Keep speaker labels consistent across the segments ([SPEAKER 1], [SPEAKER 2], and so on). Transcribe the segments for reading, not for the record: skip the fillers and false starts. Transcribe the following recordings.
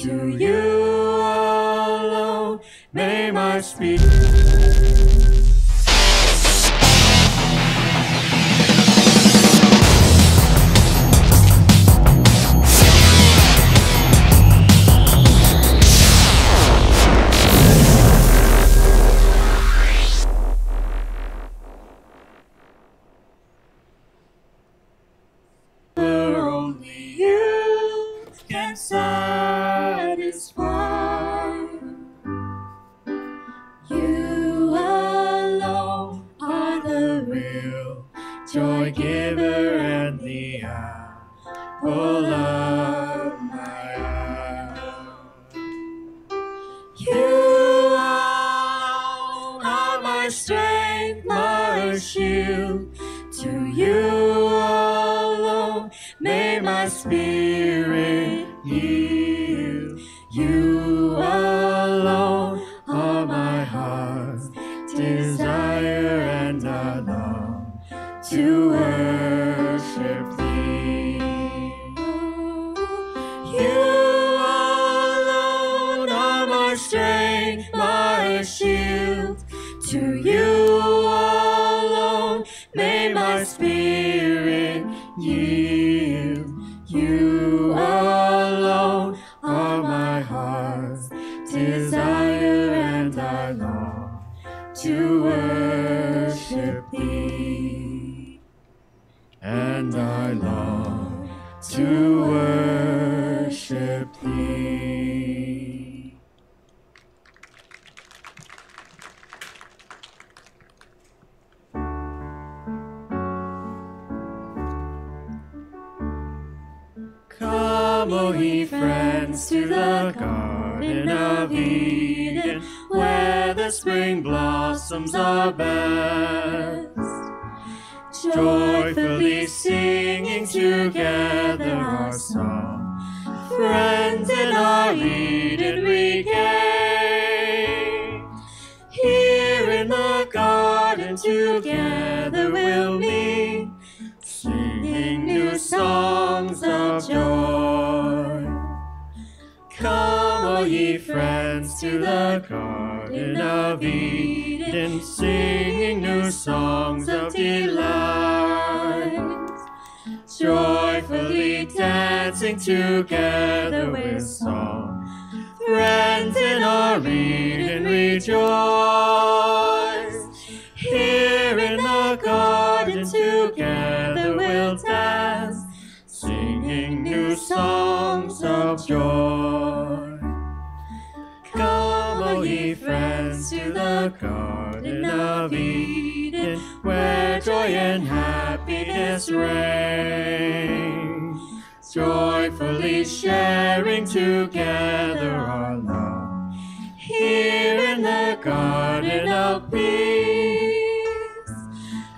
[SPEAKER 1] To you alone may my spirit. Only you can satisfy. You alone are the real joy giver and the apple of my eye. You alone are my strength, my shield. To you alone may my spirit yield. You alone are my heart's desire, and I long to worship thee. You alone are my strength, my shield. To you alone may my spirit yield. You alone are my heart's desire, and I long to worship thee. And I long to worship thee. Come, O ye friends, to the Garden of Eden, where the spring blossoms are best. Joyfully singing together our song, friends in our Eden regain. Here in the garden together we'll meet, singing new songs of joy. Come, O ye friends, to the Garden of Eden, singing new songs of delight. Joyfully dancing together with song, friends in our Eden rejoice. Here in the garden together we'll dance, singing new songs of joy. Come, O ye friends, to the Garden of Eden, where joy and happiness reign. Joyfully sharing together our love, here in the Garden of Peace.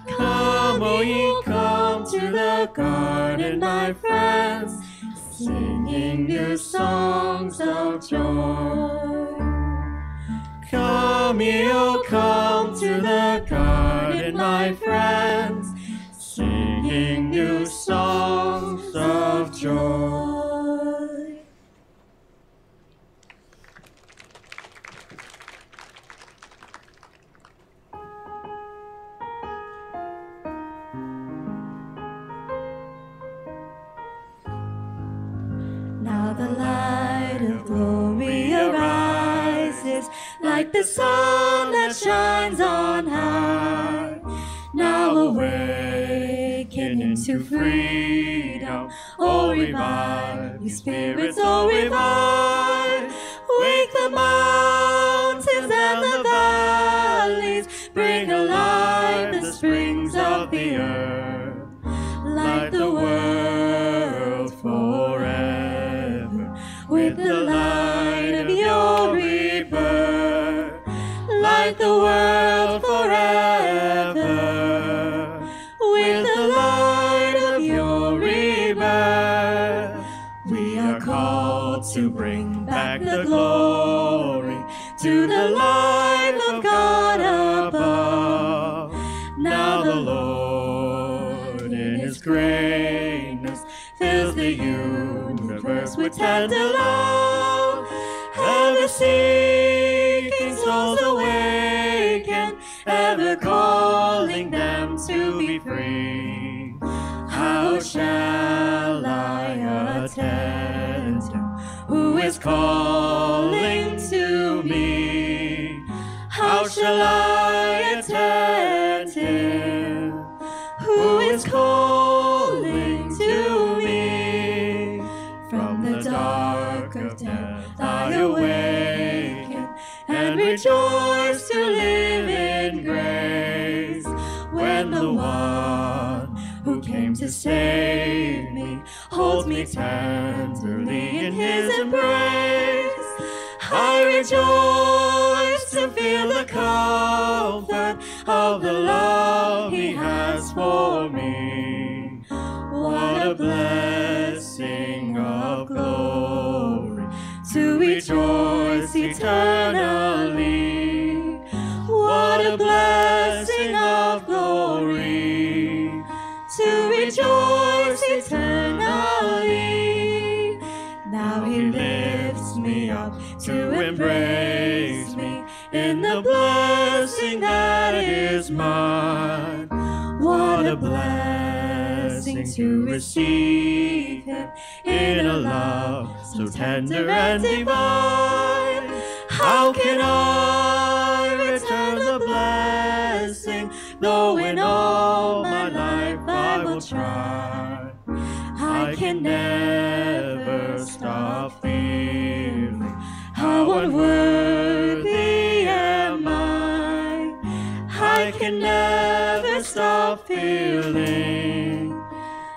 [SPEAKER 1] Come, O ye come to the garden, my friends, singing new songs of joy. Come, ye, O come to the garden, my friends, singing new songs of joy. Now the light of glory arises, like the sun that shines on high. Now awaken into freedom, oh revive, ye spirits, oh revive. Wake the mountains and the valleys, bring alive the springs of the earth. Light the world forever with the light of your rebirth. Light the world forever with the light of your rebirth. We are called to bring back the glory to the life of God above. Now the Lord in His greatness fills the universe with tender love. the seeking souls awaken, ever calling them to be free. How shall I attend him who is calling to me? How shall I attend him who is calling to me? From the dark of death I awaken and rejoice to live in grace, when the one who came to save me holds me tenderly in his embrace. I rejoice to feel the comfort of the love he has for me. What a blessing of glory to rejoice eternally. What a blessing of glory to rejoice eternally. Now he lifts me up to embrace me in the blessing that is mine. What a blessing to receive him in a love so tender and divine. How can I return the blessing, though in all my life I will try? I can never stop feeling how unworthy am I. I can never stop feeling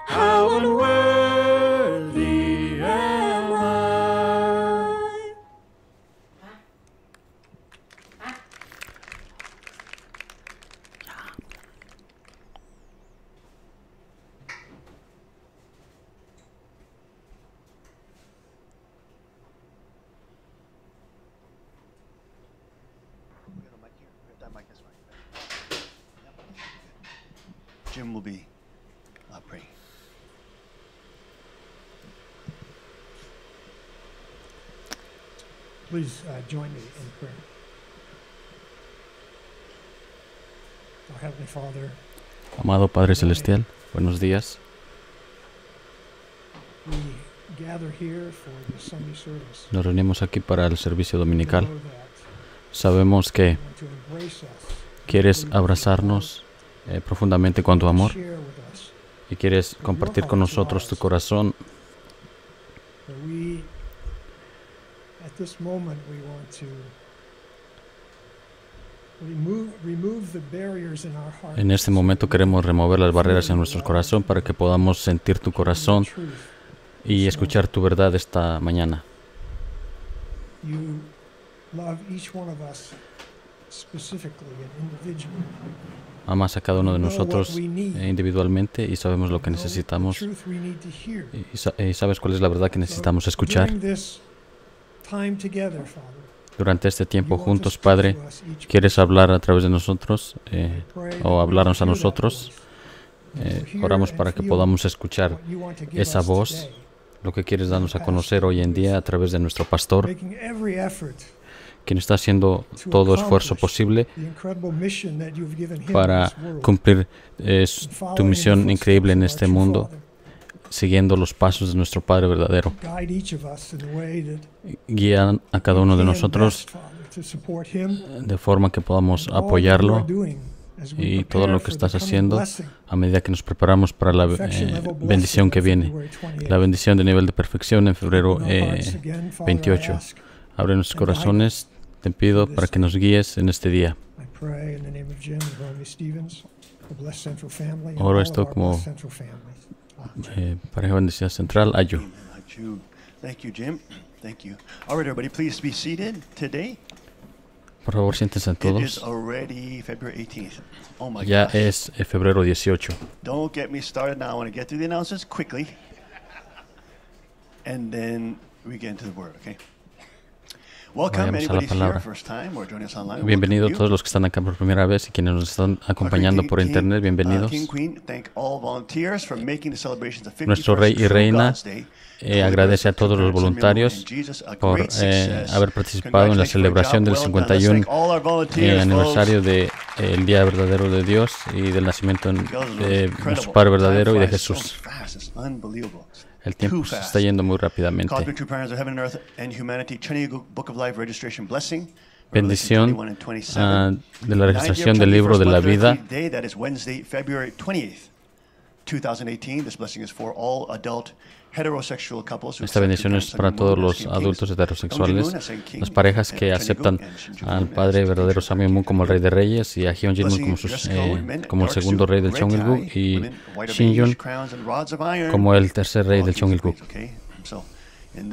[SPEAKER 1] how unworthy am I.
[SPEAKER 2] Jim will be praying.
[SPEAKER 3] Please join me in prayer. Our Heavenly Father,
[SPEAKER 4] Amado Padre Celestial, buenos días.
[SPEAKER 3] we gather here for the Sunday service.
[SPEAKER 4] Nos reunimos aquí para el servicio dominical.
[SPEAKER 3] We know that
[SPEAKER 4] Sabemos que
[SPEAKER 3] you want to embrace us,
[SPEAKER 4] quieres abrazarnos profundamente con tu amor
[SPEAKER 3] share with us.
[SPEAKER 4] y quieres compartir con nosotros tu corazón.
[SPEAKER 3] But we, at this moment, we want to remove the barriers in our heart.
[SPEAKER 4] En este momento queremos remover las barreras en nuestro corazón para que podamos sentir tu corazón y escuchar tu verdad esta mañana.
[SPEAKER 3] You love each one of us specifically and individually.
[SPEAKER 4] Amas a cada uno de nosotros individualmente y sabemos lo que necesitamos y sabes cuál es la verdad que necesitamos escuchar. Durante este tiempo juntos, Padre, ¿quieres hablar a través de nosotros o hablarnos a nosotros? Oramos para que podamos escuchar esa voz, lo que quieres darnos a conocer hoy en día a través de nuestro pastor, quien está haciendo todo esfuerzo posible para cumplir tu misión increíble en este mundo, siguiendo los pasos de nuestro Padre verdadero. Guía a cada uno de nosotros de forma que podamos apoyarlo y todo lo que estás haciendo a medida que nos preparamos para la bendición que viene, la bendición de nivel de perfección en febrero 28. Abre nuestros corazones, te pido para que nos guíes en este día. Oro esto como pareja bendecida central, Ayo.
[SPEAKER 2] Thank you, Jim. Thank you. All right, everybody, please be seated today.
[SPEAKER 4] Por favor, siéntense
[SPEAKER 2] It is
[SPEAKER 4] todos.
[SPEAKER 2] already February 18th. Oh my
[SPEAKER 4] Ya
[SPEAKER 2] gosh.
[SPEAKER 4] es febrero 18.
[SPEAKER 2] Don't get me started now. I want to get through the announcements quickly. And then we get into the word, okay?
[SPEAKER 4] Vayamos a la palabra. Bienvenidos todos los que están acá por primera vez y quienes nos están acompañando por internet. Bienvenidos. Nuestro rey y reina agradece a todos los voluntarios por haber participado en la celebración del 51 aniversario del Día Verdadero de Dios y del nacimiento de nuestro Padre verdadero y de Jesús. El tiempo se está yendo muy rápidamente. Bendición de la registración del libro de la vida. Esta bendición es para todos los adultos heterosexuales, las parejas que aceptan al Padre verdadero Samuel Moon como el Rey de Reyes y a Hyun Jin Moon como el segundo rey del Cheongilgu y Shin Yun como el tercer rey del Cheongilgu. En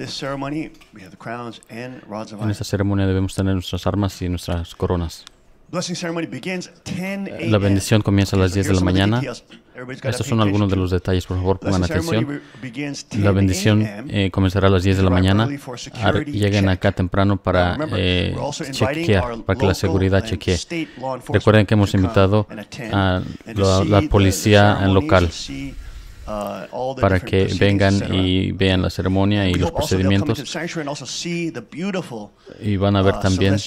[SPEAKER 4] esta ceremonia debemos tener nuestras armas y nuestras coronas. La bendición comienza a las 10 de la mañana. Estos son algunos de los detalles, por favor, pongan atención. La bendición comenzará a las 10 de la mañana. Lleguen acá temprano para chequear, para que la seguridad chequee. Recuerden que hemos invitado a la policía local para que vengan y vean la ceremonia y los procedimientos, y van a ver también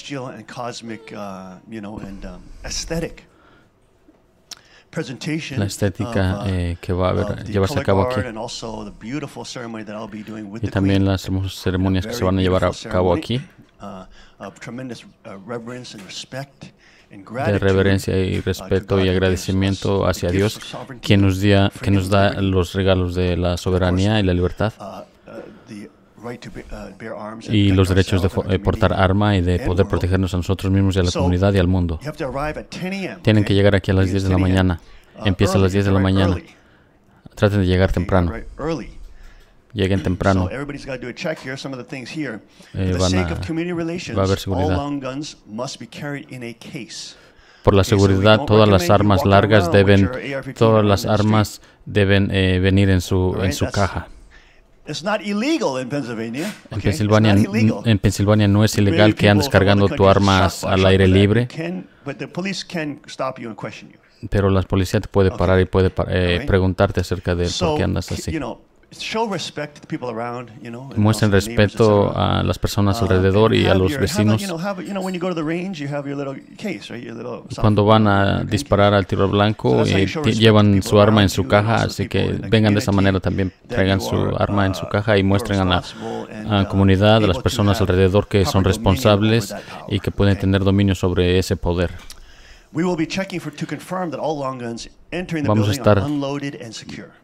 [SPEAKER 4] la estética que va a llevarse a cabo aquí, y también las hermosas ceremonias que se van a llevar a cabo aquí, de reverencia y respeto y agradecimiento hacia Dios, quien nos da los regalos de la soberanía y la libertad, y los derechos de portar arma y de poder protegernos a nosotros mismos y a la comunidad y al mundo. Tienen que llegar aquí a las 10 de la mañana. Empieza a las 10 de la mañana. Traten de llegar temprano. Lleguen temprano. Va a haber seguridad. Por la seguridad, todas las armas largas deben venir en su caja. En Pensilvania no es ilegal que andes cargando tu arma al aire libre, pero la policía te puede parar y puede preguntarte acerca de por qué andas así. Muestren respeto a las personas alrededor y a los vecinos. Cuando van a disparar al tiro al blanco, llevan su arma en su caja, así que vengan de esa manera también, traigan su arma en su caja y muestren a la comunidad, a las personas alrededor que son responsables y que pueden tener dominio sobre ese poder.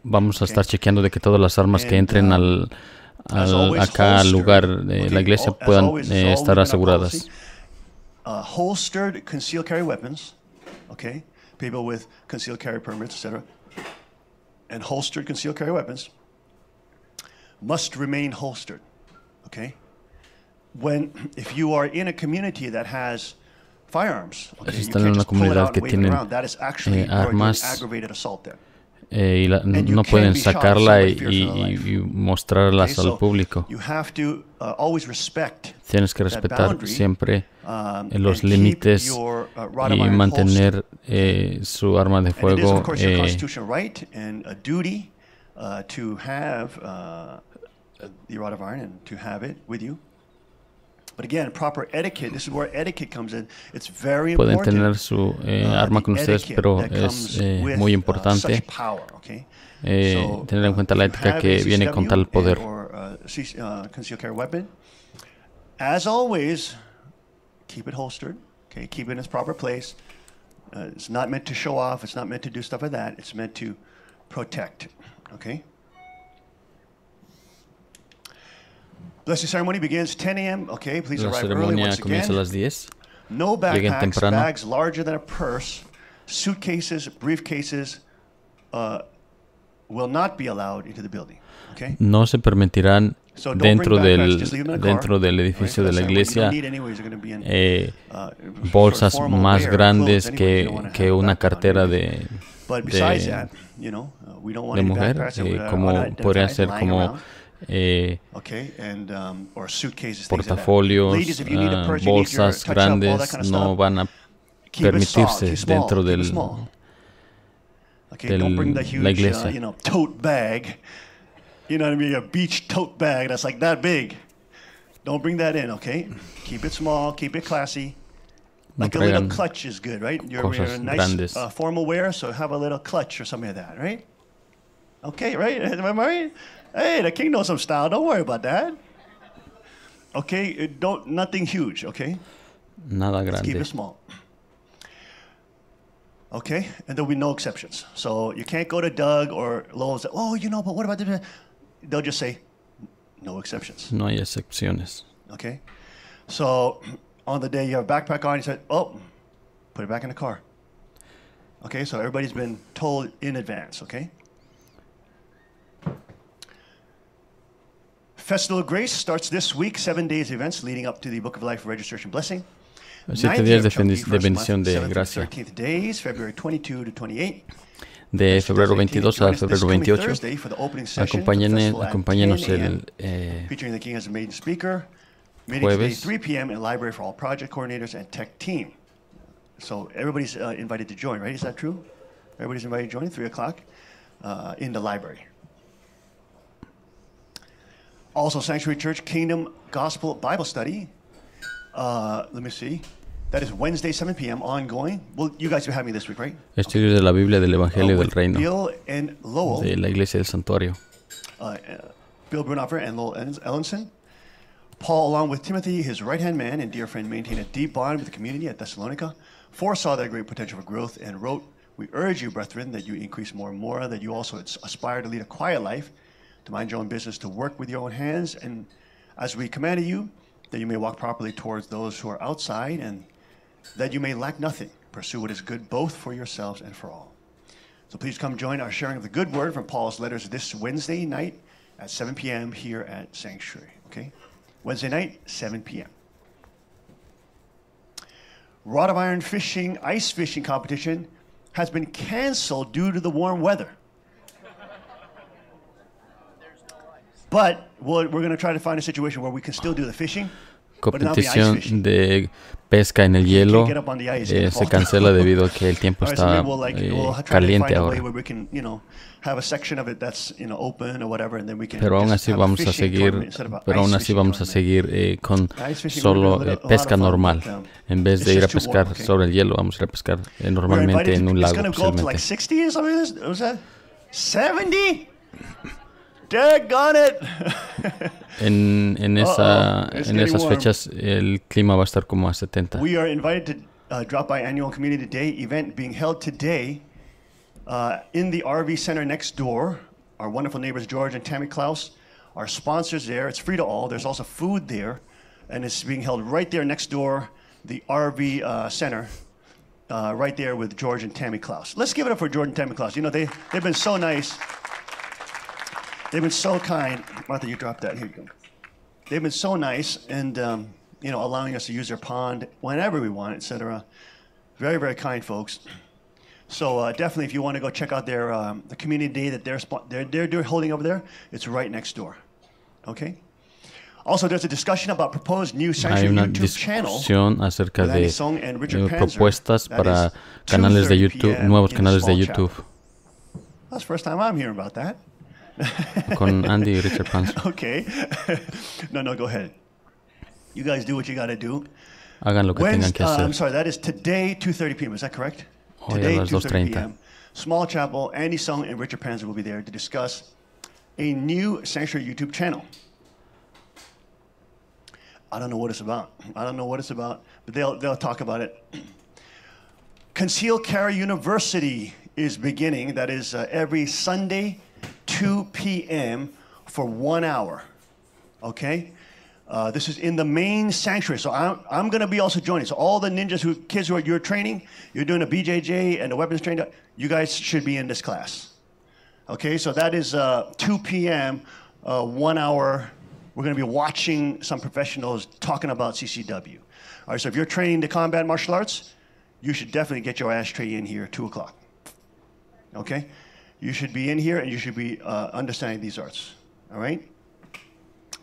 [SPEAKER 4] Vamos a estar chequeando de que todas las armas que entren acá al lugar de la iglesia puedan estar aseguradas.
[SPEAKER 2] Holstered concealed carry weapons, okay? People with concealed carry permits, etc. And holstered concealed carry weapons must remain holstered, okay? If you are in a community that has firearms, okay,
[SPEAKER 4] si están en una comunidad que tienen armas y no pueden sacarla y mostrarlas al público. Tienes que respetar siempre los límites y mantener su arma de fuego. Pueden tener su arma con ustedes, pero es muy importante tener en cuenta la ética que viene con tal poder.
[SPEAKER 2] As always, keep it holstered, okay? Keep it in its proper place. It's not meant to show off. It's not meant to do stuff like that. It's meant to protect, okay? Blessing ceremony begins 10 a.m. Okay, please arrive early once
[SPEAKER 4] comienza a
[SPEAKER 2] again.
[SPEAKER 4] las 10.
[SPEAKER 2] No backpacks, bags larger than a purse, suitcases, briefcases will not be allowed into the building. Okay?
[SPEAKER 4] No se permitirán dentro del edificio de la iglesia bolsas más grandes que una cartera de mujer, como podría ser como portafolios, bolsas grandes no van a permitirse dentro de la iglesia.
[SPEAKER 2] Tote bag. You know what I mean? A beach tote bag that's like that big. Don't bring that in, okay? Keep it small, keep it classy. Like a little clutch is good, right? You're wearing nice formal wear, so have a little clutch or something like that, right? Okay, right? Am I right? Hey, the king knows some style. Don't worry about that. Okay, nothing huge, okay?
[SPEAKER 4] Nada grande.
[SPEAKER 2] Let's keep it small. Okay, and there'll be no exceptions. So you can't go to Doug or Lowell and say, oh, but what about this? They'll just say, no exceptions.
[SPEAKER 4] No hay excepciones.
[SPEAKER 2] Okay, so on the day you have a backpack on, you said, oh, put it back in the car. Okay, so everybody's been told in advance, okay? Festival of Grace starts this week, 7 days events leading up to the Book of Life Registration Blessing.
[SPEAKER 4] 7 días de bendición de gracia. De febrero 22 a febrero 28. Acompáñenos el jueves.
[SPEAKER 2] 3 p.m. in library for all project coordinators and tech team. So everybody's invited to join, right? Is that true? Everybody's invited to join 3 o'clock in the library. Also, Sanctuary Church Kingdom Gospel Bible Study. Let me see. That is Wednesday, 7 p.m. ongoing. Well, you guys are having this week, right?
[SPEAKER 4] Estudios de la Biblia del Evangelio del Reino.
[SPEAKER 2] Bill and Lowell.
[SPEAKER 4] De la Iglesia del Santuario.
[SPEAKER 2] Bill Brunhofer and Lowell Ellenson. Paul, along with Timothy, his right-hand man and dear friend, maintained a deep bond with the community at Thessalonica, foresaw their great potential for growth, and wrote, we urge you, brethren, that you increase more and more, that you also aspire to lead a quiet life, to mind your own business, to work with your own hands, and as we commanded you, that you may walk properly towards those who are outside, and that you may lack nothing. Pursue what is good both for yourselves and for all. So please come join our sharing of the good word from Paul's letters this Wednesday night at 7 p.m. here at Sanctuary. Okay? Wednesday night, 7 p.m. Rod of iron fishing, ice fishing competition has been canceled due to the warm weather. But we're going to try to find a situation where we can still do the fishing.
[SPEAKER 4] Competición de pesca en el hielo se cancela debido a que el tiempo está caliente ahora. Pero aún así vamos a seguir con solo pesca normal. En vez de ir a pescar sobre el hielo, vamos a ir a pescar normalmente en un lago.
[SPEAKER 2] 70? Daggone it.
[SPEAKER 4] En esas fechas el clima va a estar como a 70.
[SPEAKER 2] We are invited to drop by annual community day event being held today in the RV center next door. Our wonderful neighbors George and Tammy Klaus are sponsors there. It's free to all. There's also food there, and it's being held right there next door, the RV center, right there with George and Tammy Klaus. Let's give it up for George and Tammy Klaus. You know, they've been so nice. They've been so kind. Martha, you dropped that. Here you go. They've been so nice and, allowing us to use their pond whenever we want, etc. Very, very kind folks. So definitely, if you want to go check out their the community day that they're holding over there, it's right next door. Okay? Also, there's a discussion about proposed new
[SPEAKER 4] Hay una discusión acerca de propuestas para canales de YouTube, nuevos canales de YouTube.
[SPEAKER 2] That's the first time I'm hearing about that.
[SPEAKER 4] Con Andy y Richard Panzer.
[SPEAKER 2] Okay. No, go ahead. You guys do what you got to do.
[SPEAKER 4] Hagan lo que tengan que hacer.
[SPEAKER 2] I'm sorry, that is today, 2:30 p.m. Is that correct?
[SPEAKER 4] Today, 2:30
[SPEAKER 2] p.m. Small Chapel, Andy Sung and Richard Panzer will be there to discuss a new Sanctuary YouTube channel. I don't know what it's about, but they'll talk about it. Concealed Carry University is beginning. That is every Sunday, 2 p.m. for 1 hour, okay? This is in the main sanctuary, so I'm going to be also joining. So all the kids who you're training, you're doing a BJJ and a weapons training, you guys should be in this class. Okay, so that is 2 p.m., 1 hour. We're going to be watching some professionals talking about CCW. All right, so if you're training to combat martial arts, you should definitely get your ashtray in here at 2 o'clock. Okay? You should be in here and you should be understanding these arts. All right?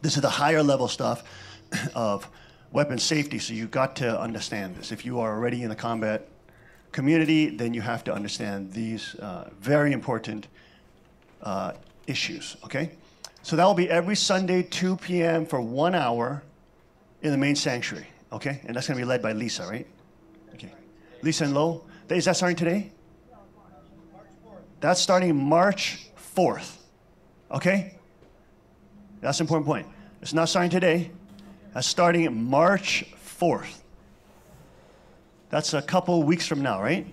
[SPEAKER 2] This is the higher level stuff of weapon safety, so you got to understand this. If you are already in the combat community, then you have to understand these very important issues, okay? So that will be every Sunday, 2 p.m. for 1 hour in the main sanctuary, okay? And that's going to be led by Lisa, right? Okay. Lisa and Lo. Is that starting today? That's starting March 4th, okay? That's an important point. It's not starting today. That's starting March 4th. That's a couple weeks from now, right?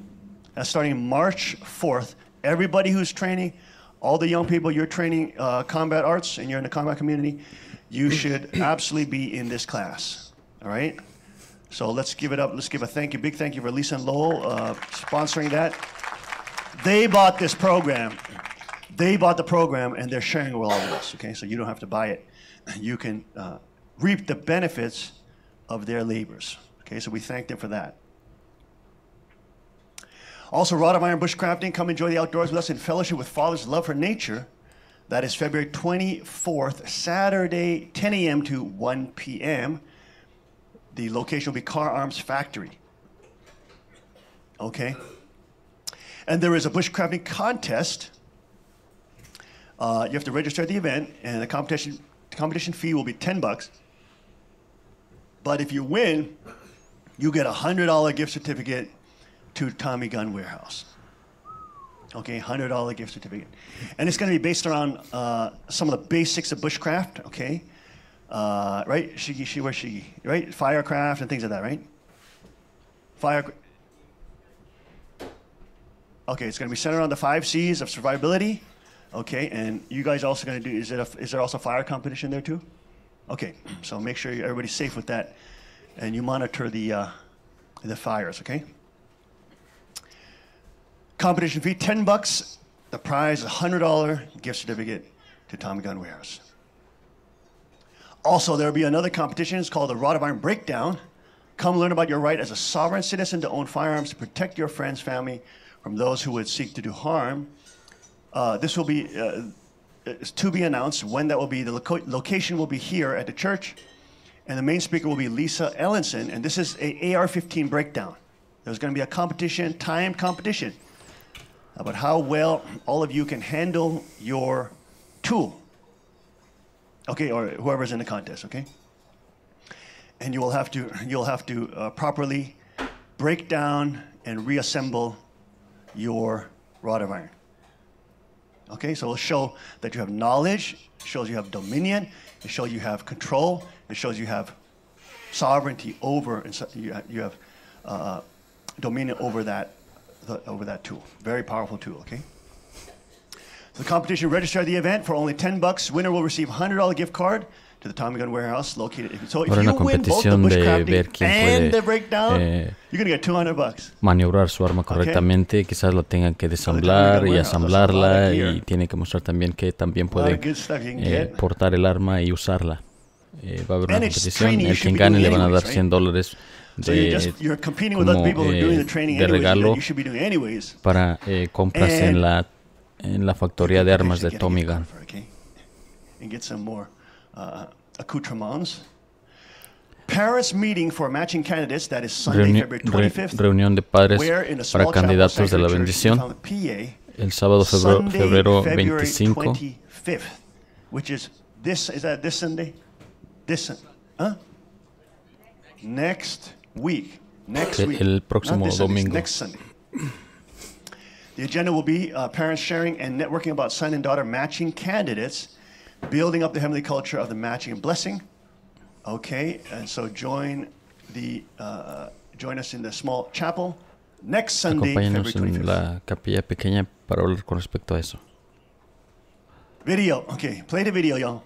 [SPEAKER 2] That's starting March 4th. Everybody who's training, all the young people you're training combat arts and you're in the combat community, you should absolutely be in this class, all right? So let's give it up. Let's give a thank you, big thank you for Lisa and Lowell sponsoring that. They bought this program. They bought the program and they're sharing it with all of us, okay? So you don't have to buy it. You can reap the benefits of their labors, okay? So we thank them for that. Also, Rod of Iron Bushcrafting, come enjoy the outdoors with us in fellowship with Father's love for nature. That is February 24th, Saturday, 10 a.m. to 1 p.m. The location will be Car Arms Factory. Okay? And there is a bushcrafting contest. You have to register at the event, and the competition fee will be $10. But if you win, you get a $100 gift certificate to Tommy Gun Warehouse. Okay, $100 gift certificate. And it's going to be based around some of the basics of bushcraft, okay? Right? Shigi, where's Shigi? Right? Firecraft and things like that, right? Okay, it's going to be centered on the 5 C's of survivability. Okay, and you guys also going to do, is there also fire competition there too? Okay, so make sure everybody's safe with that. And you monitor the fires, okay? Competition fee, $10. The prize, $100 gift certificate to Tommy Gun Warehouse. Also, there will be another competition. It's called the Rod of Iron Breakdown. Come learn about your right as a sovereign citizen to own firearms to protect your friends, family from those who would seek to do harm. This will be to be announced when that will be. The location will be here at the church, and the main speaker will be Lisa Ellenson, and this is a AR-15 breakdown. There's going to be a competition, timed competition, about how well all of you can handle your tool, okay, or whoever's in the contest, okay? And you'll have to properly break down and reassemble your rod of iron. Okay, so it'll show that you have knowledge, it shows you have dominion, it shows you have control, it shows you have sovereignty over, and you have dominion over that tool. Very powerful tool, okay? So the competition, register at the event for only $10. Winner will receive a $100 gift card to the Tommy Gun Warehouse located. So if you win both the bushcrafting and the breakdown, you're going to get $200.
[SPEAKER 4] Maniobrar su arma correctamente, quizás la tengan que desamblar y asamblarla, y tiene que mostrar también que también puede portar el arma y usarla. Va a haber una competición, el quien gane le van a dar $100 de regalo para compras en la factoría de armas de Tommy Gun.
[SPEAKER 2] Accoutrements. Parents meeting for matching candidates, that is Sunday, February 25th.
[SPEAKER 4] Reunión de padres para candidatos de la bendición el sábado febrero 25.
[SPEAKER 2] Which is that this Sunday? Next week.
[SPEAKER 4] El próximo domingo.
[SPEAKER 2] Next Sunday. The agenda will be parents sharing and networking about son and daughter matching candidates, building up the heavenly culture of the matching and blessing. Okay, and so join us in the small chapel next Sunday, February 25th.
[SPEAKER 4] En la capilla pequeña para hablar con respecto a eso.
[SPEAKER 2] Video, okay, play the video, y'all.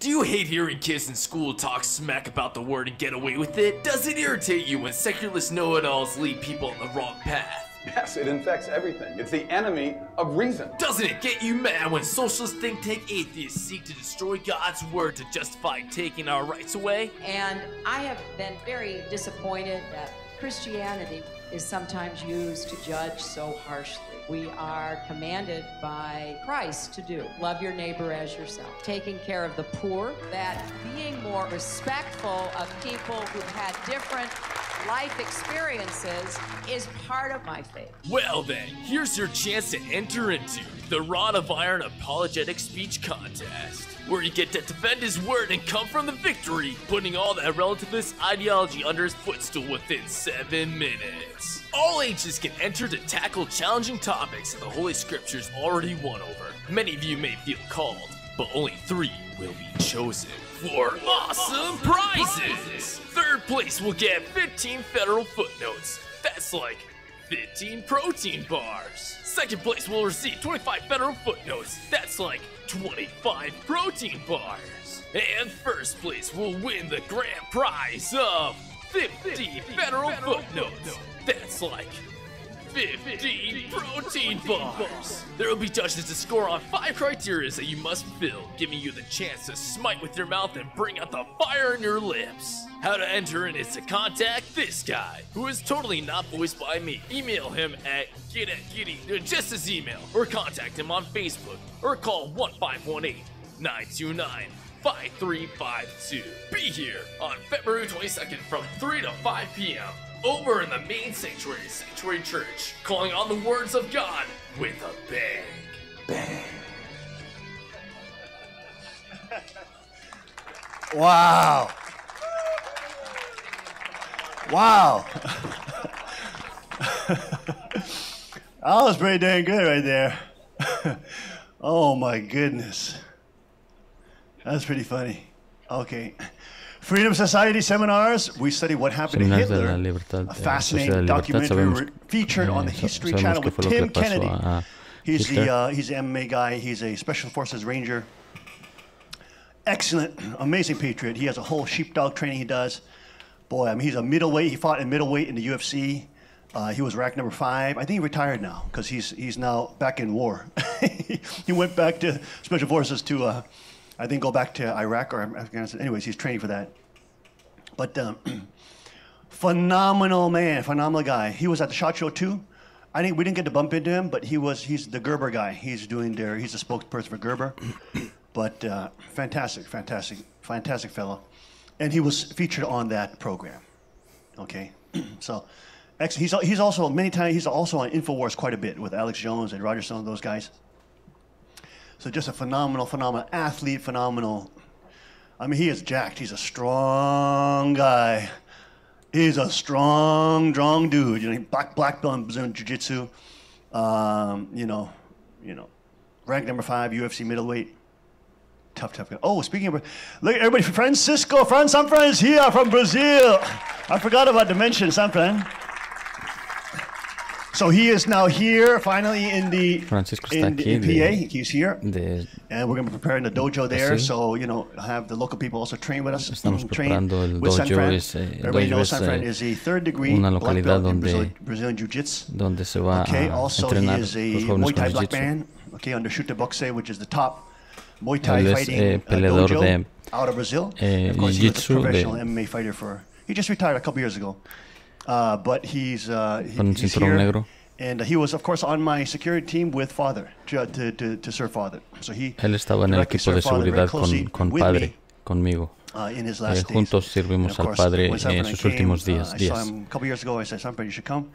[SPEAKER 1] Do you hate hearing kids in school talk smack about the word and get away with it? Does it irritate you when secularist know-it-alls lead people on the wrong path?
[SPEAKER 5] Yes, it infects everything. It's the enemy of reason.
[SPEAKER 1] Doesn't it get you mad when socialist think tank atheists seek to destroy God's word to justify taking our rights away?
[SPEAKER 6] And I have been very disappointed that Christianity is sometimes used to judge so harshly. we are commanded by Christ to do. Love your neighbor as yourself. Taking care of the poor, that being more respectful of people who've had different life experiences is part of my faith.
[SPEAKER 1] Well then, here's your chance to enter into the Rod of Iron Apologetic Speech Contest, where you get to defend his word and come from the victory, putting all that relativist ideology under his footstool within 7 minutes. All ages can enter to tackle challenging topics that the Holy Scriptures already won over. Many of you may feel called, but only 3 will be chosen for awesome prizes. Third place will get 15 federal footnotes. That's like 15 protein bars. Second place will receive 25 federal footnotes. That's like 25 protein bars. And first place will win the grand prize of 50 federal footnotes. That's like 50 protein bars. There will be judges to score on 5 criteria that you must fulfill, giving you the chance to smite with your mouth and bring out the fire in your lips. How to enter in is to contact this guy, who is totally not voiced by me. Email him at get@giddy, just his email, or contact him on Facebook, or call 1-518-929-5352. Be here on February 22nd from 3 to 5 p.m. over in the main Sanctuary Church, calling on the words of God with a bang. Bang.
[SPEAKER 2] Wow. Wow. That was pretty dang good right there. Oh my goodness. That's pretty funny. Okay. Freedom Society seminars, we study what happened to Hitler, a fascinating documentary featured on the History Channel with Tim Kennedy. He's the MMA guy, he's a Special Forces Ranger. Excellent, amazing patriot. He has a whole sheepdog training he does. Boy, I mean, he's a middleweight, he fought in middleweight in the UFC. He was ranked number 5. I think he retired now, because he's now back in war. He went back to Special Forces to I think go back to Iraq or Afghanistan. Anyways, he's training for that. But phenomenal man, phenomenal guy. He was at the SHOT Show too. I think we didn't get to bump into him, but he's the Gerber guy. He's the spokesperson for Gerber. But fantastic fellow. And he was featured on that program. Okay, so he's also many times he's also on InfoWars quite a bit with Alex Jones and Roger Stone, those guys. So just a phenomenal athlete, phenomenal. I mean, he is jacked. He's a strong guy. He's a strong dude. You know, black belt in Brazilian Jiu-Jitsu. Ranked number 5, UFC middleweight. Tough guy. Oh, speaking of, look, everybody, Francisco Sanfran is here from Brazil. I forgot about to mention Sanfran. So he is now here, finally in PA. He's here, and we're going to be preparing the dojo there. So have the local people also train with us. Train with Sanfran. Everybody knows Sanfran is a 3rd degree black belt in Brazilian Jiu-Jitsu. Okay, also he is a Muay Thai black man. Okay, under Shute Boxe, which is the top Muay Thai fighting dojo out of Brazil. Of course, he was a professional MMA fighter he just retired a couple years ago. But he's here, and he was, of course, on my security team with Father to serve Father. So
[SPEAKER 4] él estaba en el equipo de seguridad con Padre, conmigo. Juntos sirvimos al Padre en sus últimos días.
[SPEAKER 2] I saw him a couple years ago. I said, "Sanfran, you should come."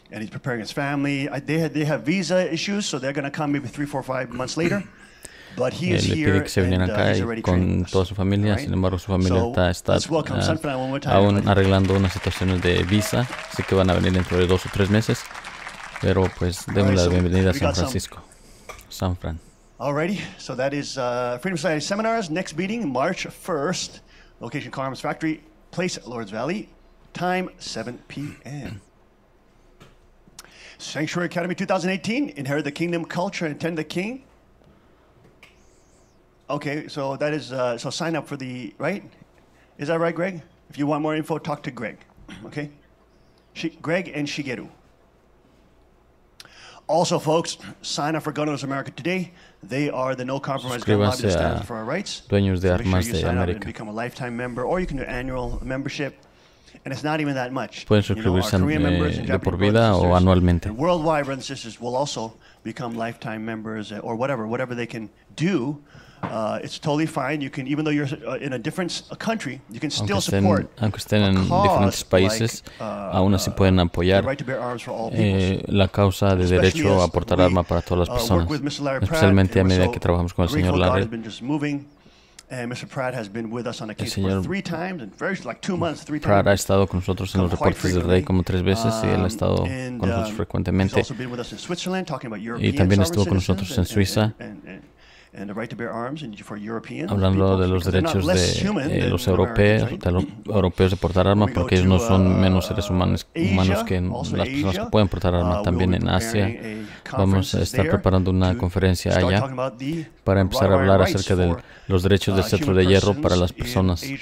[SPEAKER 2] And he's preparing his family. They have visa issues, so they're going to come maybe 3, 4, 5 months later. But he is here, and he's already
[SPEAKER 4] con toda su familia. Sin embargo, su familia está aún arreglando unas situaciones de visa, así que van a venir dentro de 2 o 3 meses. Pero pues demos la bienvenida a San Francisco. Sanfran.
[SPEAKER 2] Alrighty, so that is Freedom Society Seminars. Next meeting, March 1st. Location, Carmen's Factory, place Lords Valley. Time, 7 p.m. Sanctuary Academy 2018. Inherit the Kingdom Culture and Attend the King. Okay, so that is, so sign up for the, right? Is that right, Greg? If you want more info, talk to Greg, okay? Greg and Shigeru. Also, folks, sign up for Gun Owners America today. They are the no compromise gun lobby that stands for our rights.
[SPEAKER 4] Dueños de
[SPEAKER 2] so make
[SPEAKER 4] armas
[SPEAKER 2] sure you
[SPEAKER 4] de
[SPEAKER 2] sign
[SPEAKER 4] América.
[SPEAKER 2] up and become a lifetime member, or you can do annual membership.
[SPEAKER 4] Pueden suscribirse de por vida o anualmente.
[SPEAKER 2] Worldwide brothers and sisters will also become lifetime members or whatever they can do. It's totally fine. You can, even though you're in a different country, you can still support.
[SPEAKER 4] Aunque estén en diferentes países, aún así pueden apoyar la causa de derecho a portar arma para todas las personas, especialmente a medida que trabajamos con el señor Larry.
[SPEAKER 2] El
[SPEAKER 4] señor Pratt ha estado con nosotros en los reportes del rey como 3 veces y él ha estado con nosotros frecuentemente. Y también estuvo con nosotros en Suiza hablando de los derechos de los europeos de portar armas, porque ellos no son menos seres humanos que las personas que pueden portar armas. También en Asia vamos a estar preparando una conferencia allá para empezar a hablar acerca de los derechos del cetro de hierro para las personas y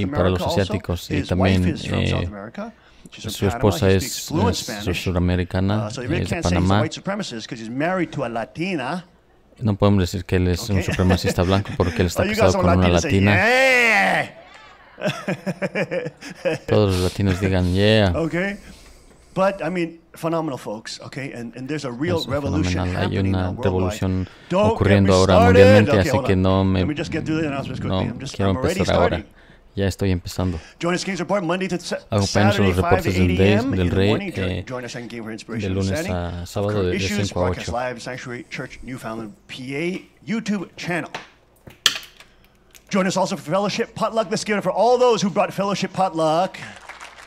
[SPEAKER 4] para los asiáticos. Y también su esposa es suramericana, es de Panamá. No podemos decir que él es un supremacista blanco porque él está casado con una latina. Todos los latinos digan yeah.
[SPEAKER 2] But I mean, phenomenal, folks. Okay, and there's a real revolution
[SPEAKER 4] happening. Hay una revolución ocurriendo ahora mundialmente, así que no quiero empezar ahora. Ya estoy empezando. Acompáñanos en los reportes del Rey de lunes a sábado de 5 a 8.
[SPEAKER 2] Join us also for Fellowship Potluck. Let's give it for all those who brought Fellowship Potluck.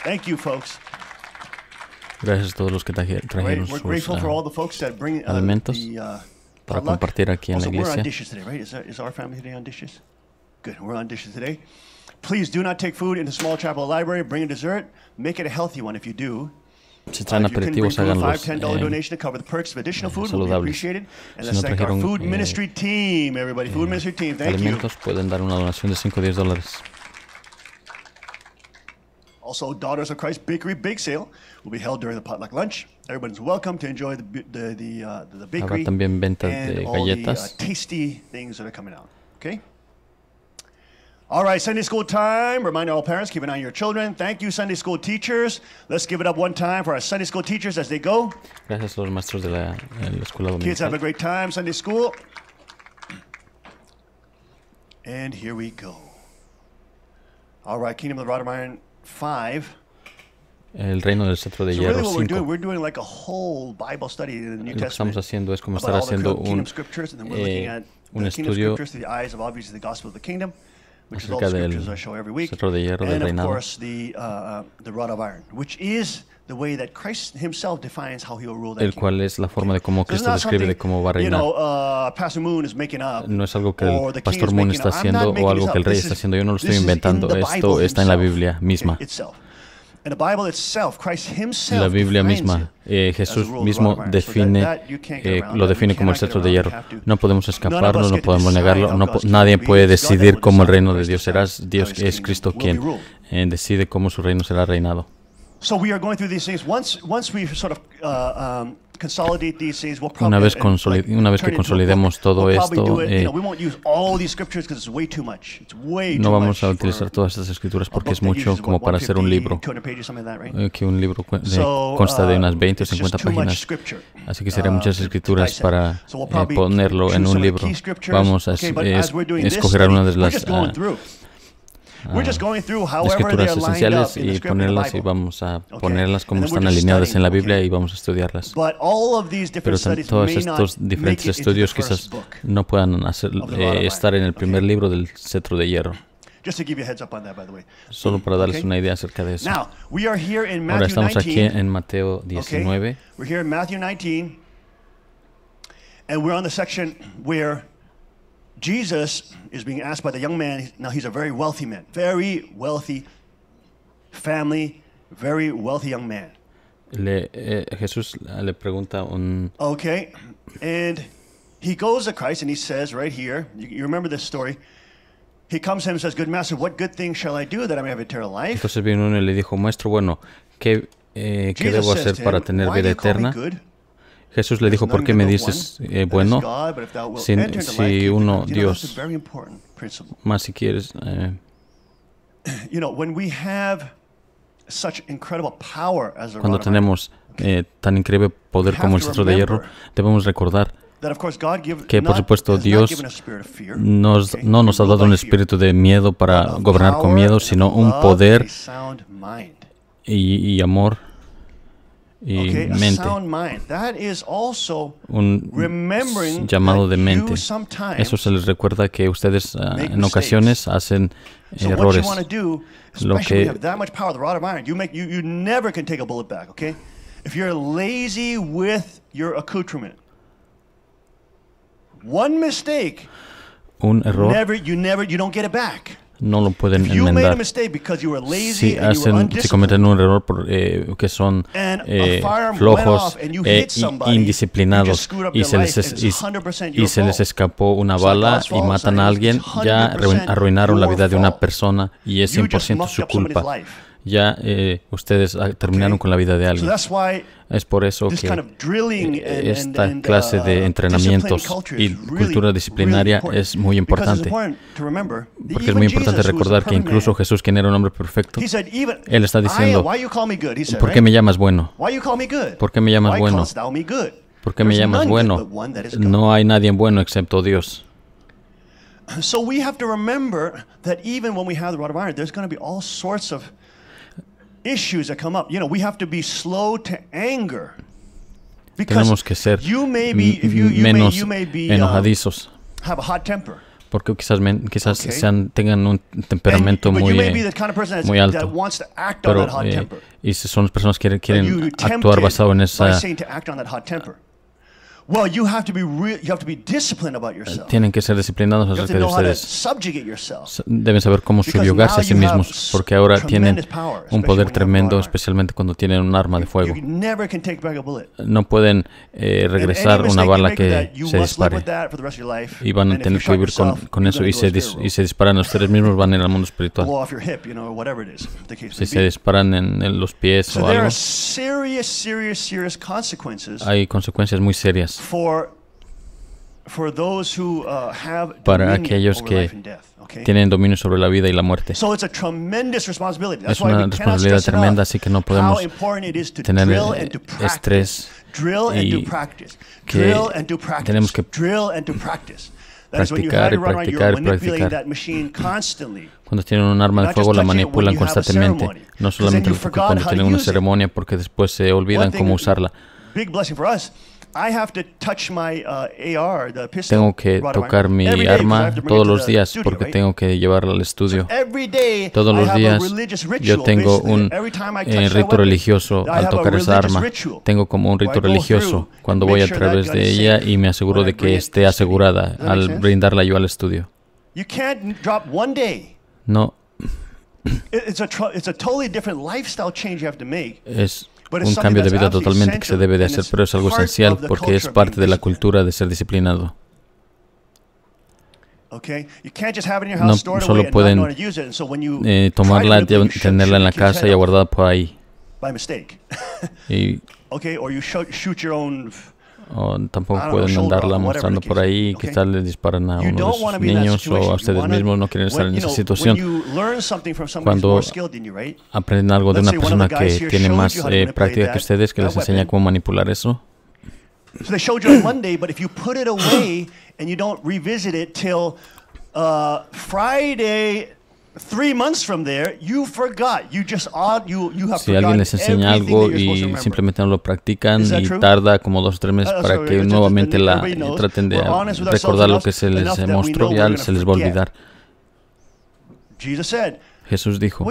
[SPEAKER 2] Thank you, folks.
[SPEAKER 4] Gracias a todos los que trajeron sus alimentos para compartir aquí en la iglesia.
[SPEAKER 2] Good, we're on dishes today. Please do not take food into small chapel library. Bring a dessert. Make it a healthy one if you do.
[SPEAKER 4] Si traen aperitivos, háganlos saludables. Si no trajeron alimentos, pueden dar una donación de $5 o $10.
[SPEAKER 2] Also, Daughters of Christ Bakery Bake Sale will be held during the potluck lunch. Everyone's welcome to enjoy the bakery.
[SPEAKER 4] Habrá también ventas de galletas.
[SPEAKER 2] Tasty things that are coming out. Okay. All right, Sunday school time. Remind all parents, keep an eye on your children. Thank you, Sunday school teachers. Let's give it up one time for our Sunday school teachers as they go.
[SPEAKER 4] Gracias a los maestros de la escuela dominical.
[SPEAKER 2] Kids have a great time, Sunday school. And here we go. All right, Kingdom of the Rod of Iron 5.
[SPEAKER 4] El reino del cetro de hierro 5.
[SPEAKER 2] We're doing like a whole Bible study in the New
[SPEAKER 4] Lo que estamos
[SPEAKER 2] Testament.
[SPEAKER 4] haciendo es como estar haciendo un estudio acerca del cetro de hierro del reinado. El cual es la forma de cómo Cristo describe de cómo va a reinar. No es algo que el Pastor Moon está haciendo o algo que el rey está haciendo. Yo no lo estoy inventando. Esto está en la Biblia misma. La Biblia misma, Jesús mismo lo define como el cetro de hierro. No podemos escaparnos, no podemos negarlo. Nadie puede decidir cómo el reino de Dios será. Dios es Cristo quien decide cómo su reino será reinado. Una vez que consolidemos todo esto, no vamos a utilizar todas estas escrituras porque es mucho como para hacer un libro, que un libro consta de unas 20 o 50 páginas, así que serían muchas escrituras para ponerlo en un libro. Vamos a escoger algunas de las escrituras esenciales y ponerlas, y vamos a ponerlas como están alineadas en la Biblia y vamos a estudiarlas. Pero todos estos diferentes estudios quizás no puedan estar en el primer libro del cetro de hierro. Solo para darles una idea acerca de eso. Ahora estamos aquí en Mateo 19.
[SPEAKER 2] And we're on the section where Jesus is being asked by the young man. Now he's a very wealthy man, very wealthy family, very wealthy young man.
[SPEAKER 4] Jesús le pregunta un.
[SPEAKER 2] Okay, and he goes to Christ and he says right here, you remember this story. He comes to him and says, "Good master, what good thing shall I do that I may have eternal life?"
[SPEAKER 4] Entonces vino uno y le dijo, maestro, bueno, ¿qué debo hacer para tener vida eterna? Jesús le dijo, ¿por qué me dices bueno? Si uno, Dios, más si quieres, Cuando tenemos tan increíble poder como el cetro de hierro, debemos recordar que, por supuesto, Dios no nos ha dado un espíritu de miedo para gobernar con miedo, sino un poder y amor y mente. Un llamado de mente. Eso se les recuerda que ustedes en ocasiones hacen errores. Lo que
[SPEAKER 2] if you're lazy with your accoutrement, one mistake,
[SPEAKER 4] un error,
[SPEAKER 2] you don't get it back.
[SPEAKER 4] No lo pueden enmendar. Si cometen un error que son flojos e indisciplinados y se les escapó una bala y matan a alguien, ya arruinaron la vida de una persona y es 100% su culpa. Ya ustedes terminaron con la vida de alguien. Es por eso que esta clase de entrenamientos y cultura disciplinaria es muy importante. Porque es muy importante recordar que incluso Jesús, quien era un hombre perfecto, Él está diciendo, ¿por qué me llamas bueno? ¿Por qué me llamas bueno? ¿Por qué me llamas bueno? No hay nadie bueno excepto Dios.
[SPEAKER 2] So we have to remember that even when we have the rod of iron, there's going to be all sorts of issues that come up. We have to be slow to anger.
[SPEAKER 4] Tenemos que ser menos enojadizos.
[SPEAKER 2] Have a hot temper.
[SPEAKER 4] Porque quizás tengan un temperamento muy alto. Pero y si son personas que quieren actuar basado en esa.
[SPEAKER 2] Well, you have to be disciplined about yourself.
[SPEAKER 4] Tienen que ser disciplinados acerca de ustedes. Deben saber cómo subyugarse a sí mismos, porque ahora tienen un poder tremendo, especialmente cuando tienen un arma de fuego. No pueden regresar una bala que se dispare. Y van a tener que vivir con eso y se disparan a ustedes mismos, van a ir al mundo espiritual. Si se disparan en los pies o algo, hay consecuencias muy serias. Para aquellos que tienen dominio sobre la vida y la muerte. Es una responsabilidad tremenda, así que no podemos tener estrés y que tenemos que practicar y practicar y practicar. Cuando tienen un arma de fuego la manipulan constantemente, no solamente cuando tienen una ceremonia, porque después se olvidan cómo usarla. Tengo que tocar mi arma todos los días porque tengo que llevarla al estudio. Todos los días yo tengo un rito religioso al tocar esa arma. Tengo como un rito religioso cuando voy a través de ella y me aseguro de que esté asegurada al brindarla yo al estudio. No. Es un cambio de vida totalmente que se debe de hacer, pero es algo esencial porque es parte de la cultura de ser disciplinado. No solo pueden tomarla, tenerla en la casa y guardarla por ahí. O tampoco pueden andarla mostrando por ahí y quizás les disparan a uno de sus niños o a ustedes mismos. No quieren estar en esa situación. Cuando aprenden algo de una persona que tiene más práctica que ustedes, que les enseña cómo manipular eso. Si alguien les enseña algo y simplemente no lo practican y tarda como 2 o 3 meses para que nuevamente traten de recordar lo que se les mostró, ya se les va a olvidar. Jesús dijo,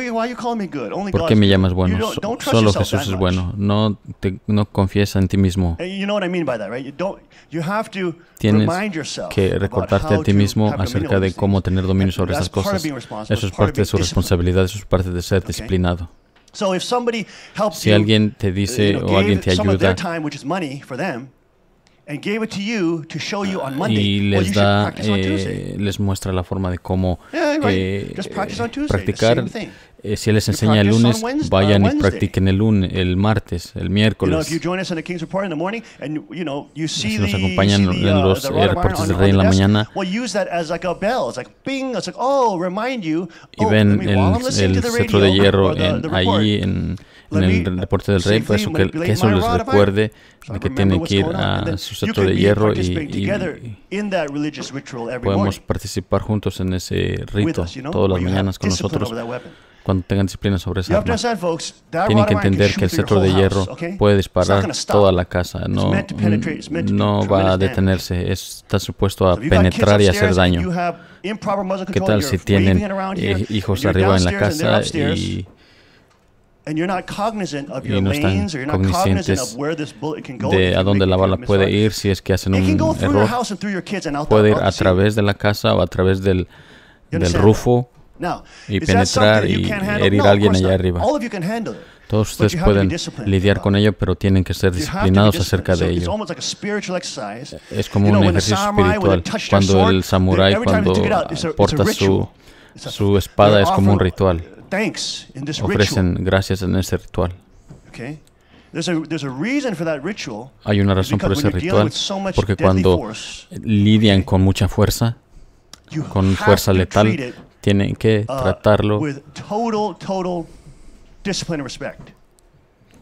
[SPEAKER 4] ¿por qué me llamas bueno? Solo Jesús es bueno. No confiesa en ti mismo. Tienes que recordarte a ti mismo acerca de cómo tener dominio sobre esas cosas. Eso es parte de su responsabilidad, eso es parte de ser disciplinado. Si alguien te dice o alguien te ayuda y les muestra la forma de cómo practicar, si Él les enseña el lunes, vayan y practiquen el martes, el miércoles. Si nos acompañan en los reportes del Rey en la mañana y ven el cetro de hierro ahí en el reporte del Rey, pues que eso les recuerde de que tienen que ir a su cetro de hierro y podemos participar juntos en ese rito todas las mañanas con nosotros cuando tengan disciplina sobre esa arma. Tienen que entender que el cetro de hierro puede disparar toda la casa, no va a detenerse, está supuesto a penetrar y hacer daño. ¿Qué tal si tienen hijos arriba en la casa y no están conscientes de a dónde la bala puede ir si es que hacen un error? Puede ir a través de la casa o a través del rufo y penetrar y herir a alguien allá arriba. Todos ustedes pueden lidiar con ello, pero tienen que ser disciplinados acerca de ello. Es como un ejercicio espiritual. Cuando el samurái, cuando porta su espada, es como un ritual. Ofrecen gracias en ese ritual. Hay una razón por ese ritual, porque cuando lidian con mucha fuerza, con fuerza letal, tienen que tratarlo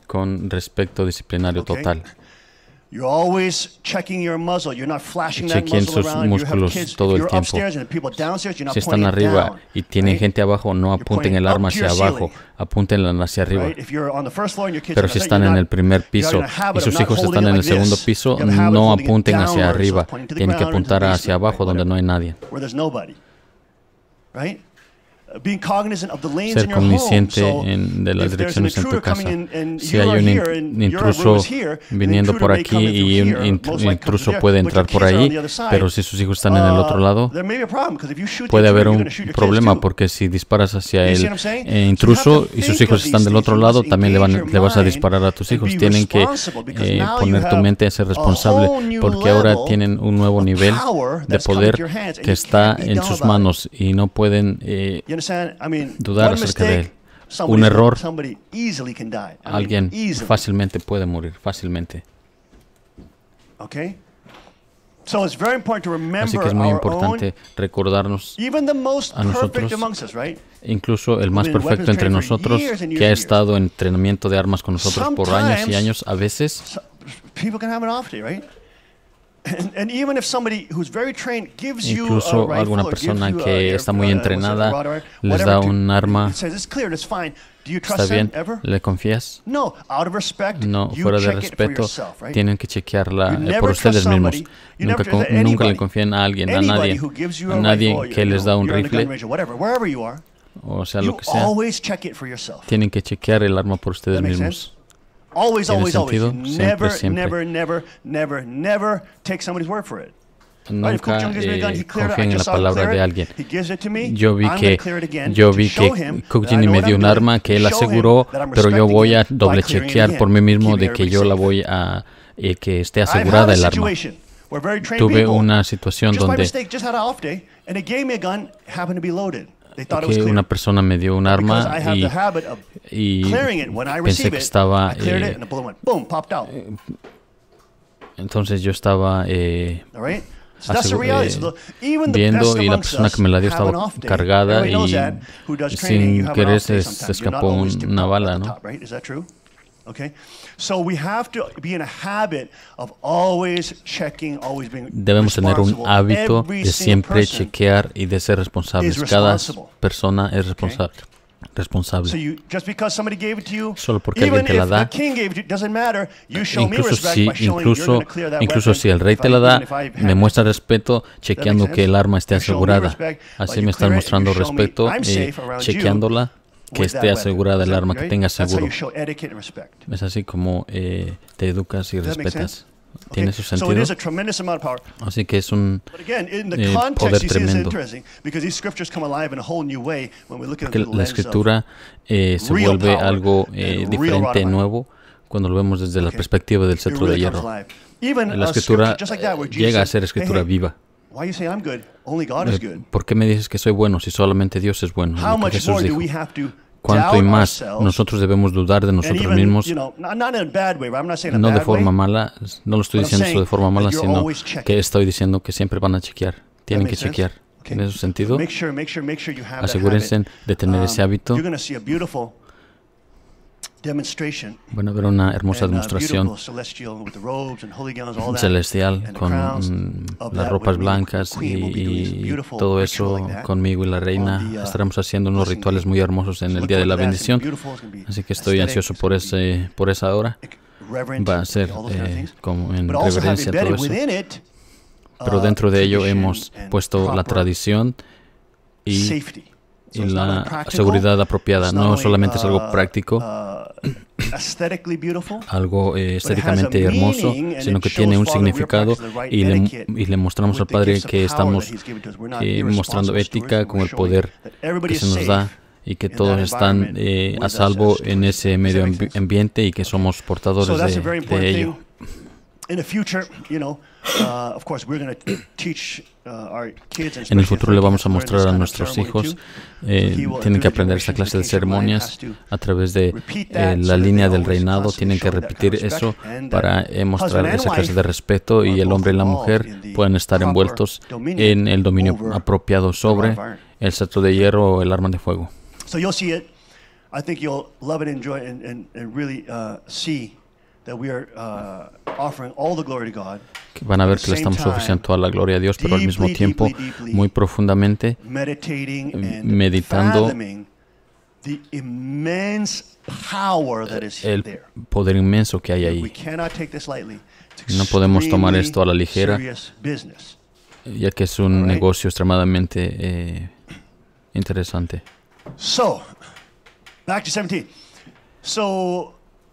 [SPEAKER 4] con respeto disciplinario total. Chequen sus músculos todo el tiempo. Si están arriba y tienen gente abajo, no apunten el arma hacia abajo, apúntenla hacia arriba. Pero si están en el primer piso y sus hijos están en el segundo piso, no apunten hacia arriba, tienen que apuntar hacia abajo donde no hay nadie. Ser consciente de las direcciones en tu casa. Si hay un intruso viniendo por aquí y un intruso puede entrar por ahí, pero si sus hijos están en el otro lado, puede haber un problema, porque si disparas hacia el intruso y sus hijos están del otro lado, también le vas a disparar a tus hijos. Tienen que poner tu mente a ser responsable, porque ahora tienen un nuevo nivel de poder que está en sus manos y no pueden dudar acerca de él. Un error, alguien fácilmente puede morir, fácilmente. Así que es muy importante recordarnos a nosotros, incluso el más perfecto entre nosotros, que ha estado en entrenamiento de armas con nosotros por años y años, a veces incluso alguna persona que está muy entrenada les da un arma. ¿Está bien? ¿Le confías? No, fuera de respeto, tienen que chequearla por ustedes mismos. Nunca le confíen a alguien, a nadie que les da un rifle, o sea, lo que sea. Tienen que chequear el arma por ustedes mismos. ¿Tiene sentido? Siempre. Nunca confíen en la palabra de alguien. Yo vi que Cook Jimmy me dio un arma que él aseguró, pero yo voy a doble chequear por mí mismo de que yo la voy a que esté asegurada el arma. Tuve una situación donde que una persona me dio un arma y pensé que estaba entonces yo estaba viendo y la persona que me la dio estaba cargada y sin querer se escapó una bala, ¿no? Debemos tener un hábito de siempre chequear y de ser responsables. Cada persona es responsable. Solo porque alguien te la da, incluso si el rey te la da, me muestra respeto chequeando que el arma esté asegurada. Así me están mostrando respeto, chequeándola, que esté asegurada el arma, que tenga seguro. Es así como te educas y respetas. ¿Tiene su sentido? Así que es un poder tremendo. Porque la escritura se vuelve algo diferente, nuevo, cuando lo vemos desde la perspectiva del cetro de hierro. La escritura llega a ser escritura viva. ¿Por qué me dices que soy bueno si solamente Dios es bueno? Lo que Jesús dijo. cuánto y más nosotros debemos dudar de nosotros mismos, no de forma mala, no lo estoy diciendo eso de forma mala, sino que estoy diciendo que siempre van a chequear, tienen que chequear. ¿En ese sentido? Asegúrense de tener ese hábito. Van a ver una hermosa demostración celestial con las ropas blancas y todo eso conmigo y la reina. Estaremos haciendo unos rituales muy hermosos en el día de la bendición, así que estoy ansioso por esa hora. Va a ser como en reverencia todo eso. Pero dentro de ello hemos puesto la tradición y la seguridad apropiada. No solamente es algo práctico, algo estéticamente hermoso, sino que tiene un significado y le mostramos al Padre que estamos mostrando ética con el poder que se nos da y que todos están a salvo en ese medio ambiente y que somos portadores de ello. En el futuro le vamos a mostrar a nuestros hijos, tienen que aprender esta clase de ceremonias a través de la línea del reinado, tienen que repetir eso para mostrar esa clase de respeto y el hombre y la mujer pueden estar envueltos en el dominio apropiado sobre el cetro de hierro o el arma de fuego. Van a ver que le estamos ofreciendo toda la gloria a Dios, pero al mismo tiempo, muy profundamente, meditando el poder inmenso que hay ahí. No podemos tomar esto a la ligera, ya que es un negocio extremadamente interesante.
[SPEAKER 2] Back to 17.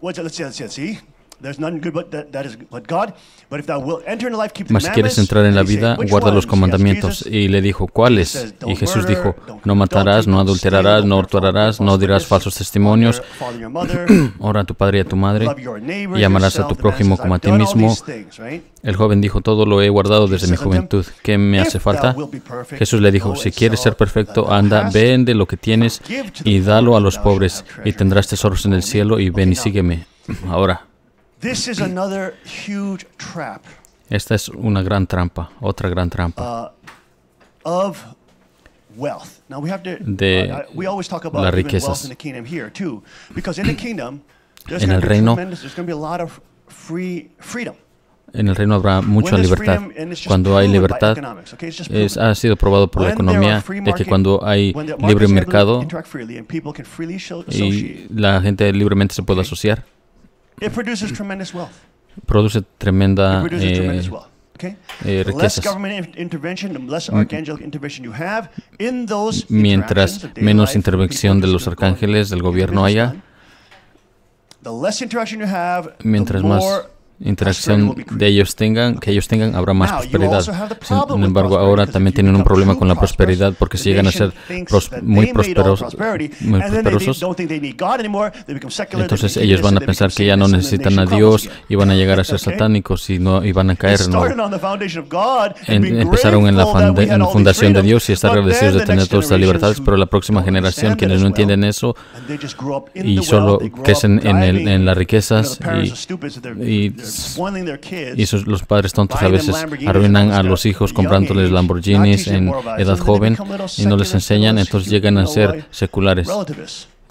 [SPEAKER 2] Let's see. There's none good that is but God. But if thou wilt enter into life, keep the
[SPEAKER 4] Mas si quieres entrar en la vida, guarda los comandamientos. Y le dijo, ¿cuáles? Y Jesús dijo, no matarás, no adulterarás, no hurtarás, no dirás falsos testimonios, honra a tu padre y a tu madre, y amarás a tu prójimo como a ti mismo. El joven dijo, todo lo he guardado desde mi juventud. ¿Qué me hace falta? Jesús le dijo, si quieres ser perfecto, anda, vende lo que tienes y dalo a los pobres, y tendrás tesoros en el cielo, y ven y sígueme. Ahora, esta es una gran trampa, otra gran trampa de las riquezas. En el reino habrá mucha libertad. Cuando hay libertad, ha sido probado por la economía de que cuando hay libre mercado y la gente libremente se puede asociar, produce tremenda riquezas. Mientras menos intervención de los arcángeles del gobierno haya, mientras más interacción que ellos tengan, habrá más prosperidad. Sin embargo, ahora también tienen un problema con la prosperidad, porque si llegan a ser muy prosperosos, entonces ellos van a pensar que ya no necesitan a Dios y van a llegar a ser satánicos y van a caer. Empezaron en la fundación de Dios y estar agradecidos de tener todas estas libertades, pero la próxima generación, quienes no entienden eso y solo crecen en las riquezas y los padres tontos a veces arruinan a los hijos comprándoles Lamborghinis en edad joven y no les enseñan, entonces llegan a ser seculares,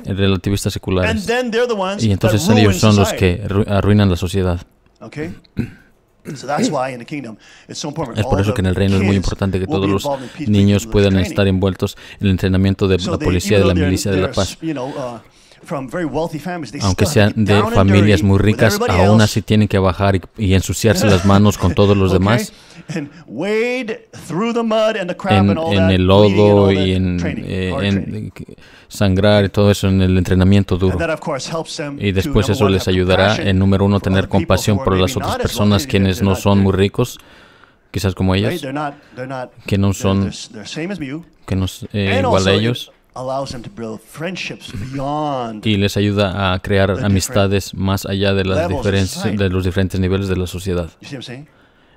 [SPEAKER 4] relativistas seculares, y entonces ellos son los que arruinan la sociedad. Es por eso que en el reino es muy importante que todos los niños puedan estar envueltos en el entrenamiento de la policía, de la milicia de la paz. Aunque sean de familias muy ricas, aún así tienen que bajar y ensuciarse las manos con todos los demás en el lodo y en sangrar y todo eso en el entrenamiento duro. Y después eso les ayudará, en número uno, tener compasión por las otras personas quienes no son muy ricos, quizás como ellos, que no son igual a ellos. Y les ayuda a crear amistades más allá de las diferencias, de los diferentes niveles de la sociedad.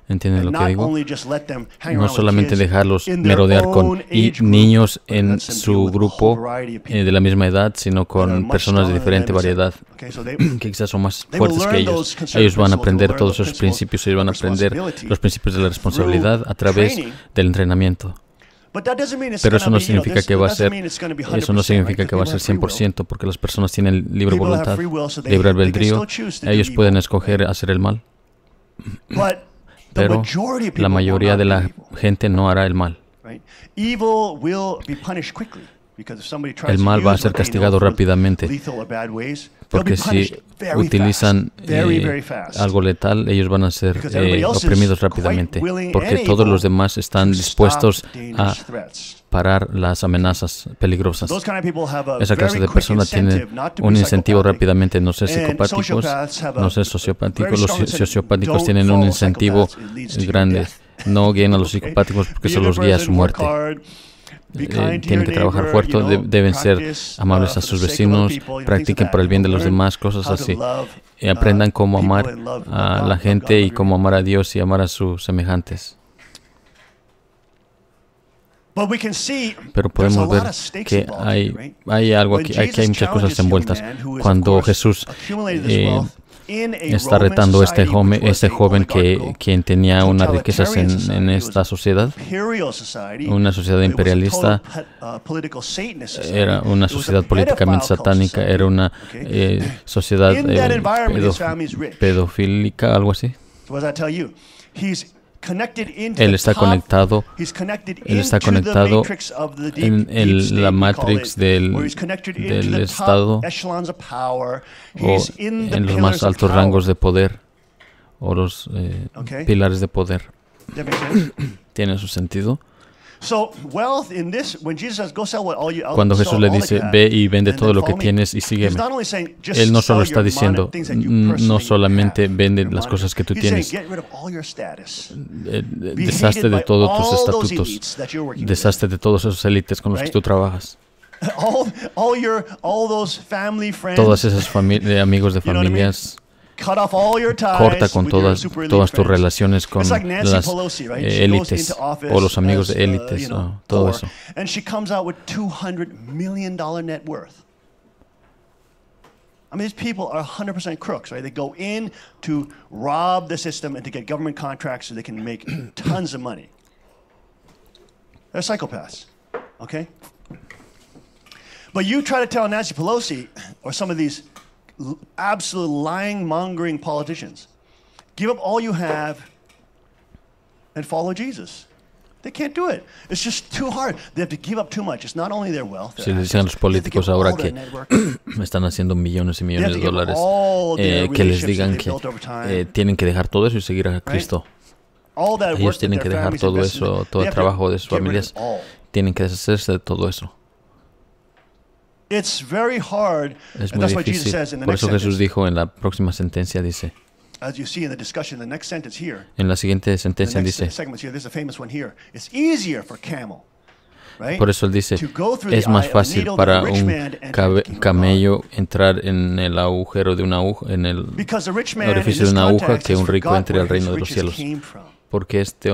[SPEAKER 4] ¿Entienden lo que digo? No solamente dejarlos merodear con niños en su grupo de la misma edad, sino con personas de diferente variedad, que quizás son más fuertes que ellos. Ellos van a aprender todos esos principios, ellos van a aprender los principios de la responsabilidad a través del entrenamiento. Pero eso no significa que va a ser 100%, porque las personas tienen libre voluntad, libre albedrío. Ellos pueden escoger hacer el mal. Pero la mayoría de la gente no hará el mal. El mal va a ser castigado rápidamente, porque si utilizan algo letal, ellos van a ser oprimidos rápidamente, porque todos los demás están dispuestos a parar las amenazas peligrosas. Esa clase de personas tiene un incentivo rápidamente, no ser psicopáticos, no ser sociopáticos. Los sociopáticos tienen un incentivo grande. No guíen a los psicopáticos porque eso los guía a su muerte. Tienen que trabajar fuerte, deben ser amables a sus vecinos, practiquen por el bien de los demás, cosas así. Y aprendan cómo amar a la gente y cómo amar a Dios y amar a sus semejantes. Pero podemos ver que hay algo aquí, hay muchas cosas envueltas. Cuando Jesús está retando a este joven quien tenía unas riquezas en esta sociedad, una sociedad imperialista, era una sociedad políticamente satánica, era una sociedad pedofílica, algo así. Él está conectado en la matrix del Estado o en los más altos rangos de poder o los pilares de poder. ¿Tiene su sentido? Cuando Jesús le dice, ve y vende todo lo que tienes y sígueme, Él no solo está diciendo, no solamente vende las cosas que tú tienes, deshazte de todos tus estatutos, deshazte de todos esos élites con los que tú trabajas. Todas esas amigos de familias, corta con todas tus relaciones con las élites o los amigos de élites, todo eso.
[SPEAKER 2] I mean, these people are 100% crooks, right? They go in to rob the system and to get government contracts so they can make tons of money. They're psychopaths, okay? But you try to tell Nancy Pelosi or some of these absolute lying, mongering politicians, give up all you have and follow Jesus. They can't do it. It's just too hard. They have to give up too much. It's not only their wealth.
[SPEAKER 4] Si le dicen a los políticos ahora que están haciendo millones y millones de dólares, que les digan que tienen que dejar todo eso y seguir a Cristo. Ellos tienen que dejar todo eso, todo el trabajo de sus familias, tienen que deshacerse de todo eso. Es muy difícil. Por eso Jesús dijo en la próxima sentencia, dice, en la siguiente sentencia dice, por eso él dice, es más fácil para un camello entrar en el agujero de una aguja, en el orificio de una aguja, que un rico entre al reino de los cielos. Porque este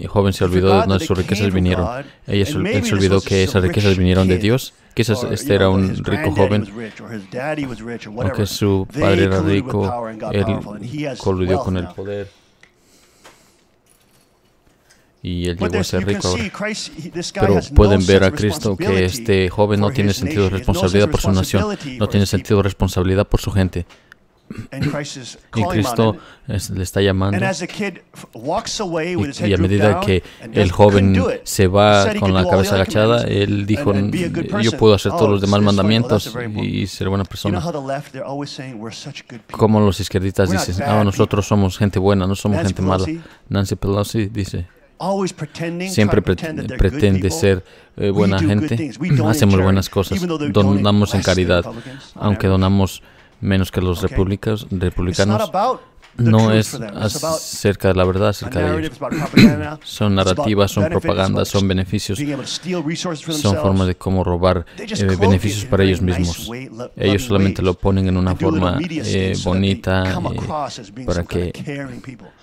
[SPEAKER 4] joven se olvidó de donde sus riquezas vinieron. Él se olvidó que esas riquezas vinieron de Dios. Quizás este era un rico joven, o que su padre era rico, él coludió con el poder y él llegó a ser rico ahora. Pero pueden ver a Cristo que este joven no tiene sentido de responsabilidad por su nación, no tiene sentido de responsabilidad por su gente. Y Cristo le está llamando, y a medida que el joven se va con la cabeza agachada, él dijo, yo puedo hacer todos los demás mandamientos y ser buena persona. Como los izquierdistas dicen, nosotros somos gente buena, no somos gente mala. Nancy Pelosi dice, siempre pretende ser buena gente. Hacemos buenas cosas, donamos en caridad, aunque donamos menos que los republicanos. no es acerca de la verdad, acerca de ellos. Son narrativas, son propaganda, son beneficios, son formas de cómo robar beneficios para ellos mismos. Ellos solamente lo ponen en una forma bonita para que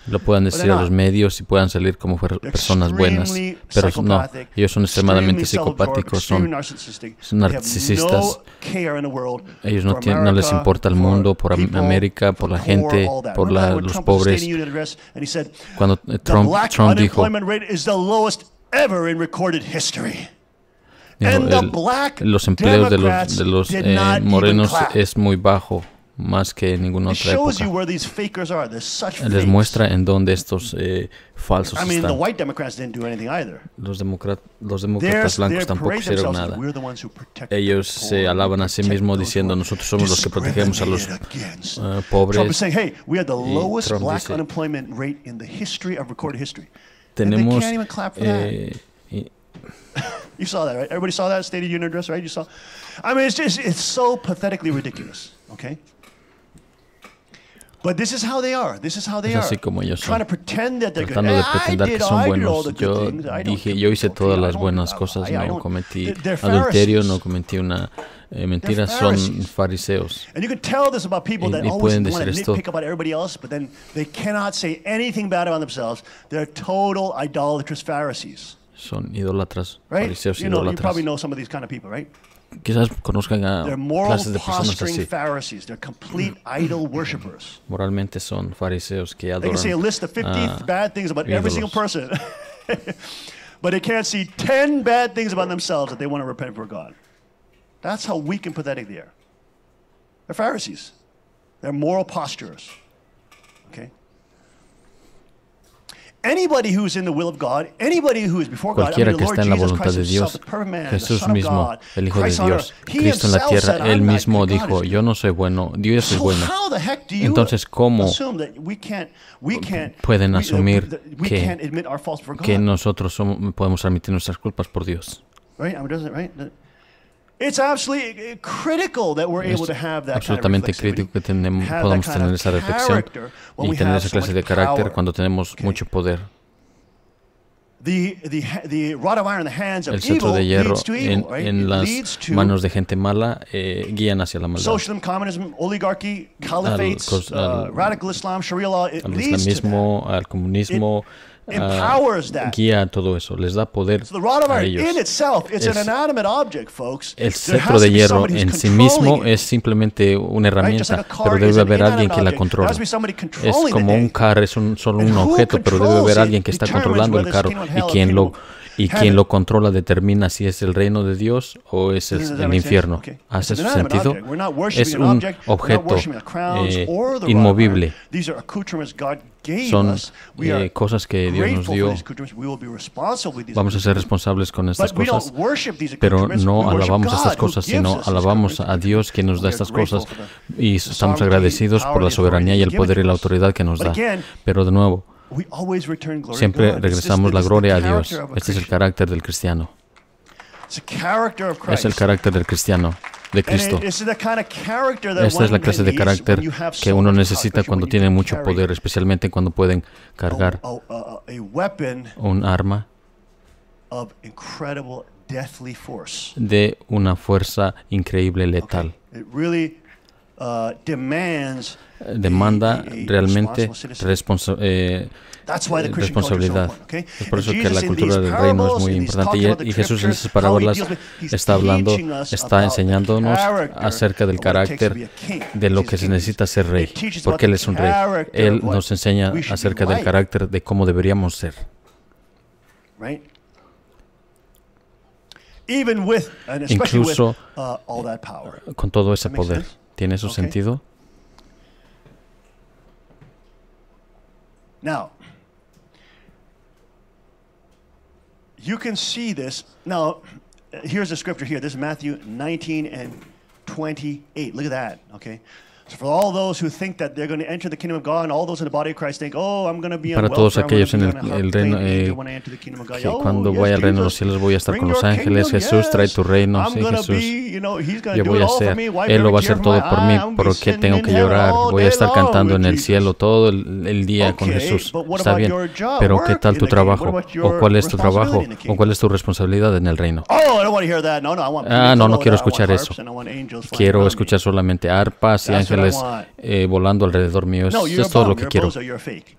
[SPEAKER 4] lo puedan decir a los medios y puedan salir como personas buenas. Pero no, ellos son extremadamente psicopáticos, son narcisistas. Ellos no les importa el mundo, por América, por la gente, por los pobres. Cuando Trump dijo, los empleos de los morenos es muy bajo, más que en ninguna otra época. Les muestra en dónde estos falsos están. Los demócratas blancos tampoco hicieron nada. Ellos se alaban a sí mismos diciendo, nosotros somos los que protegemos a los pobres. Trump dice, tenemos...
[SPEAKER 2] You saw that, right? Everybody saw that State of the Union address, right? You saw. I mean, it's so pathetically ridiculous. Okay. But this is how they are. This is how they are.
[SPEAKER 4] Así como ellos son.
[SPEAKER 2] Trying to pretend that they're good.
[SPEAKER 4] Tratando de pretender que son buenos. Yo hice todas las buenas cosas. No cometí adulterio, no cometí una mentira. Son fariseos.
[SPEAKER 2] And you can tell this about people that always want to nitpick about everybody else, but then they cannot say anything bad about themselves. They're total idolatrous Pharisees.
[SPEAKER 4] Son idólatras, fariseos idólatras.
[SPEAKER 2] You probably know some of these kind of people, right?
[SPEAKER 4] Quizás conozcan a clases de personas así.
[SPEAKER 2] They're complete idol worshippers.
[SPEAKER 4] Moralmente son fariseos que adoran
[SPEAKER 2] they can say a list of 50 bad things about every single person, but they can't see 10 bad things about themselves that they want to repent for God. That's how weak and pathetic they are. They're Pharisees. They're moral posturers. Okay? Anybody who's in the will of God, anybody who is before God,
[SPEAKER 4] cualquiera que está en la voluntad de Dios, Jesús mismo, el Hijo de Dios, Cristo en la tierra, Él mismo dijo, yo no soy bueno, Dios es bueno. Entonces, ¿cómo pueden asumir que nosotros podemos admitir nuestras culpas por Dios?
[SPEAKER 2] Es
[SPEAKER 4] absolutamente crítico que podamos tener esa reflexión y tener esa clase de carácter cuando tenemos mucho poder. El cetro de hierro en las manos de gente mala guían hacia la maldad. Al islamismo, al comunismo, guía a todo eso, les da poder a ellos. El cetro de hierro en sí mismo es simplemente una herramienta, pero debe haber alguien que la controla. Es como un carro, es solo un objeto, pero debe haber alguien que está controlando el carro y quien lo controla determina si es el reino de Dios o es el infierno. ¿Hace sentido? Es un objeto inmovible. Son cosas que Dios nos dio. Vamos a ser responsables con estas cosas, pero no alabamos estas cosas, sino alabamos a Dios que nos da estas cosas y estamos agradecidos por la soberanía y el poder y la autoridad que nos da. Pero de nuevo, siempre regresamos la gloria a Dios. Este es el carácter del cristiano. Es el carácter del cristiano, de Cristo. Esta es la clase de carácter que uno necesita cuando tiene mucho poder, especialmente cuando pueden cargar un arma de una fuerza increíble, letal. Demanda realmente responsabilidad. Es por eso que la cultura del reino es muy importante. Y Jesús en esas parábolas está enseñándonos acerca del carácter de lo que se necesita ser rey, porque Él es un rey. Él nos enseña acerca del carácter de cómo deberíamos ser. Incluso con todo ese poder. ¿Tiene eso sentido?
[SPEAKER 2] Now, you can see this. Now, here's the scripture here. This is Matthew 19 and 28. Look at that, okay?
[SPEAKER 4] Para todos aquellos en el reino, que cuando vaya al reino de los cielos voy a estar con los ángeles. Jesús, trae tu reino. Sí, Jesús, yo voy a hacer. Él lo va a hacer todo por mí. ¿Por qué tengo que llorar? Voy a estar cantando en el cielo todo el día con Jesús. Está bien, pero ¿qué tal tu trabajo? ¿O cuál es tu trabajo? ¿O cuál es tu responsabilidad en el reino? No quiero escuchar eso. Quiero escuchar solamente arpas y ángeles volando alrededor mío. Eso es todo lo que quiero.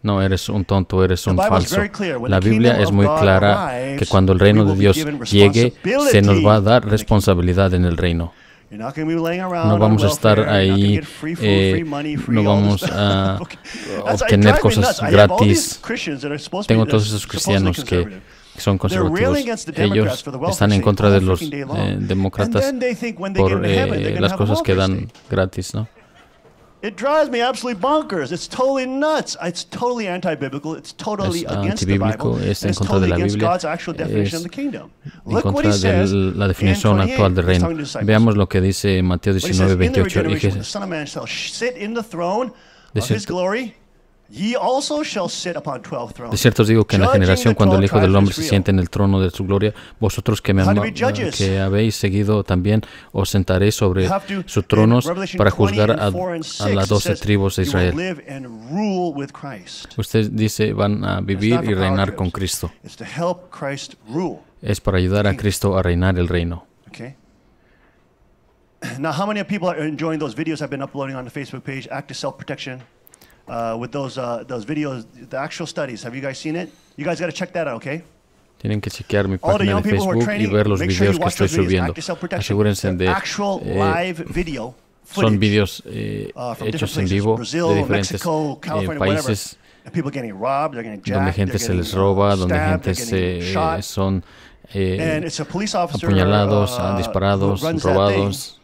[SPEAKER 4] No, eres un tonto, eres un falso. La Biblia es muy clara que cuando el reino de Dios llegue, se nos va a dar responsabilidad en el reino. No vamos a estar ahí, no vamos a obtener cosas gratis. Tengo todos esos cristianos que son conservativos. Ellos están en contra de los demócratas por las cosas que dan gratis, ¿no?
[SPEAKER 2] It drives me absolutely bonkers. It's totally nuts. It's totally anti-biblical. It's totally against the Bible.
[SPEAKER 4] Es en contra de la Biblia. Es en contra de la definición actual del reino. Veamos lo que dice Mateo 19:28. De cierto os digo que en la generación cuando el Hijo del Hombre se siente en el trono de su gloria, vosotros que habéis seguido también os sentaréis sobre sus tronos para juzgar a las 12 tribus de Israel. Usted dice van a vivir y reinar con Cristo. Es para ayudar a Cristo a reinar el reino.
[SPEAKER 2] Now, how many people are enjoying those videos I've been uploading on the Facebook page, Active Self-Protection? With those videos, the actual studies. Have you guys seen it? You guys got to check that out, okay?
[SPEAKER 4] Tienen que chequear mi página de Facebook y ver los videos que estoy subiendo. Asegúrense de son videos hechos en vivo de diferentes países donde gente se les roba, donde gente son apuñalados, disparados, robados.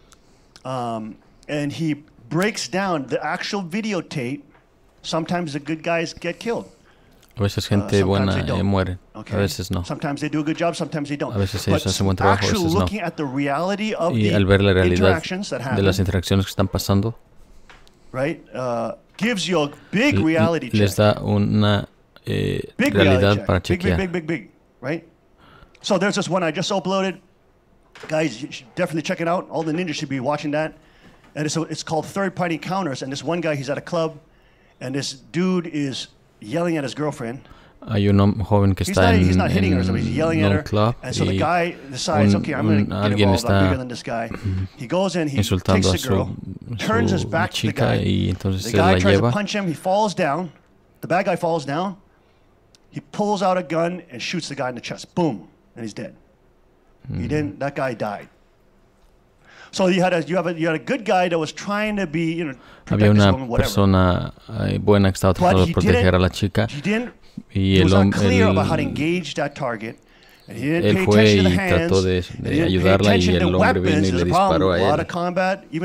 [SPEAKER 2] And he breaks down the actual videotape. Sometimes the good guys get killed.
[SPEAKER 4] A veces gente buena muere, a veces no. A veces ellos hacen buen trabajo, a veces no. Y al ver la realidad de las interacciones que están pasando, les da una realidad para chequear.
[SPEAKER 2] So there's this one I just uploaded. Guys, you should definitely check it out. All the ninjas should be watching that. And it's called Third-Party Encounters. And this one guy, he's at a club, and this dude is yelling at his girlfriend.
[SPEAKER 4] Hay un joven que está en un club y alguien está insultando a su chica y entonces se la lleva.
[SPEAKER 2] He falls down. The bad guy falls down. He pulls out a gun and shoots the guy in the chest. Boom, and he's dead. He didn't. That guy died. So you had a good guy that was trying to be,
[SPEAKER 4] había una persona buena que estaba tratando de proteger a la chica y él fue y trató de ayudarla y el hombre vino y le disparó a él y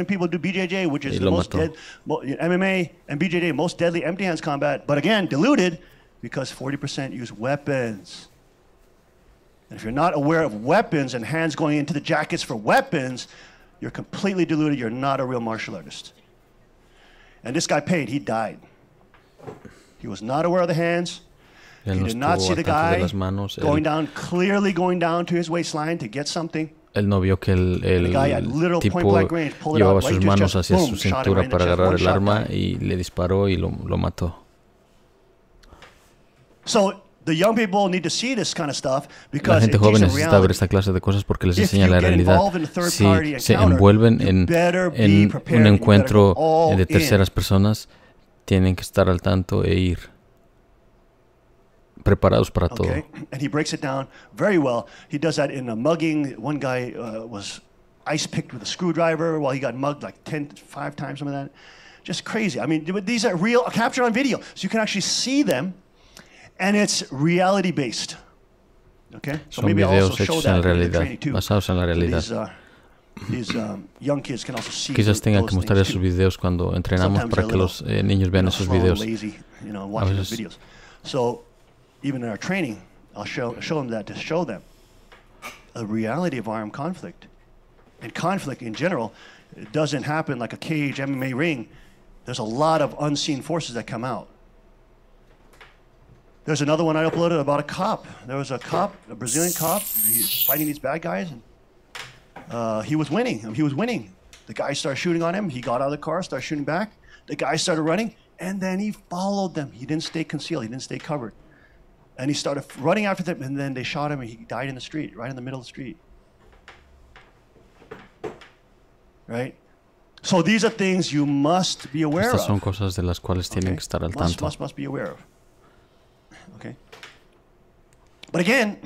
[SPEAKER 4] lo mató.
[SPEAKER 2] MMA and BJJ, most deadly empty hands combat, but again diluted because 40% use weapons. And if you're not aware of weapons and hands going into the jackets for weapons, you're completely diluted. You're not a real martial artist. And this guy paid. He died. He was not aware of the hands. He did not see the guy clearly going down to his waistline to get something.
[SPEAKER 4] Él no vio que el tipo llevaba sus manos hacia su cintura para agarrar el arma y le disparó y lo mató.
[SPEAKER 2] So the young people need to see this kind of stuff because
[SPEAKER 4] la gente joven necesita ver esta clase de cosas porque les enseña la realidad. Si se envuelven en un encuentro de terceras personas, tienen que estar al tanto e ir preparados para todo.
[SPEAKER 2] And he breaks it down very well. He does that in a mugging. One guy was ice picked with a screwdriver while he got mugged like 5 times, some of that. Just crazy. I mean, these are real, captured on video, so you can actually see them. And it's reality based. Okay? So
[SPEAKER 4] son videos hechos en la realidad, basados en la realidad. Quizás tengan que mostrar esos videos cuando entrenamos para que los niños vean esos videos. A veces.
[SPEAKER 2] So even in our training, I'll show them that to show them a reality of armed conflict. And conflict in general, it doesn't happen like a cage MMA ring. there's a lot of unseen forces that come out. There's another one I uploaded about a cop. There was a cop, a Brazilian cop, he was fighting these bad guys, and he was winning. The guy started shooting on him. He got out of the car, started shooting back. The guy started running, and then he followed them. He didn't stay concealed. He didn't stay covered. And he started running after them, and then they shot him, and he died in the street, right in the middle of the street. Right? So these are things you must be aware of.
[SPEAKER 4] Estas son cosas de las cuales tienen que estar al tanto.
[SPEAKER 2] Must be aware of. Okay? But again,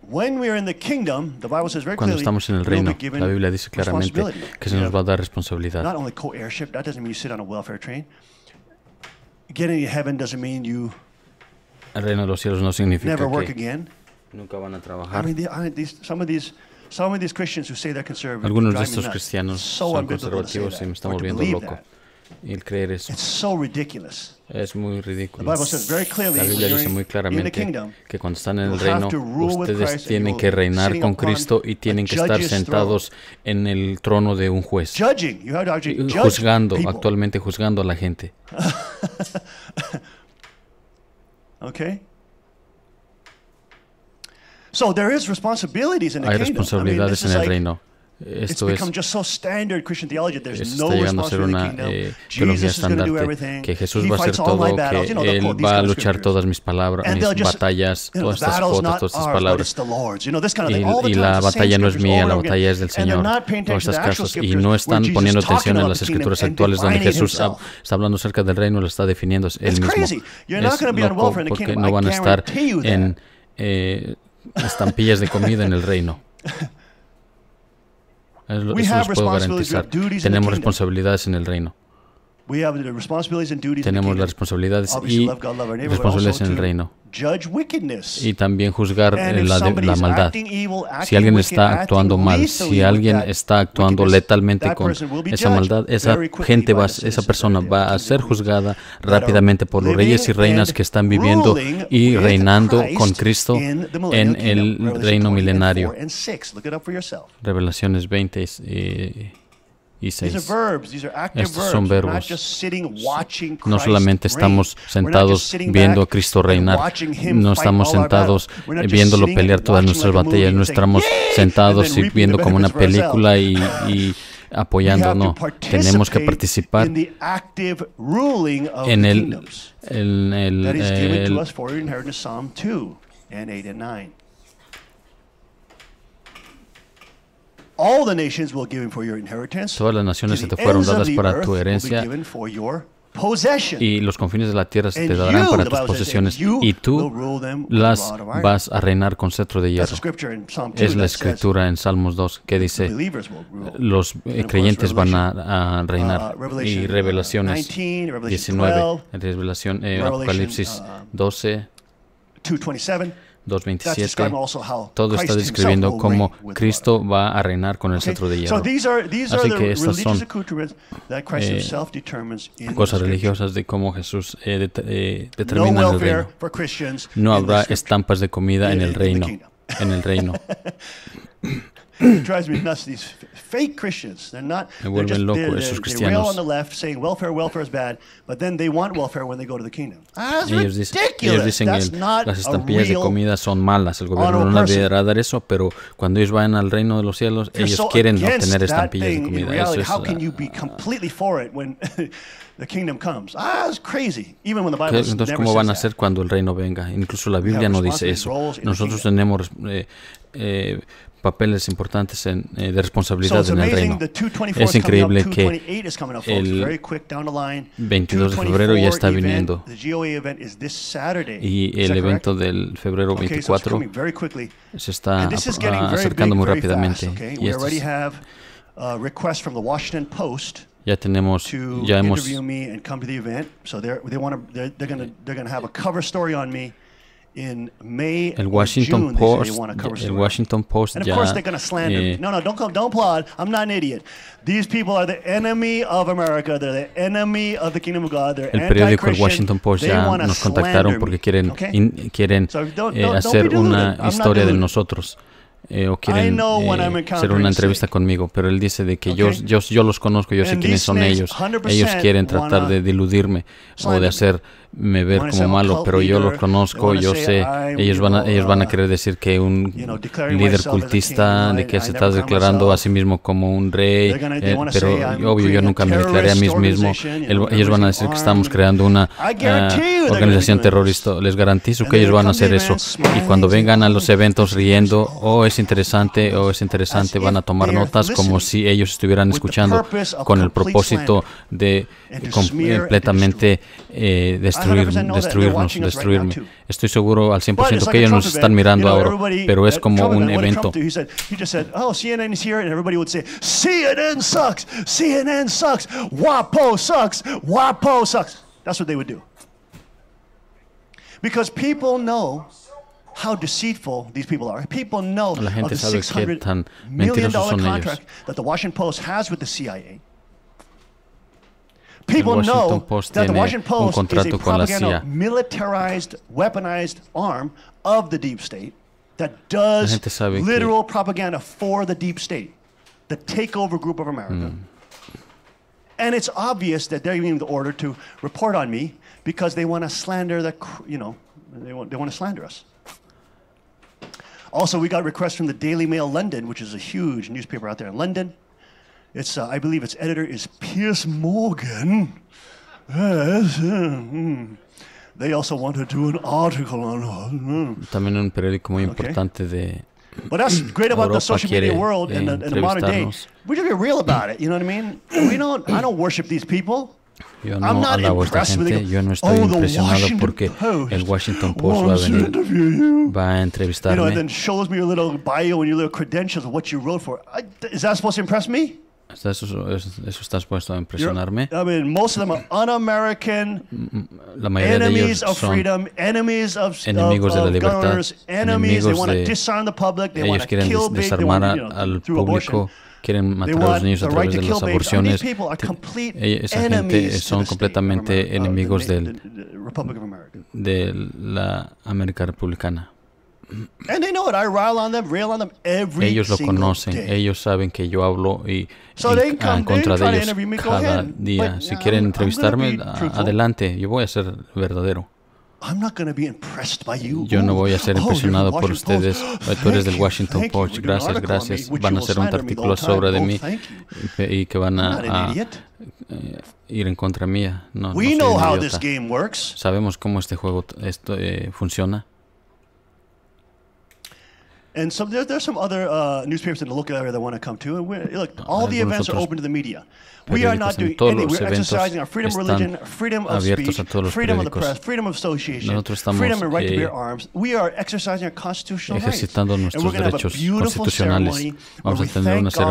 [SPEAKER 2] when we are in the kingdom, the Bible says very
[SPEAKER 4] Cuando
[SPEAKER 2] clearly,
[SPEAKER 4] estamos en el reino, la Biblia dice claramente que se nos va a dar responsabilidad.
[SPEAKER 2] Not only co-heirship, that doesn't mean you sit on a welfare train. Getting to heaven doesn't mean you
[SPEAKER 4] El reino de los cielos no significa
[SPEAKER 2] never work
[SPEAKER 4] que
[SPEAKER 2] again.
[SPEAKER 4] nunca van a trabajar.
[SPEAKER 2] I mean, some of these Christians who say they're conservative,
[SPEAKER 4] Algunos de
[SPEAKER 2] drive me
[SPEAKER 4] estos
[SPEAKER 2] nuts.
[SPEAKER 4] cristianos
[SPEAKER 2] So
[SPEAKER 4] son
[SPEAKER 2] unbiblical to say
[SPEAKER 4] conservativos y me
[SPEAKER 2] that,
[SPEAKER 4] están
[SPEAKER 2] or to
[SPEAKER 4] volviendo
[SPEAKER 2] believe
[SPEAKER 4] loco.
[SPEAKER 2] that.
[SPEAKER 4] Y el creer eso
[SPEAKER 2] It's so ridiculous.
[SPEAKER 4] es muy
[SPEAKER 2] The
[SPEAKER 4] ridículo.
[SPEAKER 2] Bible says very clearly,
[SPEAKER 4] La Biblia
[SPEAKER 2] when
[SPEAKER 4] dice
[SPEAKER 2] you're
[SPEAKER 4] muy
[SPEAKER 2] in the
[SPEAKER 4] claramente
[SPEAKER 2] kingdom,
[SPEAKER 4] que cuando están en el
[SPEAKER 2] you'll have
[SPEAKER 4] reino,
[SPEAKER 2] to rule with
[SPEAKER 4] ustedes
[SPEAKER 2] Christ, and
[SPEAKER 4] tienen
[SPEAKER 2] you'll
[SPEAKER 4] que reinar
[SPEAKER 2] sitting
[SPEAKER 4] con
[SPEAKER 2] upon
[SPEAKER 4] Cristo y
[SPEAKER 2] a
[SPEAKER 4] tienen que estar
[SPEAKER 2] judge's
[SPEAKER 4] sentados en el trono de un juez,
[SPEAKER 2] Judging. You have to actually judge
[SPEAKER 4] juzgando,
[SPEAKER 2] people.
[SPEAKER 4] actualmente juzgando a la gente.
[SPEAKER 2] Okay? So there is responsibilities in the
[SPEAKER 4] Hay
[SPEAKER 2] kingdom.
[SPEAKER 4] responsabilidades en el reino.
[SPEAKER 2] It's
[SPEAKER 4] Esto es,
[SPEAKER 2] become just so standard Christian theology. There's
[SPEAKER 4] está
[SPEAKER 2] no
[SPEAKER 4] llegando a ser
[SPEAKER 2] responsibility
[SPEAKER 4] una
[SPEAKER 2] in the kingdom.
[SPEAKER 4] teología
[SPEAKER 2] Jesus is going to do
[SPEAKER 4] estandarte,
[SPEAKER 2] everything.
[SPEAKER 4] que Jesús
[SPEAKER 2] He
[SPEAKER 4] va a hacer
[SPEAKER 2] fights all
[SPEAKER 4] todo,
[SPEAKER 2] my battles.
[SPEAKER 4] que
[SPEAKER 2] You know, they'll
[SPEAKER 4] Él
[SPEAKER 2] quote these
[SPEAKER 4] va a
[SPEAKER 2] kind of
[SPEAKER 4] luchar
[SPEAKER 2] scriptures.
[SPEAKER 4] todas mis palabras,
[SPEAKER 2] And
[SPEAKER 4] mis
[SPEAKER 2] they'll just,
[SPEAKER 4] batallas,
[SPEAKER 2] you know,
[SPEAKER 4] todas
[SPEAKER 2] the
[SPEAKER 4] estas
[SPEAKER 2] battle's
[SPEAKER 4] cuotas,
[SPEAKER 2] not
[SPEAKER 4] todas estas
[SPEAKER 2] ours, but
[SPEAKER 4] palabras.
[SPEAKER 2] it's the Lord's. You know, this kind of thing. All the
[SPEAKER 4] Y
[SPEAKER 2] time,
[SPEAKER 4] la
[SPEAKER 2] it's the same
[SPEAKER 4] batalla no es
[SPEAKER 2] scriptures
[SPEAKER 4] mía,
[SPEAKER 2] over
[SPEAKER 4] la
[SPEAKER 2] and over again.
[SPEAKER 4] batalla es del
[SPEAKER 2] And they're
[SPEAKER 4] Señor.
[SPEAKER 2] not paying
[SPEAKER 4] Todas
[SPEAKER 2] attention to
[SPEAKER 4] estas
[SPEAKER 2] the actual
[SPEAKER 4] cosas. Y
[SPEAKER 2] scriptures
[SPEAKER 4] no
[SPEAKER 2] where
[SPEAKER 4] están
[SPEAKER 2] Jesus
[SPEAKER 4] poniendo
[SPEAKER 2] is talking
[SPEAKER 4] atención en
[SPEAKER 2] about
[SPEAKER 4] las
[SPEAKER 2] the kingdom
[SPEAKER 4] escrituras
[SPEAKER 2] and
[SPEAKER 4] actuales donde
[SPEAKER 2] defining
[SPEAKER 4] Jesús
[SPEAKER 2] himself.
[SPEAKER 4] está hablando acerca del reino y lo está definiendo él
[SPEAKER 2] It's
[SPEAKER 4] mismo.
[SPEAKER 2] crazy. You're not
[SPEAKER 4] Es
[SPEAKER 2] going to be on
[SPEAKER 4] loco
[SPEAKER 2] welfare in the
[SPEAKER 4] porque
[SPEAKER 2] kingdom.
[SPEAKER 4] no van a
[SPEAKER 2] I
[SPEAKER 4] estar
[SPEAKER 2] guarantee you that.
[SPEAKER 4] en estampillas de comida en el reino. Eso los puedo garantizar. Tenemos responsabilidades en el reino.
[SPEAKER 2] We have the responsibilities and duties in the
[SPEAKER 4] Tenemos
[SPEAKER 2] kingdom.
[SPEAKER 4] las responsabilidades
[SPEAKER 2] Obviously,
[SPEAKER 4] y
[SPEAKER 2] love God, love our neighbor, but
[SPEAKER 4] responsabilidades
[SPEAKER 2] also
[SPEAKER 4] en el
[SPEAKER 2] to
[SPEAKER 4] reino.
[SPEAKER 2] judge wickedness.
[SPEAKER 4] Y también juzgar
[SPEAKER 2] And if
[SPEAKER 4] la
[SPEAKER 2] somebody's
[SPEAKER 4] maldad.
[SPEAKER 2] acting evil,
[SPEAKER 4] Si
[SPEAKER 2] acting
[SPEAKER 4] alguien
[SPEAKER 2] wicked,
[SPEAKER 4] está actuando
[SPEAKER 2] acting
[SPEAKER 4] mal,
[SPEAKER 2] lethally
[SPEAKER 4] si alguien
[SPEAKER 2] with that
[SPEAKER 4] está actuando
[SPEAKER 2] wickedness,
[SPEAKER 4] letalmente
[SPEAKER 2] that
[SPEAKER 4] con
[SPEAKER 2] person will be
[SPEAKER 4] esa
[SPEAKER 2] judged
[SPEAKER 4] maldad, esa
[SPEAKER 2] very quickly
[SPEAKER 4] gente
[SPEAKER 2] by
[SPEAKER 4] va,
[SPEAKER 2] the
[SPEAKER 4] esa
[SPEAKER 2] citizens
[SPEAKER 4] persona
[SPEAKER 2] of the
[SPEAKER 4] va a
[SPEAKER 2] kingdom
[SPEAKER 4] ser
[SPEAKER 2] of
[SPEAKER 4] juzgada
[SPEAKER 2] that are
[SPEAKER 4] rápidamente por los reyes y
[SPEAKER 2] living
[SPEAKER 4] reinas
[SPEAKER 2] and
[SPEAKER 4] que están viviendo
[SPEAKER 2] ruling
[SPEAKER 4] y
[SPEAKER 2] with
[SPEAKER 4] reinando
[SPEAKER 2] Christ
[SPEAKER 4] con Cristo
[SPEAKER 2] in the
[SPEAKER 4] en
[SPEAKER 2] millennial
[SPEAKER 4] el
[SPEAKER 2] kingdom. Revelation
[SPEAKER 4] reino
[SPEAKER 2] 20 and
[SPEAKER 4] milenario.
[SPEAKER 2] 4 and 6. Look it up for yourself.
[SPEAKER 4] Revelaciones 20 y
[SPEAKER 2] These are
[SPEAKER 4] 6.
[SPEAKER 2] verbs. These are active
[SPEAKER 4] Estos
[SPEAKER 2] verbs.
[SPEAKER 4] son
[SPEAKER 2] We're not
[SPEAKER 4] verbos.
[SPEAKER 2] just sitting watching Christ
[SPEAKER 4] No solamente estamos
[SPEAKER 2] reign. We're not just
[SPEAKER 4] sentados
[SPEAKER 2] sitting
[SPEAKER 4] viendo a
[SPEAKER 2] back
[SPEAKER 4] Cristo
[SPEAKER 2] and
[SPEAKER 4] reinar,
[SPEAKER 2] watching him
[SPEAKER 4] no
[SPEAKER 2] fight
[SPEAKER 4] estamos
[SPEAKER 2] all our
[SPEAKER 4] sentados
[SPEAKER 2] battles. We're not just
[SPEAKER 4] viéndolo
[SPEAKER 2] sitting
[SPEAKER 4] pelear
[SPEAKER 2] and
[SPEAKER 4] todas
[SPEAKER 2] watching
[SPEAKER 4] nuestras
[SPEAKER 2] like a movie
[SPEAKER 4] batallas, no
[SPEAKER 2] and saying,
[SPEAKER 4] estamos
[SPEAKER 2] "Yay!"
[SPEAKER 4] sentados
[SPEAKER 2] and then
[SPEAKER 4] y
[SPEAKER 2] reaping
[SPEAKER 4] viendo
[SPEAKER 2] the
[SPEAKER 4] como una
[SPEAKER 2] benefits for
[SPEAKER 4] película
[SPEAKER 2] ourselves.
[SPEAKER 4] y apoyando,
[SPEAKER 2] We have
[SPEAKER 4] no.
[SPEAKER 2] to
[SPEAKER 4] Tenemos que
[SPEAKER 2] participate
[SPEAKER 4] participar
[SPEAKER 2] in the active ruling of
[SPEAKER 4] en
[SPEAKER 2] the
[SPEAKER 4] el,
[SPEAKER 2] kingdoms that is given to us for our inheritance, Psalm 2 and 8 and 9. All the nations will give him for your inheritance.
[SPEAKER 4] Todas las naciones
[SPEAKER 2] To
[SPEAKER 4] se te
[SPEAKER 2] the
[SPEAKER 4] fueron
[SPEAKER 2] ends of
[SPEAKER 4] dadas
[SPEAKER 2] the
[SPEAKER 4] para
[SPEAKER 2] earth
[SPEAKER 4] tu
[SPEAKER 2] will be
[SPEAKER 4] herencia
[SPEAKER 2] given for your possession.
[SPEAKER 4] y los confines de la tierra se te
[SPEAKER 2] And
[SPEAKER 4] darán
[SPEAKER 2] you,
[SPEAKER 4] para
[SPEAKER 2] the
[SPEAKER 4] tus
[SPEAKER 2] Bible says,
[SPEAKER 4] posesiones
[SPEAKER 2] and you
[SPEAKER 4] y tú
[SPEAKER 2] will rule them with a
[SPEAKER 4] las
[SPEAKER 2] rod of iron.
[SPEAKER 4] vas a reinar con cetro de
[SPEAKER 2] That's
[SPEAKER 4] hierro.
[SPEAKER 2] a scripture in Psalm 2
[SPEAKER 4] Es la
[SPEAKER 2] that says
[SPEAKER 4] escritura en Salmos 2 que
[SPEAKER 2] the
[SPEAKER 4] dice
[SPEAKER 2] believers will rule.
[SPEAKER 4] los
[SPEAKER 2] And of course,
[SPEAKER 4] creyentes van
[SPEAKER 2] Revelation,
[SPEAKER 4] a reinar. Y Revelaciones
[SPEAKER 2] 19, Revelation
[SPEAKER 4] 19,
[SPEAKER 2] 12,
[SPEAKER 4] Revelación,
[SPEAKER 2] Revelation,
[SPEAKER 4] Apocalipsis 12,
[SPEAKER 2] 2:27. That's
[SPEAKER 4] 2:27.
[SPEAKER 2] describing also how
[SPEAKER 4] Todo
[SPEAKER 2] Christ
[SPEAKER 4] está
[SPEAKER 2] himself
[SPEAKER 4] describiendo
[SPEAKER 2] will
[SPEAKER 4] cómo
[SPEAKER 2] reign with
[SPEAKER 4] Cristo va a reinar con el
[SPEAKER 2] Okay?
[SPEAKER 4] cetro de
[SPEAKER 2] So
[SPEAKER 4] hierro.
[SPEAKER 2] these are
[SPEAKER 4] Así
[SPEAKER 2] the
[SPEAKER 4] que estas
[SPEAKER 2] religious
[SPEAKER 4] son
[SPEAKER 2] accoutrements that Christ himself determines in the
[SPEAKER 4] cosas
[SPEAKER 2] scripture.
[SPEAKER 4] religiosas de cómo Jesús
[SPEAKER 2] No
[SPEAKER 4] determina en el
[SPEAKER 2] welfare
[SPEAKER 4] reino.
[SPEAKER 2] for Christians
[SPEAKER 4] No
[SPEAKER 2] in the
[SPEAKER 4] habrá
[SPEAKER 2] scripture.
[SPEAKER 4] estampas de comida en el
[SPEAKER 2] in the
[SPEAKER 4] reino.
[SPEAKER 2] kingdom.
[SPEAKER 4] En el reino.
[SPEAKER 2] It drives me nuts. These fake Christians. They're not.
[SPEAKER 4] Me vuelven loco esos
[SPEAKER 2] They rail on
[SPEAKER 4] cristianos.
[SPEAKER 2] the left, saying welfare is bad, but then they want welfare when they go to the kingdom. That's
[SPEAKER 4] Ellos
[SPEAKER 2] ridiculous.
[SPEAKER 4] dicen
[SPEAKER 2] That's
[SPEAKER 4] que
[SPEAKER 2] not
[SPEAKER 4] las
[SPEAKER 2] a
[SPEAKER 4] estampillas de
[SPEAKER 2] real
[SPEAKER 4] comida son malas. El gobierno
[SPEAKER 2] honorable
[SPEAKER 4] no
[SPEAKER 2] person.
[SPEAKER 4] deberá dar eso, pero cuando ellos van al reino de los cielos,
[SPEAKER 2] You're
[SPEAKER 4] ellos
[SPEAKER 2] so
[SPEAKER 4] quieren
[SPEAKER 2] against
[SPEAKER 4] obtener
[SPEAKER 2] that
[SPEAKER 4] estampillas de
[SPEAKER 2] thing in
[SPEAKER 4] comida.
[SPEAKER 2] reality.
[SPEAKER 4] Eso
[SPEAKER 2] How can you be completely for it when the kingdom comes? It's crazy. Even when the Bible
[SPEAKER 4] Entonces,
[SPEAKER 2] never
[SPEAKER 4] ¿cómo van a
[SPEAKER 2] says
[SPEAKER 4] hacer cuando el reino venga? Incluso la Biblia no dice eso. Nosotros tenemos papeles importantes de responsabilidad en el reino. Es increíble que el 22 de febrero ya está viniendo y el evento del febrero 24 se está acercando muy rápidamente. Y esto es, ya hemos el Washington Post
[SPEAKER 2] And of
[SPEAKER 4] ya
[SPEAKER 2] course they're going to slander me. No, don't applaud. I'm not an idiot. These people are the enemy of America. They're the enemy of the kingdom of God. They're
[SPEAKER 4] el periódico el
[SPEAKER 2] anti-Christian.
[SPEAKER 4] Washington Post
[SPEAKER 2] They
[SPEAKER 4] ya
[SPEAKER 2] wanna
[SPEAKER 4] nos contactaron
[SPEAKER 2] slander
[SPEAKER 4] porque
[SPEAKER 2] me,
[SPEAKER 4] quieren
[SPEAKER 2] okay?
[SPEAKER 4] quieren
[SPEAKER 2] So don't
[SPEAKER 4] hacer
[SPEAKER 2] be
[SPEAKER 4] una
[SPEAKER 2] deluded. I'm not
[SPEAKER 4] historia de
[SPEAKER 2] deluded.
[SPEAKER 4] nosotros. o quieren hacer una entrevista conmigo, pero él dice de que yo los conozco, yo sé quiénes son ellos. Ellos quieren tratar de diludirme o de hacerme ver como malo, pero yo los conozco, yo sé. Ellos van a querer decir que un líder cultista, de que se está declarando a sí mismo como un rey, pero obvio yo nunca me declaré a mí mismo. Ellos van a decir que estamos creando una organización terrorista. Les garantizo que ellos van a hacer eso. Y cuando vengan a los eventos riendo, es interesante, van a tomar notas como si ellos estuvieran escuchando, con el propósito de completamente destruirme. Estoy seguro al 100% que ellos nos están mirando ahora, pero es como un evento.
[SPEAKER 2] CNN sucks, CNN sucks, WAPO sucks, WAPO sucks. That's what they would do. Because people know how deceitful these people are. People know of the $600 million contract that the Washington Post has with the CIA. People know that the Washington Post is a propaganda, militarized, weaponized arm of the deep state that does literal propaganda for the deep state, the takeover group of America. And it's obvious that they're giving the order to report on me because they want to slander they want to slander us. Also, we got requests from the Daily Mail London, which is a huge newspaper out there in London. It's, I believe its editor is Piers Morgan. They also want to do an article on us.
[SPEAKER 4] También un periódico muy importante de
[SPEAKER 2] But that's great about the social media world in the modern day. We just get real about it, you know what I mean? I don't worship these people.
[SPEAKER 4] Yo no alabo a esta gente, yo no estoy impresionado porque el Washington Post va a entrevistarme.
[SPEAKER 2] And then shows me your little bio and your little credentials of what you wrote for. Is that supposed to impress me?
[SPEAKER 4] ¿Eso está supuesto a impresionarme?
[SPEAKER 2] I mean, most of them are un-American,
[SPEAKER 4] la mayoría de ellos son enemigos de la libertad, enemigos de... Ellos quieren desarmar al público, quieren matar a los niños a través de las aborciones. Esa gente son completamente enemigos de la América republicana. Ellos lo conocen, ellos saben que yo hablo en contra de ellos cada día. Si quieren entrevistarme, adelante, yo voy a ser verdadero. Yo no voy a ser impresionado por ustedes. Tú eres del Washington Post, gracias. Van a hacer un artículo sobre de mí y que van a ir en contra mía. No soy un idiota. Sabemos cómo este juego funciona.
[SPEAKER 2] And so there's some other newspapers in the local area that want to come too. And look, all the events are open to the media. We are not doing any. We're exercising our freedom of religion, freedom of speech, freedom of the press, freedom of association, freedom and right to bear arms. We are exercising our constitutional rights. And we're going to have a beautiful ceremony where we thank God for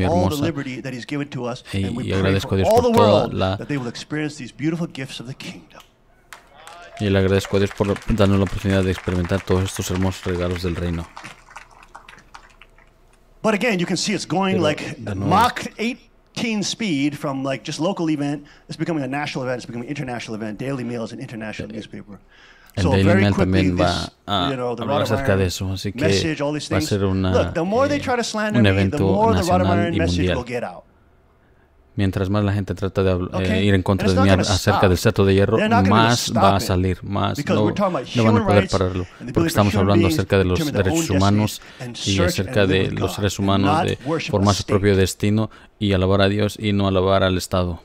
[SPEAKER 2] all the liberty that He's given to us, and we pray for all the world that they will experience these beautiful gifts of the kingdom.
[SPEAKER 4] Y le agradezco a Dios por darnos la oportunidad de experimentar todos estos hermosos regalos del reino.
[SPEAKER 2] But again, you can see it's going like Mach 18 speed from like just local event. It's becoming a national event. It's becoming an international event. Daily Mail is an international newspaper.
[SPEAKER 4] El Daily Mail también va a hablar acerca de eso, así que va a ser un evento nacional y mundial. Mientras más la gente trata de ir en contra de mí acerca del cetro de hierro, más va a salir, más no van a poder pararlo, porque estamos hablando acerca de los derechos humanos y acerca de los seres humanos de formar su propio destino y alabar a Dios y no alabar al Estado.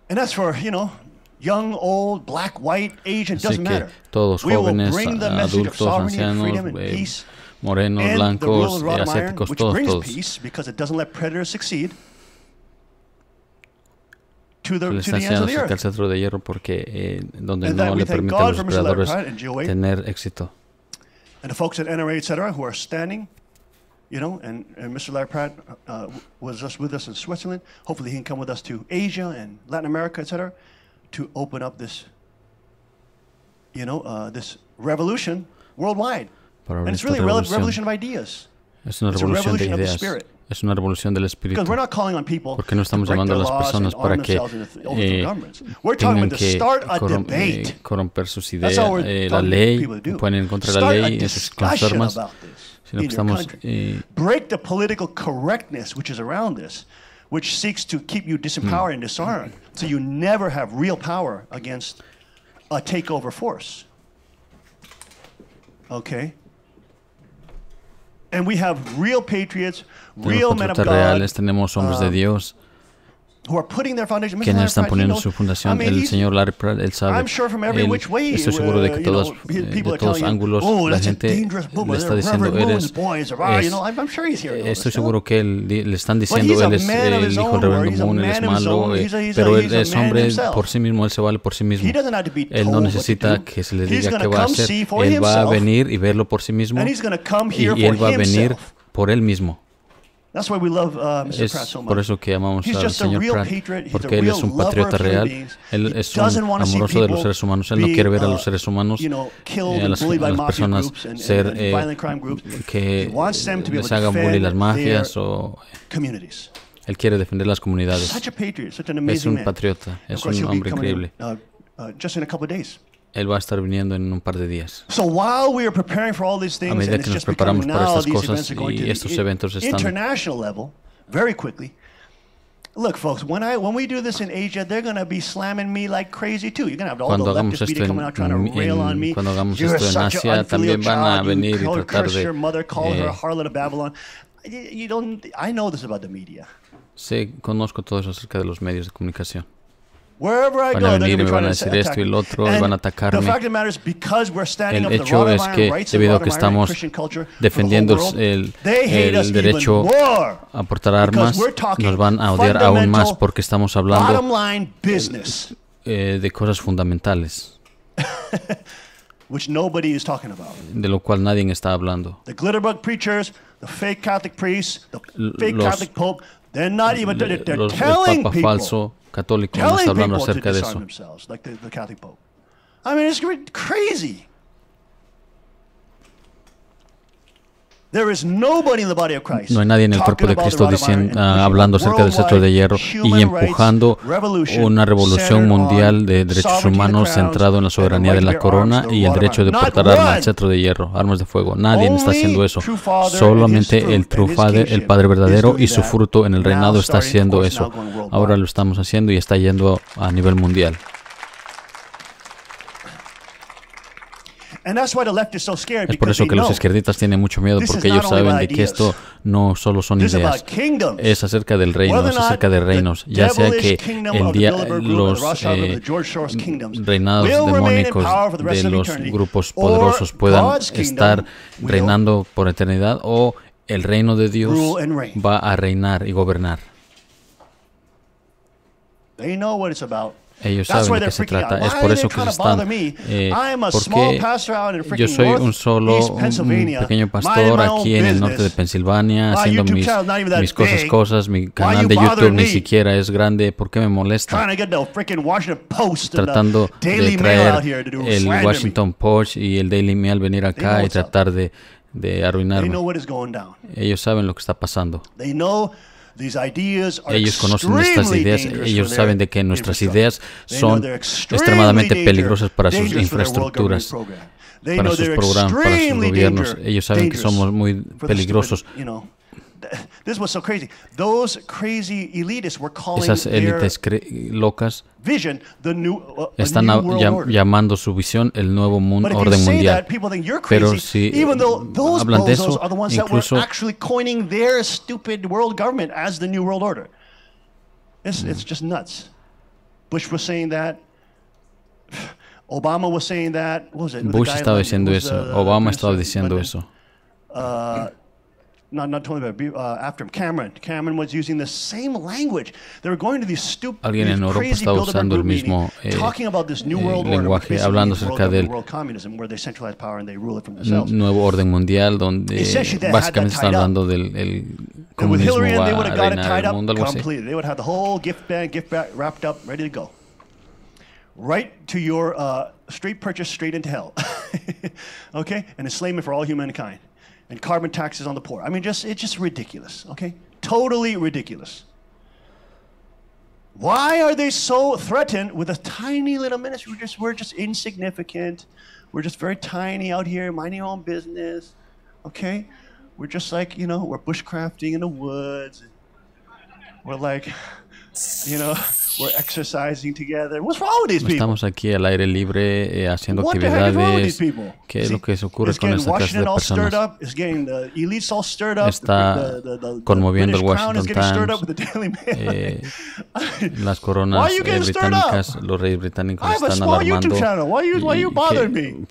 [SPEAKER 2] And that's for, young, old, black, white, Asian, doesn't matter.
[SPEAKER 4] Todos jóvenes, adultos, ancianos, morenos, blancos, asiáticos, todos. Les está enseñando acerca del cetro de hierro porque donde no le permite a los depredadores tener éxito.
[SPEAKER 2] And the folks at NRA, etc., who are standing, and Mr. Larry Pratt was just with us in Switzerland. Hopefully he can come with us to Asia and Latin America, etc., to open up this, this revolution worldwide. And it's really a revolution of ideas.
[SPEAKER 4] Es una revolución de ideas. Es una revolución del espíritu. Porque no estamos llamando a las personas para que tengan que corromper sus ideas, la ley, pueden ir en contra de la ley en sus normas, sino que estamos
[SPEAKER 2] break the political correctness which is around this, which seeks to keep you disempowered and disarmed, so you never have real power against a takeover force. Okay? And we have real patriots, real men of God,
[SPEAKER 4] reales, tenemos hombres de Dios quienes están poniendo su fundación. El señor Larry Pratt, él sabe, estoy seguro de que de todos ángulos la gente le está diciendo, estoy seguro que le están diciendo, él es el hijo del reverendo Moon, él es malo, pero él es hombre por sí mismo, él se vale por sí mismo. Él no necesita que se le diga qué va a hacer, él va a venir y verlo por sí mismo, y él va a venir por él mismo. Es por eso que amamos al señor Pratt, porque él es un patriota real, él es un amoroso de los seres humanos, él no quiere ver a los seres humanos, a las personas ser que les hagan bullying las mafias, o él quiere defender las comunidades. Es un patriota, es un hombre increíble. Él va a estar viniendo en un par de días. A medida que nos preparamos para estas cosas y estos eventos están...
[SPEAKER 2] Look, folks, when we do this in Asia, they're going to be slamming me like crazy too. You're going to have all the leftists media coming out trying to rail on me. You're such an unfilial child. You curse your mother, call her a harlot of Babylon. You don't. I know this about the media.
[SPEAKER 4] Sí, conozco todo eso acerca de los medios de comunicación.
[SPEAKER 2] Van
[SPEAKER 4] a venir y me van a decir esto y lo otro, y van a atacarme. El hecho es que debido a que estamos defendiendo el derecho a portar armas, nos van a odiar aún más porque estamos hablando de cosas fundamentales, de lo cual nadie está hablando. El Papa falso católico no está hablando acerca de eso. No hay nadie en el cuerpo de Cristo hablando acerca del cetro de hierro y empujando una revolución mundial de derechos humanos centrado en la soberanía de la corona y el derecho de portar armas, el cetro de hierro, armas de fuego. Nadie está haciendo eso. Solamente el True Father, el Padre verdadero y su fruto en el reinado está haciendo eso. Ahora lo estamos haciendo y está yendo a nivel mundial. Es por eso que los izquierdistas tienen mucho miedo, porque ellos saben de que esto no solo son ideas, es acerca del reino, es acerca de reinos, ya sea que los reinados demónicos de los grupos poderosos puedan estar reinando por eternidad, o el reino de Dios va a reinar y gobernar. Ellos saben de qué se trata. Es por eso que se están... porque yo soy un pequeño pastor aquí en el norte de Pensilvania, haciendo mis cosas. Mi canal de YouTube ni siquiera es grande. ¿Por qué me molesta? Tratando de traer el Washington Post y el Daily Mail venir acá y tratar de arruinarme. Ellos saben lo que está pasando. Ellos conocen nuestras ideas, ellos saben de que nuestras ideas son extremadamente peligrosas para sus infraestructuras, para sus programas, para sus gobiernos. Ellos saben que somos muy peligrosos. Esas élites locas están llamando su visión el nuevo orden mundial. Pero si hablan de eso, incluso Bush estaba diciendo eso, Obama estaba diciendo eso.
[SPEAKER 2] Not totally bad. After him, Cameron was using the same language. They were going to these stupid,
[SPEAKER 4] alguien en Europa estaba usando el mismo lenguaje, hablando acerca del nuevo orden mundial, donde básicamente está hablando del comunismo va a reinar el mundo, algo así.
[SPEAKER 2] They would have the whole gift bag wrapped up, ready to go. Right to your straight purchase, straight into hell. Okay? And enslavement for all humankind. And carbon taxes on the poor. I mean, it's just ridiculous, okay? totally ridiculous. Why are they so threatened with a tiny little ministry? We're just insignificant. We're just very tiny out here, minding our own business. Okay? We're just like, you know, we're bushcrafting in the woods. We're like, you know, we're exercising together. What's wrong with these people?
[SPEAKER 4] Estamos aquí al aire libre haciendo actividades. ¿Qué es lo que se ocurre con esta clase de personas? Está conmoviendo el Washington Times. Las coronas británicas, los reyes británicos están alarmando.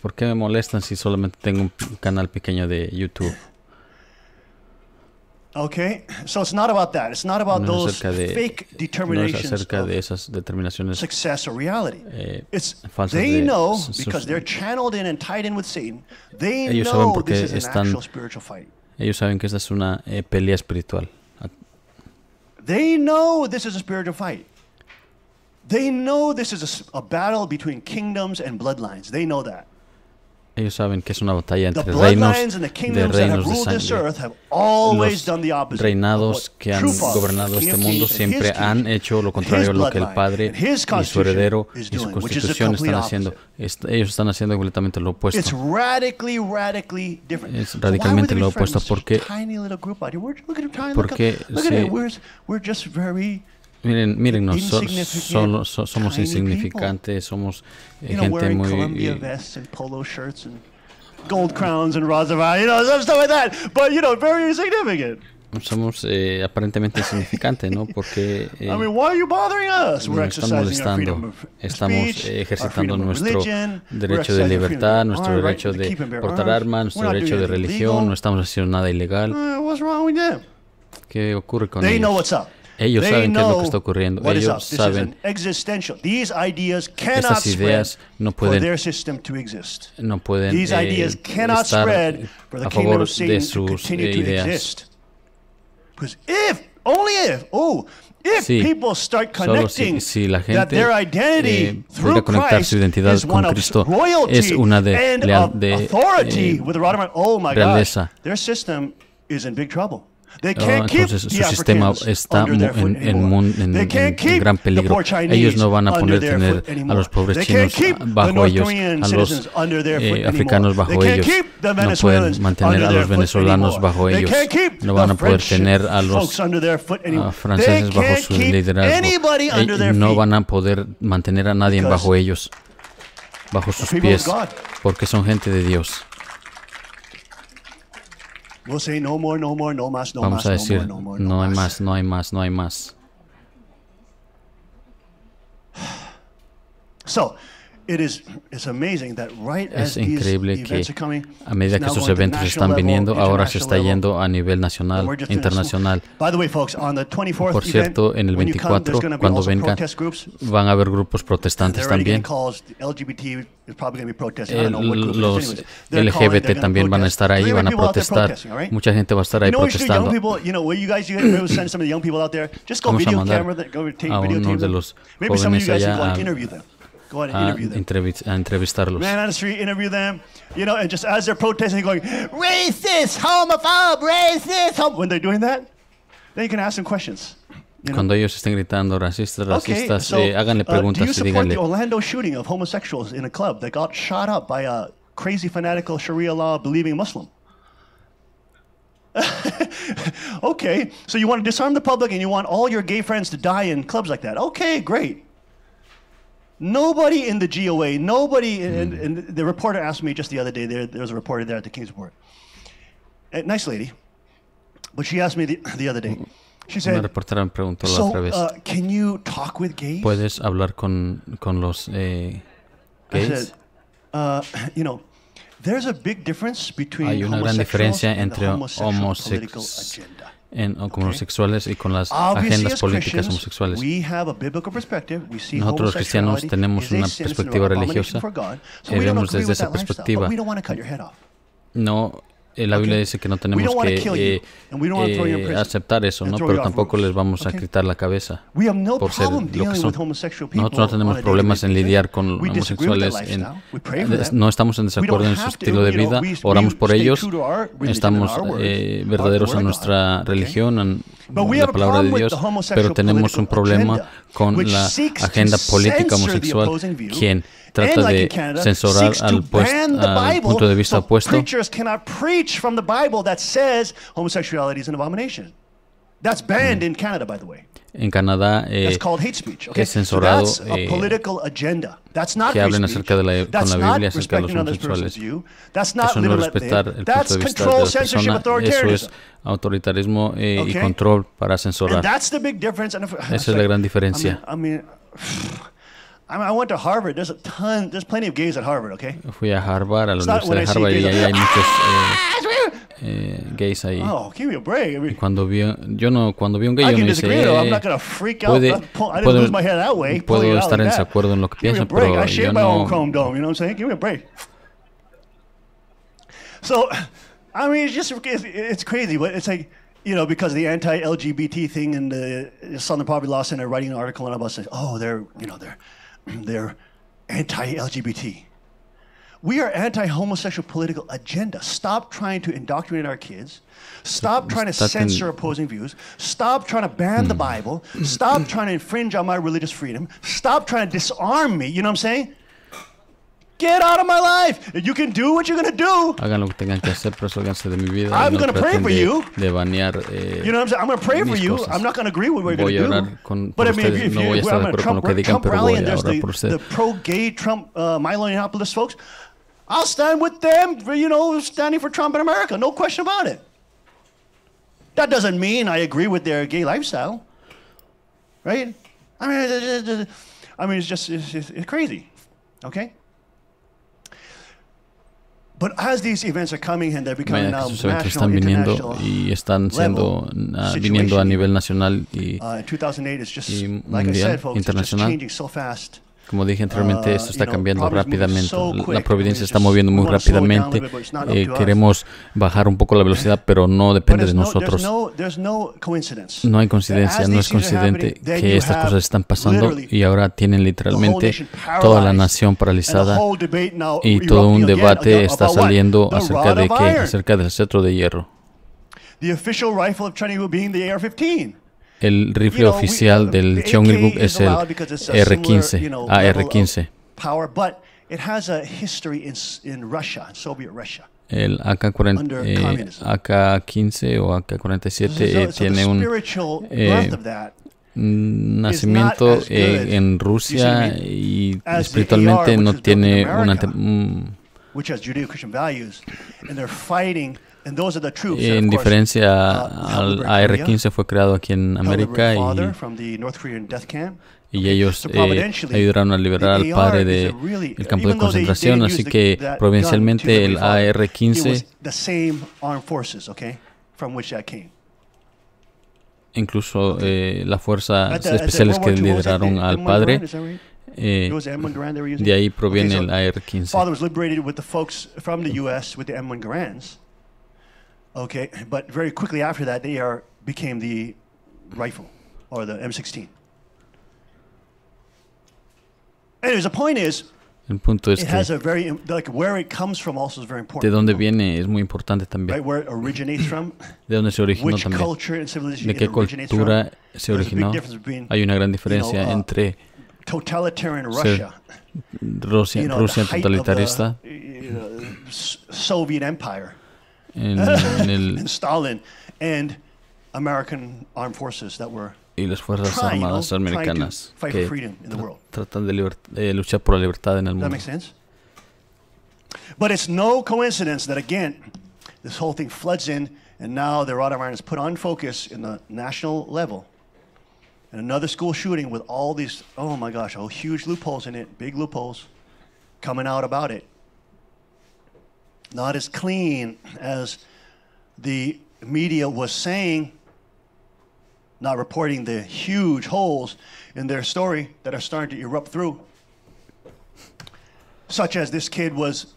[SPEAKER 4] ¿Por qué me molestan si solamente tengo un canal pequeño de YouTube?
[SPEAKER 2] Okay, so it's not about that. It's not about those fake determinations
[SPEAKER 4] of esas determinaciones,
[SPEAKER 2] success or reality. It's they know because they're channeled in and tied in with Satan. They know this is an actual spiritual fight.
[SPEAKER 4] Ellos saben que esta es una pelea espiritual.
[SPEAKER 2] They know this is a spiritual fight. They know this is a battle between kingdoms and bloodlines. They know that.
[SPEAKER 4] Ellos saben que es una batalla entre reinos de sangre. Los reinados que han gobernado este mundo siempre han hecho lo contrario a lo que el Padre y su heredero y su constitución están haciendo. Ellos están haciendo completamente lo opuesto. Es radicalmente lo opuesto porque Mírennos, somos insignificantes, somos gente muy... Somos aparentemente insignificantes, ¿no? Porque nos están molestando. Estamos ejercitando nuestro derecho de libertad, nuestro derecho de portar armas, nuestro derecho de religión, no estamos haciendo nada ilegal. ¿Qué ocurre con ellos? Ellos saben qué es lo que está ocurriendo. Ellos saben. Estas ideas no pueden estar a favor de sus ideas. Solo si la gente pudiera conectar su identidad con Cristo, es una de realeza. Entonces su sistema está en gran peligro. Ellos no van a poder tener a los pobres chinos bajo ellos, a los africanos bajo ellos, no pueden mantener a los venezolanos bajo ellos, no van a poder tener a los franceses bajo su liderazgo, no van a poder mantener a nadie bajo ellos, bajo sus pies, porque son gente de Dios. Vamos a decir, no hay más, no hay más, no hay más. Es increíble que a medida que estos eventos están viniendo, ahora se está yendo a nivel nacional, internacional. Por cierto, en el 24, cuando vengan, van a haber grupos protestantes también. Los LGBT también van a estar ahí, van a protestar. Mucha gente va a estar ahí protestando. Vamos a mandar a uno de los jóvenes allá a entrevistarlos.
[SPEAKER 2] Man on the street, interview them, you know, and just as they're protesting, going, racist, homophobe, racist, when they're doing that, then you can ask them questions.
[SPEAKER 4] Cuando ellos estén gritando racistas, háganle preguntas y díganle.
[SPEAKER 2] Do you support the Orlando shooting of homosexuals in a club that got shot up by a crazy fanatical Sharia law believing Muslim? Okay, so you want to disarm the public and you want all your gay friends to die in clubs like that. Okay, great. Nobody in the GOA, and the reporter asked me just the other day, there was a reporter there at the King's Report. A nice lady, but she asked me the other day. She said,
[SPEAKER 4] una reportera me preguntó la otra vez,
[SPEAKER 2] can you talk with gays?
[SPEAKER 4] ¿Puedes hablar con los gays?
[SPEAKER 2] I said, you know, there's a big difference between
[SPEAKER 4] hay una gran diferencia entre homosexuales y con las agendas políticas homosexuales. Nosotros los cristianos tenemos una perspectiva religiosa que vemos desde esa perspectiva. No, la Biblia dice que no tenemos que aceptar eso, ¿no? Pero tampoco les vamos a quitar la cabeza por ser lo que son. Nosotros no tenemos problemas en lidiar con homosexuales. No estamos en desacuerdo en su estilo de vida. Oramos por ellos. Estamos verdaderos a nuestra religión, la palabra de Dios, pero tenemos un problema con la agenda política homosexual, quien trata de censurar al punto de vista opuesto.
[SPEAKER 2] Preachers cannot preach from the Bible that says homosexuality is an abomination. That's banned in Canada, by the way.
[SPEAKER 4] En Canadá es censurado que hablen acerca de con la Biblia acerca de los homosexuales. Eso no es respetar el punto de vista de la persona, eso es autoritarismo y control para censurar. Esa es la gran diferencia.
[SPEAKER 2] I went to Harvard. There's plenty of gays at Harvard, okay?
[SPEAKER 4] Fui a Harvard, a la Universidad de Harvard, y ahí hay muchos gays ahí.
[SPEAKER 2] Oh, give me a break.
[SPEAKER 4] Y cuando vi un gay, yo no hice, puedo estar en desacuerdo en lo que pienso, pero yo no.
[SPEAKER 2] Give me a break. So, I mean, it's crazy, but it's like, you know, because the anti-LGBT thing in the Southern Poverty Law Center writing an article about saying, oh, they're anti-LGBT. We are anti-homosexual political agenda. Stop trying to indoctrinate our kids. Stop trying to censor opposing views. Stop trying to ban the Bible. Stop trying to infringe on my religious freedom. Stop trying to disarm me. You know what I'm saying? Get out of my life. You can do what you're going to do.
[SPEAKER 4] Hagan lo que tengan que hacer, pero sálganse de mi vida.
[SPEAKER 2] I'm going to pray for you.
[SPEAKER 4] De banear,
[SPEAKER 2] you know what I'm saying? I'm going to pray for you. I'm not going to agree with what you're going to do. But I mean, if you Trump rally and there's the pro-gay Trump Milo Yiannopoulos folks, I'll stand with them for, you know, standing for Trump in America. No question about it. That doesn't mean I agree with their gay lifestyle. Right? I mean, it's crazy. Okay? But as these events are coming and they're becoming now national, international,
[SPEAKER 4] y están viniendo a nivel nacional y
[SPEAKER 2] 2008 is just, like I said, folks, it's just changing so fast.
[SPEAKER 4] Como dije anteriormente, esto está cambiando rápidamente. La providencia está moviendo muy rápidamente. Queremos bajar un poco la velocidad, pero no depende de nosotros. No hay coincidencia, no es coincidente que estas cosas están pasando y ahora tienen literalmente toda la nación paralizada y todo un debate está saliendo acerca de qué, acerca del cetro de hierro. El rifle oficial del Cheongilguk es el R-15, AR-15. El AK-15 o AK-47 tiene un nacimiento en Rusia y espiritualmente no tiene en diferencia al AR-15 fue creado aquí en América y ellos ayudaron a liberar al padre del campo de concentración, así que provincialmente el AR-15 incluso las fuerzas especiales que lideraron al padre, de ahí proviene el AR-15.
[SPEAKER 2] Okay, but very quickly after that, the AR became the rifle, or the M16. Anyways, the point is,
[SPEAKER 4] el punto es
[SPEAKER 2] it has a very, like, where it comes from also is very important.
[SPEAKER 4] De dónde viene es muy importante también.
[SPEAKER 2] Right, where it originates from.
[SPEAKER 4] De dónde se originó también. De qué cultura se originó. Hay una gran diferencia entre
[SPEAKER 2] totalitarian Russia,
[SPEAKER 4] Rusia totalitarista,
[SPEAKER 2] Soviet Empire.
[SPEAKER 4] En
[SPEAKER 2] Stalin and American armed forces that were
[SPEAKER 4] y las fuerzas armadas americanas que tratan de luchar por la libertad en el mundo.
[SPEAKER 2] That makes sense? But it's no coincidence that again this whole thing floods in and now the Rod of Iron is put on focus in the national level. And another school shooting with all these, oh my gosh, oh, huge loopholes in it, big loopholes coming out about it. Not as clean as the media was saying, not reporting the huge holes in their story that are starting to erupt through. Such as this kid was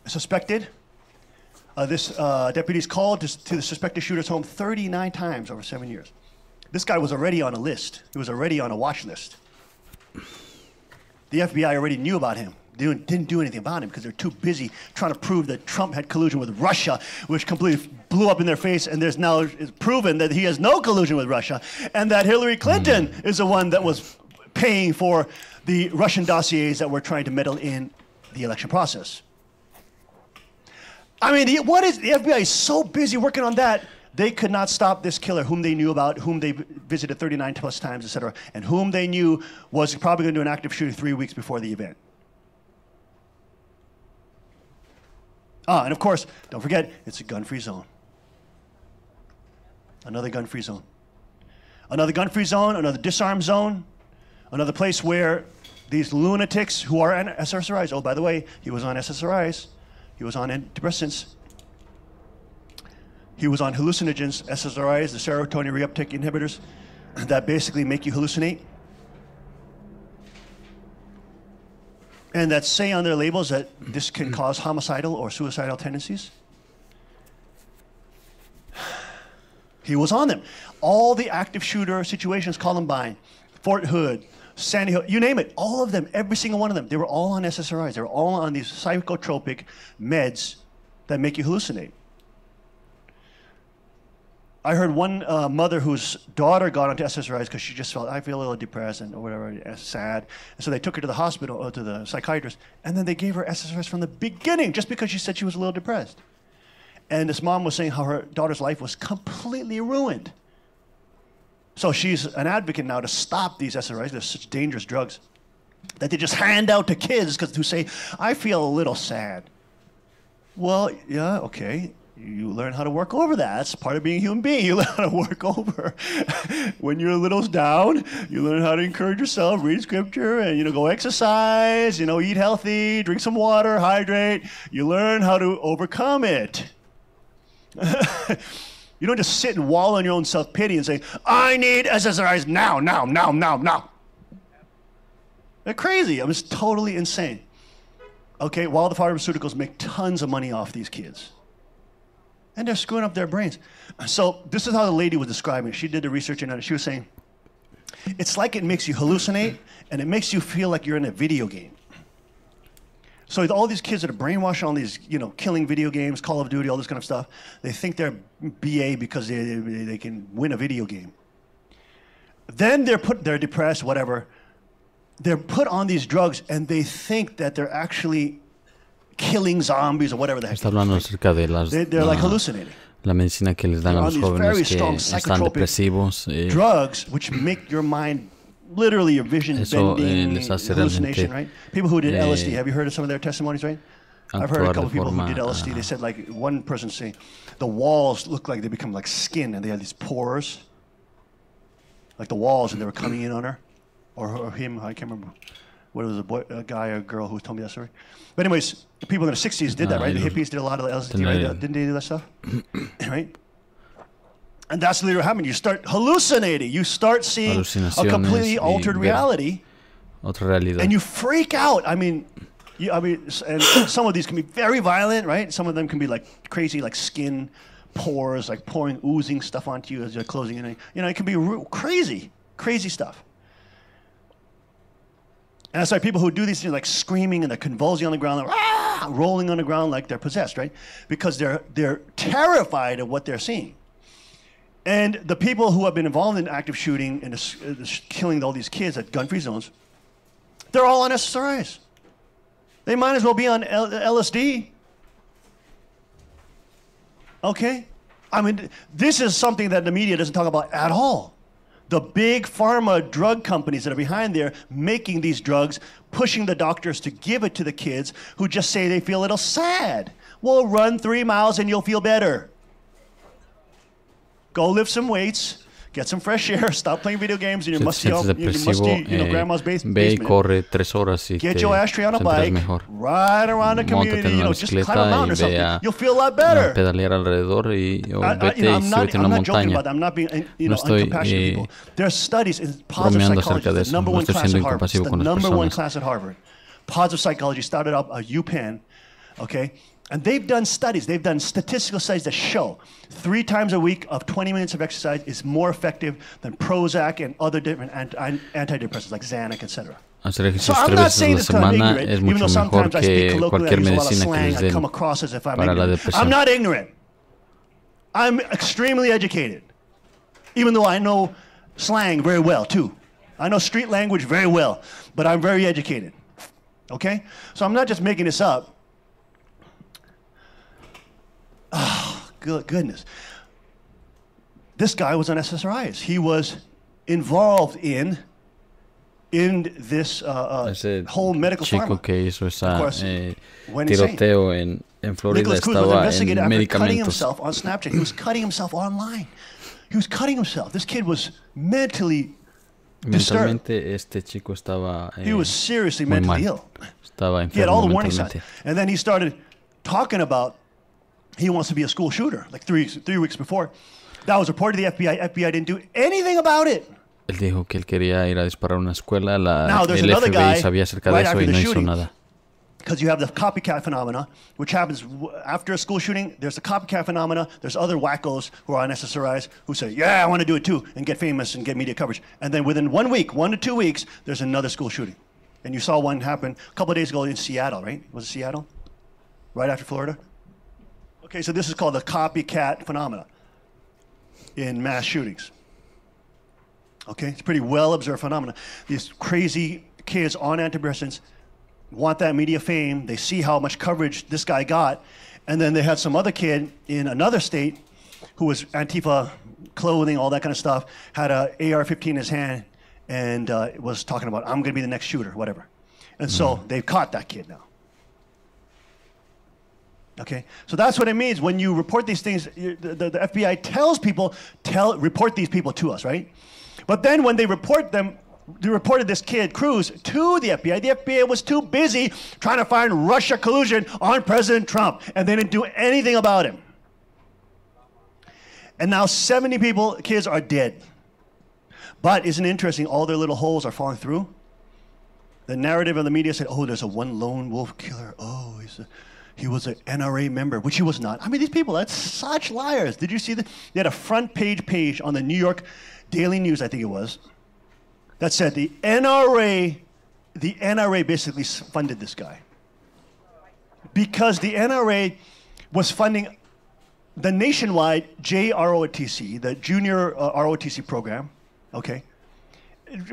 [SPEAKER 2] suspected. This deputies called to the suspected shooter's home 39 times over 7 years. This guy was already on a list. He was already on a watch list. The FBI already knew about him. Didn't do anything about him because they're too busy trying to prove that Trump had collusion with Russia, which completely blew up in their face, and there's now it's proven that he has no collusion with Russia, and that Hillary Clinton is the one that was paying for the Russian dossiers that were trying to meddle in the election process. I mean, the FBI is so busy working on that, they could not stop this killer whom they knew about, whom they visited 39 plus times, etc., and whom they knew was probably going to do an active shooting 3 weeks before the event. And of course, don't forget, it's a gun-free zone. Another gun-free zone. Another gun-free zone, another disarm zone, another place where these lunatics who are on SSRIs, oh, by the way, he was on SSRIs, he was on antidepressants, he was on hallucinogens, SSRIs, the serotonin reuptake inhibitors, that basically make you hallucinate. And that say on their labels that this can cause homicidal or suicidal tendencies. He was on them. All the active shooter situations, Columbine, Fort Hood, Sandy Hook, you name it, all of them, every single one of them, they were all on SSRIs. They were all on these psychotropic meds that make you hallucinate. I heard one mother whose daughter got onto SSRIs because she just felt, I feel a little depressed and or whatever, sad. And so they took her to the hospital, or to the psychiatrist, and then they gave her SSRIs from the beginning just because she said she was a little depressed. And this mom was saying how her daughter's life was completely ruined. So she's an advocate now to stop these SSRIs. They're such dangerous drugs that they just hand out to kids who say, I feel a little sad. Well, yeah, okay. You learn how to work over that. That's part of being a human being. You learn how to work over. When you're a little down, you learn how to encourage yourself, read scripture, and go exercise, eat healthy, drink some water, hydrate. You learn how to overcome it. You don't just sit and wallow in your own self-pity and say, I need SSRIs now. They're crazy. I mean, it's totally insane. Okay, while the pharmaceuticals make tons of money off these kids. And they're screwing up their brains. So this is how the lady was describing it. She did the research on it. She was saying, it's like it makes you hallucinate, and it makes you feel like you're in a video game. So all these kids that are brainwashed on these, killing video games, Call of Duty, all this kind of stuff, they think they're BA because they can win a video game. Then they're depressed, whatever. They're put on these drugs, and they think that they're actually killing zombies or whatever the heck.
[SPEAKER 4] Está hablando acerca de
[SPEAKER 2] they're like hallucinating.
[SPEAKER 4] La medicina que les dan a los jóvenes que están depresivos.
[SPEAKER 2] Drugs which make your mind, literally your vision bending, hallucination, right? People who did LSD, have you heard of some of their testimonies, right? I've heard a couple of people who did LSD. They said, like, one person saying the walls look like they become like skin, and they had these pores, like the walls, and they were coming in on her, or him. I can't remember. What was a guy or a girl who told me that story? But anyways, the people in the 60s did that, right? The hippies did a lot of LSD, right? Didn't they do that stuff? Right? And that's literally what happened. You start hallucinating. You start seeing a completely altered reality. And you freak out. I mean, and some of these can be very violent, right? Some of them can be like crazy, like skin pores, like oozing stuff onto you as you're closing in. It can be crazy stuff. And that's why people who do these things, like screaming and they're convulsing on the ground, like, rolling on the ground like they're possessed, right? Because they're terrified of what they're seeing. And the people who have been involved in active shooting and killing all these kids at gun-free zones, they're all on SSRIs. They might as well be on LSD. Okay? I mean, this is something that the media doesn't talk about at all. The big pharma drug companies that are behind there making these drugs, pushing the doctors to give it to the kids who just say they feel a little sad. Well, run 3 miles and you'll feel better. Go lift some weights, get some fresh air, stop playing video games in your musty, grandma's basement.
[SPEAKER 4] Ve y corre 3 horas y
[SPEAKER 2] get your ashtray on a bike, ride around the community, just climb a mountain or something. You'll feel a lot better.
[SPEAKER 4] Pedalear alrededor y vete y súbete a una montaña.
[SPEAKER 2] I'm not being
[SPEAKER 4] No estoy
[SPEAKER 2] there are studies in positive psychology. The number one class at Harvard. The number one class at Harvard. Positive psychology started up at UPenn, okay? And they've done studies, they've done statistical studies that show 3 times a week of 20 minutes of exercise is more effective than Prozac and other different antidepressants like Xanax, etc.
[SPEAKER 4] Hacer ejercicio 3 veces a la semana es mucho mejor que cualquier medicina que les den para la depresión.
[SPEAKER 2] I'm not ignorant. I'm extremely educated, even though I know slang very well, too. I know street language very well, but I'm very educated, okay? So I'm not just making this up. Oh, goodness. This guy was on SSRIs. He was involved in this whole medical
[SPEAKER 4] chico que hizo esa
[SPEAKER 2] tiroteo
[SPEAKER 4] en Florida estaba en medicamentos.
[SPEAKER 2] On Snapchat. He was cutting himself online. He was cutting himself. This kid was mentally disturbed.
[SPEAKER 4] Este chico estaba
[SPEAKER 2] he was seriously mentally ill.
[SPEAKER 4] Estaba enfermo.
[SPEAKER 2] He had all the warning signs. And then he started talking about he wants to be a school shooter, like three weeks before. That was reported to the FBI. FBI didn't do anything about it.
[SPEAKER 4] Él dijo que él quería ir a disparar una escuela. El FBI sabía acerca de eso y no hizo nada.
[SPEAKER 2] Because you have the copycat phenomena, which happens after a school shooting. There's a copycat phenomena. There's other wackos who are on SSRIs who say, yeah, I want to do it too, and get famous and get media coverage. And then within 1 week, 1 to 2 weeks, there's another school shooting. And you saw one happen a couple of days ago in Seattle, right? Was it Seattle? Right after Florida? Okay, so this is called the copycat phenomena in mass shootings. Okay, it's a pretty well-observed phenomenon. These crazy kids on antidepressants want that media fame. They see how much coverage this guy got. And then they had some other kid in another state who was Antifa clothing, all that kind of stuff, had a AR-15 in his hand and was talking about, I'm going to be the next shooter, whatever. And so they've caught that kid now. Okay, so that's what it means when you report these things. The FBI tells people, report these people to us, right? But then when they report them, they reported this kid, Cruz, to the FBI. The FBI was too busy trying to find Russia collusion on President Trump, and they didn't do anything about him. And now 70 kids are dead. But isn't it interesting, all their little holes are falling through? The narrative of the media said, oh, there's a one lone wolf killer. Oh, he was an NRA member, which he was not. I mean, these people, that's such liars. Did you see that? They had a front page on the New York Daily News, I think it was, that said the NRA basically funded this guy. Because the NRA was funding the nationwide JROTC, the Junior ROTC program, okay,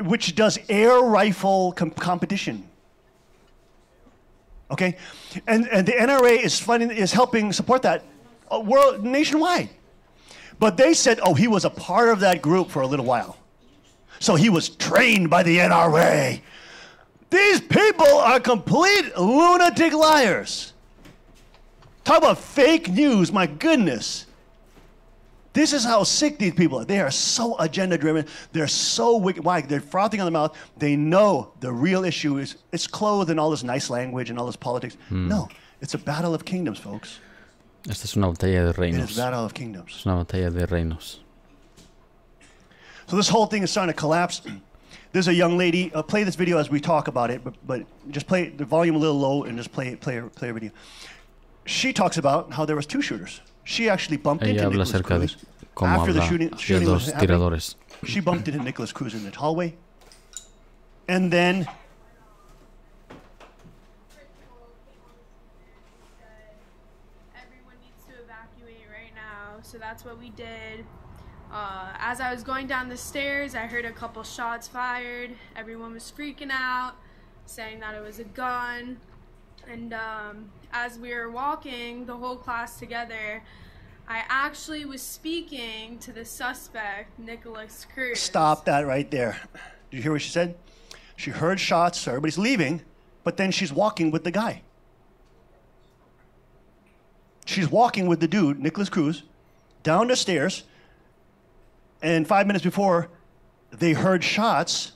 [SPEAKER 2] which does air rifle competition. Okay, and the NRA is helping support that nationwide. But they said, oh, he was a part of that group for a little while. So he was trained by the NRA. These people are complete lunatic liars. Talk about fake news, my goodness. This is how sick these people are. They are so agenda-driven. They're so wicked. Why? They're frothing on the mouth. They know the real issue is it's clothed in all this nice language and all this politics. No, it's a battle of kingdoms, folks.
[SPEAKER 4] Esta es una batalla de reinos.
[SPEAKER 2] It is a battle of kingdoms.
[SPEAKER 4] Es una batalla de reinos.
[SPEAKER 2] So this whole thing is starting to collapse. There's a young lady. Play this video as we talk about it, but just play the volume a little low and just play her video. She talks about how there was 2 shooters. She actually bumped into Nicholas Cruz after the shooting was happening. She bumped into Nicholas Cruz in the hallway, and then
[SPEAKER 7] everyone needs to evacuate right now. So that's what we did. As I was going down the stairs, I heard a couple shots fired. Everyone was freaking out, saying that it was a gun. And as we were walking, the whole class together, I actually was speaking to the suspect, Nicholas Cruz.
[SPEAKER 2] Stop that right there. Did you hear what she said? She heard shots, so everybody's leaving, but then she's walking with the guy. She's walking with the dude, Nicholas Cruz, down the stairs, and 5 minutes before, they heard shots.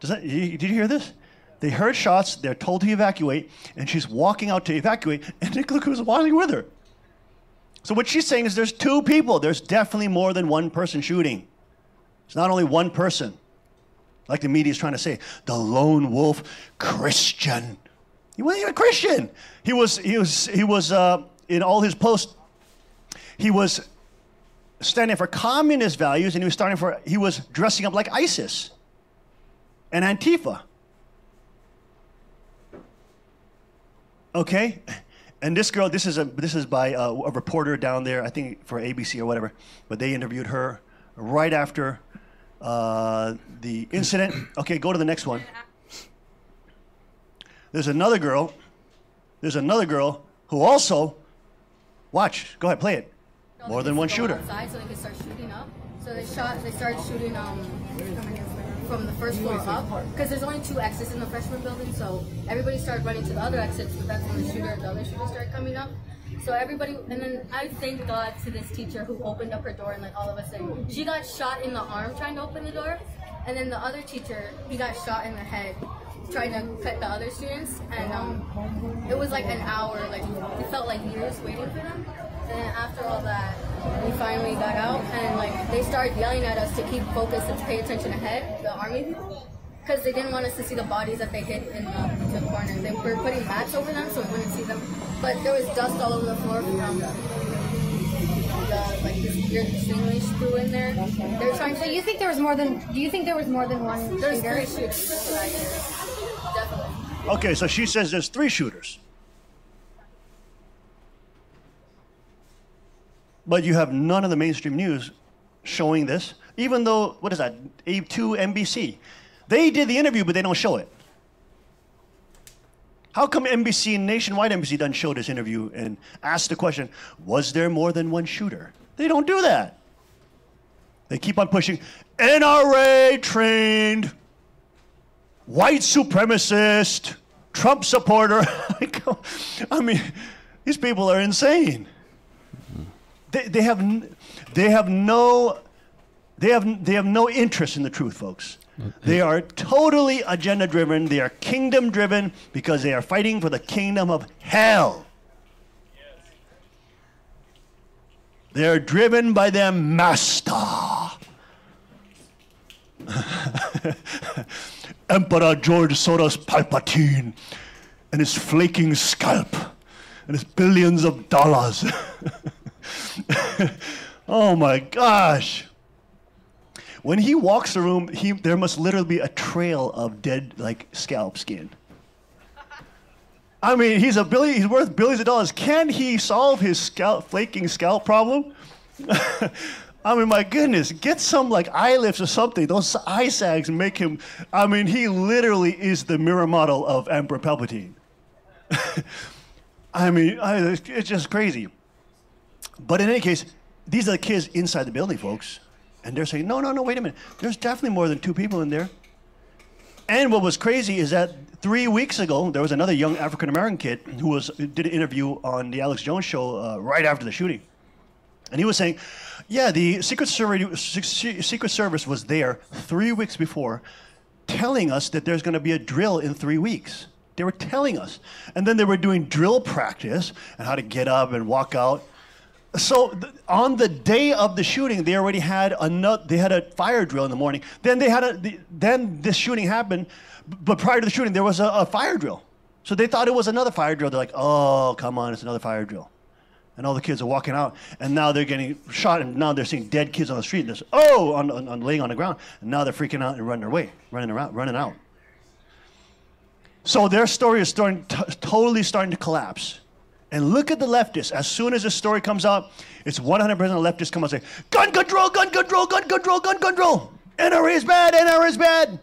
[SPEAKER 2] Did you hear this? They heard shots, they're told to evacuate, and she's walking out to evacuate, and Nicholas Cruz is walking with her. So what she's saying is there's 2 people. There's definitely more than one person shooting. It's not only one person, like the media is trying to say. The lone wolf Christian. He wasn't even a Christian. He was in all his posts, he was standing for communist values, and he was dressing up like ISIS and Antifa. Okay? And this girl, this is by a reporter down there, I think for ABC or whatever, but they interviewed her right after the incident. Okay, go to the next one. There's another girl who also, watch, go ahead, play it. More than one shooter.
[SPEAKER 8] Outside so they could start shooting up. So they started shooting from the first floor up, because there's only 2 exits in the freshman building, so everybody started running to the other exits, but that's when the other shooter started coming up. So everybody, and then I thank God to this teacher who opened up her door and like all of us saying, she got shot in the arm trying to open the door, and then the other teacher, he got shot in the head trying to cut the other students, and it was like an hour, like it felt like years waiting for them. And then after all that, we finally got out, and like they started yelling at us to keep focused and to pay attention ahead, the army people, because they didn't want us to see the bodies that they hid in the corner. They were putting mats over them so we wouldn't see them, but there was dust all over the floor from like this weird stingray threw in there. They were trying to.
[SPEAKER 9] So you think there was more than? Do you think there was more than one?
[SPEAKER 8] There's 3 shooters. That's what I hear. Definitely.
[SPEAKER 2] Okay, so she says there's 3 shooters. But you have none of the mainstream news showing this, even though, what is that, A2 NBC? They did the interview, but they don't show it. How come NBC, Nationwide NBC, doesn't show this interview and ask the question, was there more than one shooter? They don't do that. They keep on pushing, NRA-trained, white supremacist, Trump supporter. I mean, these people are insane. They have no interest in the truth, folks. They are totally agenda driven. They are kingdom driven because they are fighting for the kingdom of hell. They are driven by their master, Emperor George Soros Palpatine, and his flaking scalp, and his billions of dollars. Oh my gosh. When he walks the room, there must literally be a trail of dead, like, scalp skin. I mean, he's worth billions of dollars. Can he solve his flaking scalp problem? I mean, my goodness, get some, like, eye lifts or something. Those eye sags make him, I mean, he literally is the mirror model of Emperor Palpatine. I mean, it's just crazy. But in any case, these are the kids inside the building, folks. And they're saying, no, wait a minute. There's definitely more than 2 people in there. And what was crazy is that 3 weeks ago, there was another young African-American kid who did an interview on the Alex Jones show right after the shooting. And he was saying, yeah, the Secret Service was there 3 weeks before telling us that there's going to be a drill in 3 weeks. They were telling us. And then they were doing drill practice and how to get up and walk out. So on the day of the shooting, they already had a fire drill in the morning. Then then this shooting happened, but prior to the shooting, there was a fire drill. So they thought it was another fire drill. They're like, oh, come on, it's another fire drill. And all the kids are walking out, and now they're getting shot, and now they're seeing dead kids on the street. And laying on the ground, and now they're freaking out and running out. So their story is totally starting to collapse. And look at the leftists. As soon as this story comes out, it's 100% of leftists come out and say, gun control, gun control, gun control, gun control. NRA is bad, NRA is bad.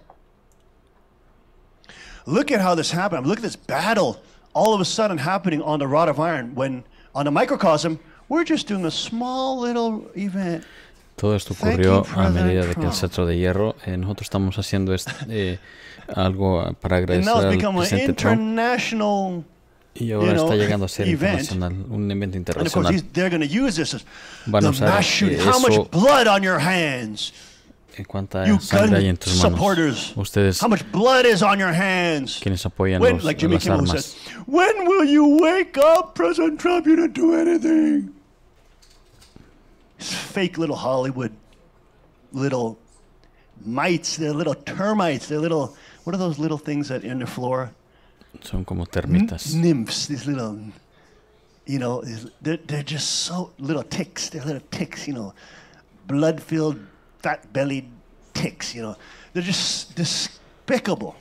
[SPEAKER 2] Look at how this happened. Look at this battle all of a sudden happening on the Rod of Iron when on the microcosm, we're just doing a small little event.
[SPEAKER 4] Todo esto ocurrió a medida de que el cetro de hierro, nosotros estamos haciendo algo para agradecer al presidente Trump. Y ahora está llegando a ser internacional, un evento internacional. Van a usar eso. ¿Cuánta sangre hay en tus manos? Ustedes, quienes apoyan las armas.
[SPEAKER 2] When will you wake up, President Trump? You didn't do anything. These fake little Hollywood little mites, they're little termites, they're little, what are those little things that in the floor?
[SPEAKER 4] Son como termitas.
[SPEAKER 2] Nymphs, these little, they're just so little ticks. They're little ticks, blood-filled, fat-bellied ticks, They're just despicable.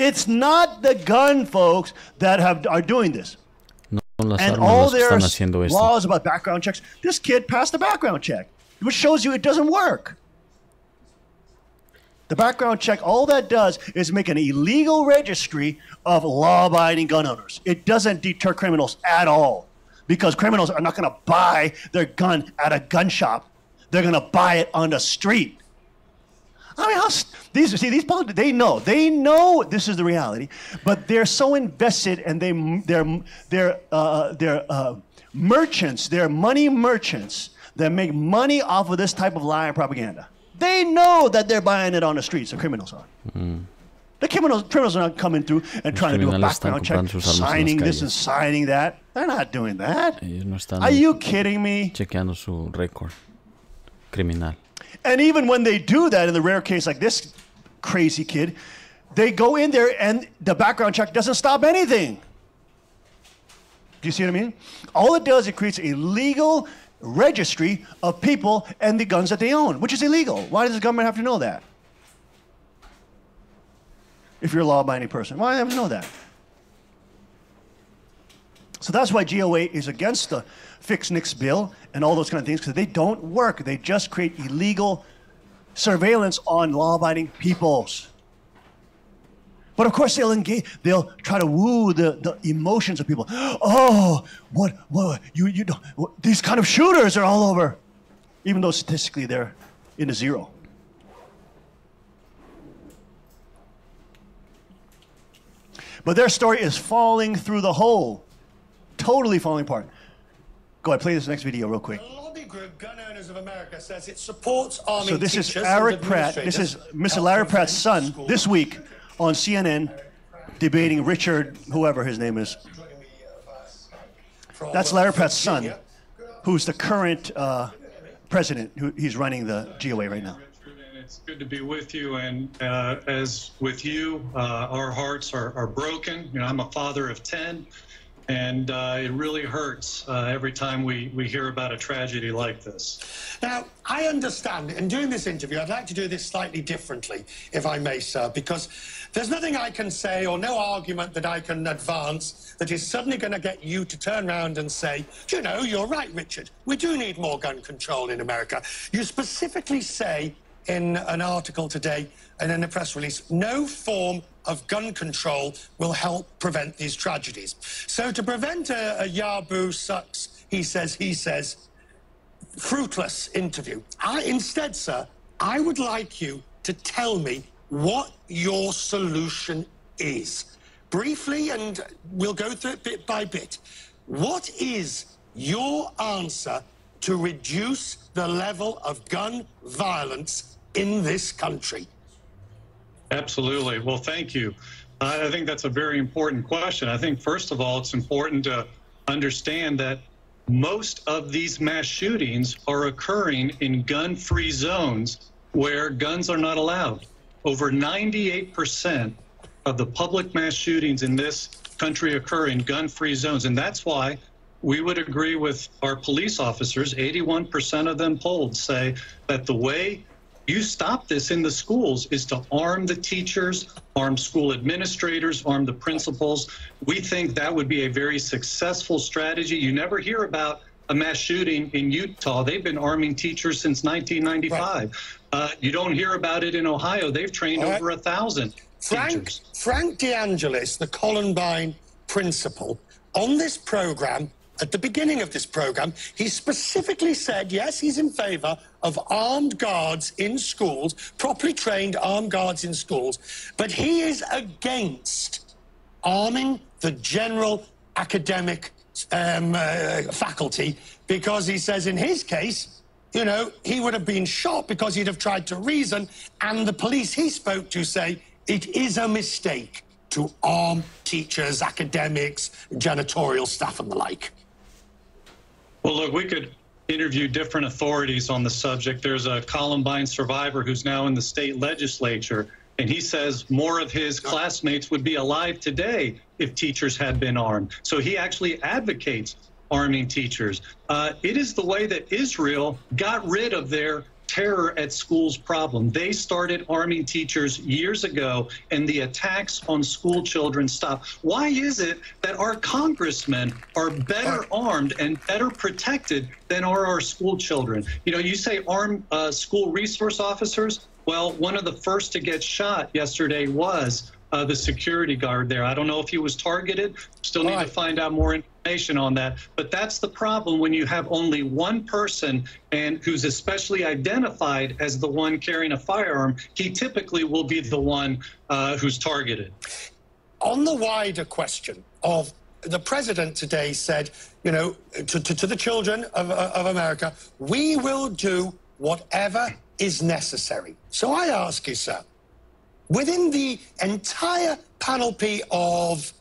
[SPEAKER 2] It's not the gun folks that are doing this.
[SPEAKER 4] No son las
[SPEAKER 2] And
[SPEAKER 4] armas
[SPEAKER 2] all
[SPEAKER 4] los que
[SPEAKER 2] their
[SPEAKER 4] están haciendo esto.
[SPEAKER 2] laws about background checks, this kid passed the background check, which shows you it doesn't work. The background check, all that does is make an illegal registry of law-abiding gun owners. It doesn't deter criminals at all, because criminals are not going to buy their gun at a gun shop. They're going to buy it on the street. I mean, these politicians, they know this is the reality, but they're so invested, and they're merchants, they're money merchants that make money off of this type of lie and propaganda. They know that they're buying it on the streets. The criminals are. The criminals are not coming through and trying to do a background check, signing this and signing that. They're not doing that. Are you kidding me?
[SPEAKER 4] Chequeando su récord criminal.
[SPEAKER 2] And even when they do that, in the rare case like this crazy kid, they go in there and the background check doesn't stop anything. Do you see what I mean? All it does, it creates a legal registry of people and the guns that they own, which is illegal. Why does the government have to know that? If you're a law-abiding person, why do they have to know that? So that's why GOA is against the Fix Nix bill and all those kind of things, because they don't work. They just create illegal surveillance on law-abiding peoples. But of course they'll try to woo the emotions of people. Oh, what you don't, these kind of shooters are all over, even though statistically they're in the zero. But their story is falling through the hole, totally falling apart. Go ahead, play this next video real quick.
[SPEAKER 10] The lobby group Gun Owners of America says it supports arming
[SPEAKER 2] So this is
[SPEAKER 10] teachers
[SPEAKER 2] Eric
[SPEAKER 10] and
[SPEAKER 2] Pratt. This is
[SPEAKER 10] administrators
[SPEAKER 2] Mr. Larry Pratt's son this week on CNN debating Richard, whoever his name is. That's Larry Pratt's son, who's the current president. He's running the GOA right now.
[SPEAKER 11] It's good to be with you, and as with you, our hearts are broken. You know, I'm a father of 10, and it really hurts every time we hear about a tragedy like this.
[SPEAKER 10] Now, I understand, in doing this interview, I'd like to do this slightly differently, if I may, sir, because there's nothing I can say or no argument that I can advance that is suddenly going to get you to turn around and say, you know, you're right, Richard, we do need more gun control in America. You specifically say in an article today and in a press release, no form of gun control will help prevent these tragedies. So to prevent a Yabu sucks, he says, fruitless interview. Instead, sir, I would like you to tell me what your solution is. Briefly, and we'll go through it bit by bit. What is your answer to reduce the level of gun violence in this country?
[SPEAKER 11] Absolutely. Well, thank you. I think that's a very important question. I think, first of all, it's important to understand that most of these mass shootings are occurring in gun-free zones where guns are not allowed. Over 98% of the public mass shootings in this country occur in gun-free zones, and that's why we would agree with our police officers. 81% of them polled say that the way you stop this in the schools is to arm the teachers, arm school administrators, arm the principals. We think that would be a very successful strategy. You never hear about a mass shooting in Utah. They've been arming teachers since 1995. Right. You don't hear about it in Ohio. They've trained over 1,000 teachers.
[SPEAKER 10] Frank DeAngelis, the Columbine principal, on this program, at the beginning of this program, he specifically said, yes, he's in favor of armed guards in schools, properly trained armed guards in schools, but he is against arming the general academic faculty, because he says in his case, you know, he would have been shot because he'd have tried to reason, and the police he spoke to say it is a mistake to arm teachers, academics, janitorial staff and the like.
[SPEAKER 11] Well, look, we could interview different authorities on the subject. There's a Columbine survivor who's now in the state legislature, and he says more of his classmates would be alive today if teachers had been armed. So he actually advocates arming teachers. It is the way that Israel got rid of their terror at schools problem. They started arming teachers years ago, and the attacks on school children stopped. Why is it that our congressmen are better armed and better protected than are our school children? You know, you say arm school resource officers. Well, one of the first to get shot yesterday was the security guard there. I don't know if he was targeted. Still need to find out more information on that. But that's the problem when you have only one person and who's especially identified as the one carrying a firearm. He typically will be the one who's targeted.
[SPEAKER 10] On the wider question of the president today said, you know, to the children of America, we will do whatever is necessary. So I ask you, sir, within the entire panoply of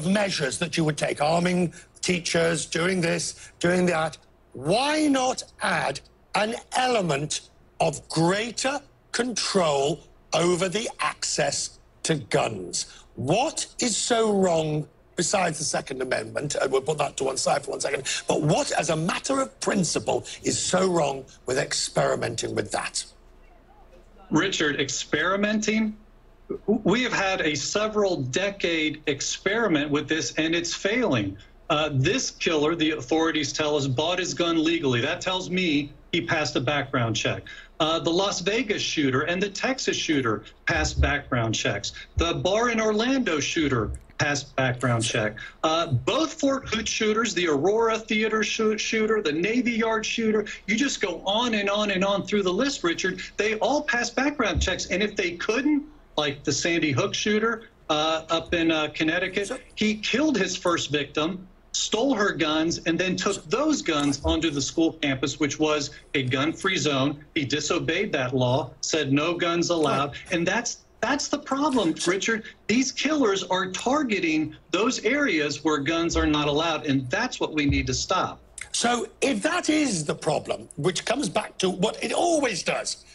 [SPEAKER 10] measures that you would take, arming teachers, doing this, doing that, why not add an element of greater control over the access to guns? What is so wrong, besides the Second Amendment, and we'll put that to one side for 1 second, but what, as a matter of principle, is so wrong with experimenting with that?
[SPEAKER 11] Richard, experimenting? We have had a several decade experiment with this, and it's failing. This killer, the authorities tell us, bought his gun legally. That tells me he passed a background check. The Las Vegas shooter and the Texas shooter passed background checks. The bar in Orlando shooter passed background check. Both Fort Hood shooters, the Aurora Theater shooter, the Navy Yard shooter, you just go on and on and on through the list, Richard. They all passed background checks. And if they couldn't, like the Sandy Hook shooter up in Connecticut, he killed his first victim, stole her guns, and then took those guns onto the school campus, which was a gun-free zone. He disobeyed that law, said no guns allowed, and that's the problem, Richard. These killers are targeting those areas where guns are not allowed, and that's what we need to stop.
[SPEAKER 10] So if that is the problem, which comes back to what it always does,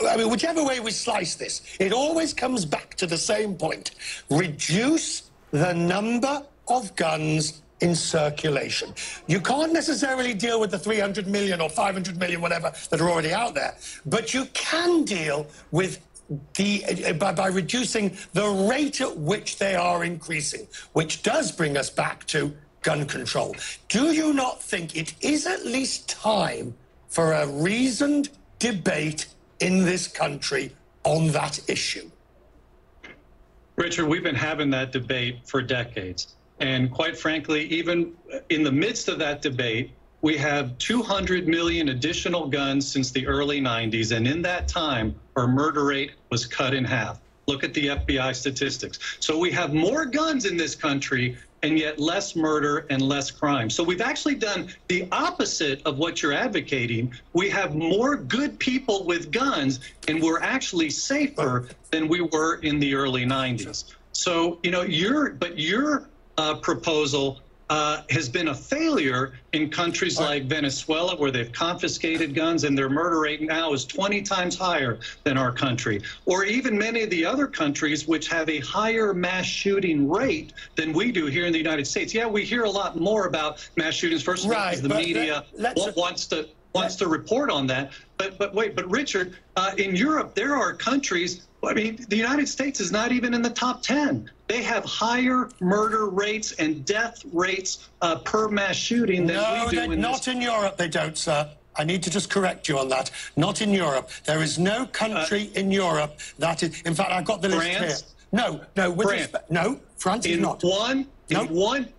[SPEAKER 10] I mean, whichever way we slice this, it always comes back to the same point. Reduce the number of guns in circulation. You can't necessarily deal with the 300 million or 500 million, whatever, that are already out there, but you can deal with by reducing the rate at which they are increasing, which does bring us back to gun control. Do you not think it is at least time for a reasoned debate in this country on that issue?
[SPEAKER 11] Richard, we've been having that debate for decades. And quite frankly, even in the midst of that debate, we have 200 million additional guns since the early 90s. And in that time, our murder rate was cut in half. Look at the FBI statistics. So we have more guns in this country and yet less murder and less crime. So we've actually done the opposite of what you're advocating. We have more good people with guns, and we're actually safer than we were in the early 90s. So, you know, your proposal has been a failure in countries like Venezuela, where they've confiscated guns and their murder rate now is 20 times higher than our country, or even many of the other countries which have a higher mass shooting rate than we do here in the United States. Yeah, we hear a lot more about mass shootings, first of all, because the media wants to report on that. But Richard, in Europe, there are countries, I mean, the United States is not even in the top 10. They have higher murder rates and death rates per mass shooting than we do.
[SPEAKER 10] Not in Europe, they don't, sir. I need to just correct you on that. Not in Europe. There is no country in Europe that is... In fact, I've got the list here. No, with respect, no, France is not.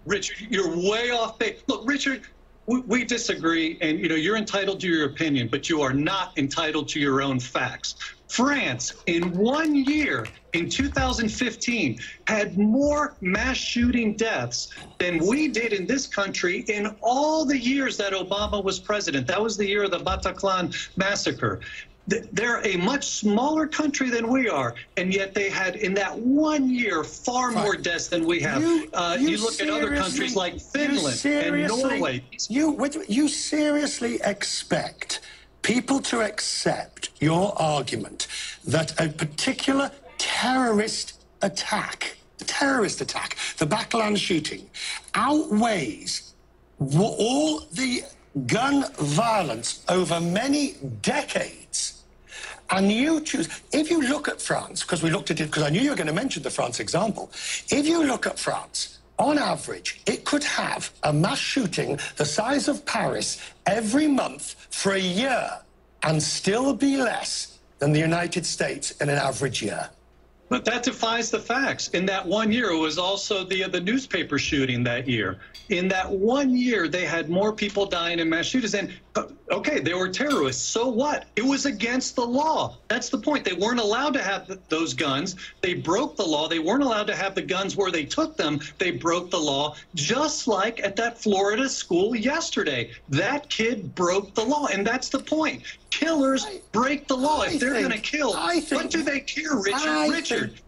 [SPEAKER 11] Richard, you're way off base. Look, Richard, we disagree, and you know you're entitled to your opinion, but you are not entitled to your own facts. France, in 1 year, in 2015, had more mass shooting deaths than we did in this country in all the years that Obama was president. That was the year of the Bataclan massacre. They're a much smaller country than we are, and yet they had, in that 1 year, far more deaths than we have. You look at other countries like Finland and Norway.
[SPEAKER 10] You seriously expect people to accept your argument that a particular terrorist attack, the Bataclan shooting, outweighs all the gun violence over many decades, and you choose, if you look at France, because we looked at it, because I knew you were going to mention the France example, if you look at France, on average, it could have a mass shooting the size of Paris every month for a year and still be less than the United States in an average year.
[SPEAKER 11] But that defies the facts. In that 1 year, it was also the newspaper shooting that year. In that 1 year, they had more people dying in mass shootings. And, okay, they were terrorists. So what? It was against the law. That's the point. They weren't allowed to have those guns. They broke the law. They weren't allowed to have the guns where they took them. They broke the law, just like at that Florida school yesterday. That kid broke the law, and that's the point. Killers break the law. If they're going to kill, what do they care, Richard?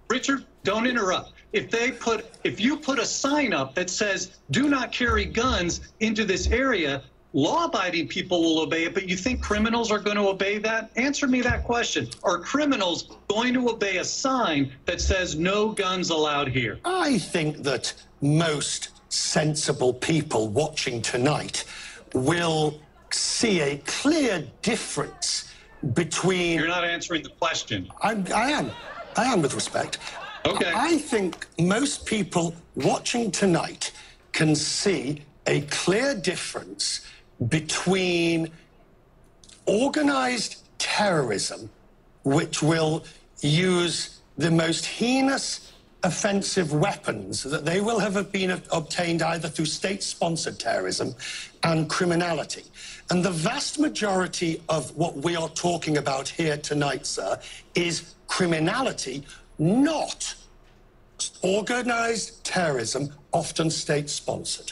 [SPEAKER 11] Richard, don't interrupt. If you put a sign up that says, do not carry guns into this area, law-abiding people will obey it, but you think criminals are going to obey that? Answer me that question. Are criminals going to obey a sign that says no guns allowed here?
[SPEAKER 10] I think that most sensible people watching tonight will see a clear difference between...
[SPEAKER 11] You're not answering the question.
[SPEAKER 10] I am with respect.
[SPEAKER 11] Okay.
[SPEAKER 10] I think most people watching tonight can see a clear difference between organized terrorism, which will use the most heinous offensive weapons that they will have been obtained either through state-sponsored terrorism and criminality. And the vast majority of what we are talking about here tonight, sir, is criminality, not organized terrorism, often state-sponsored.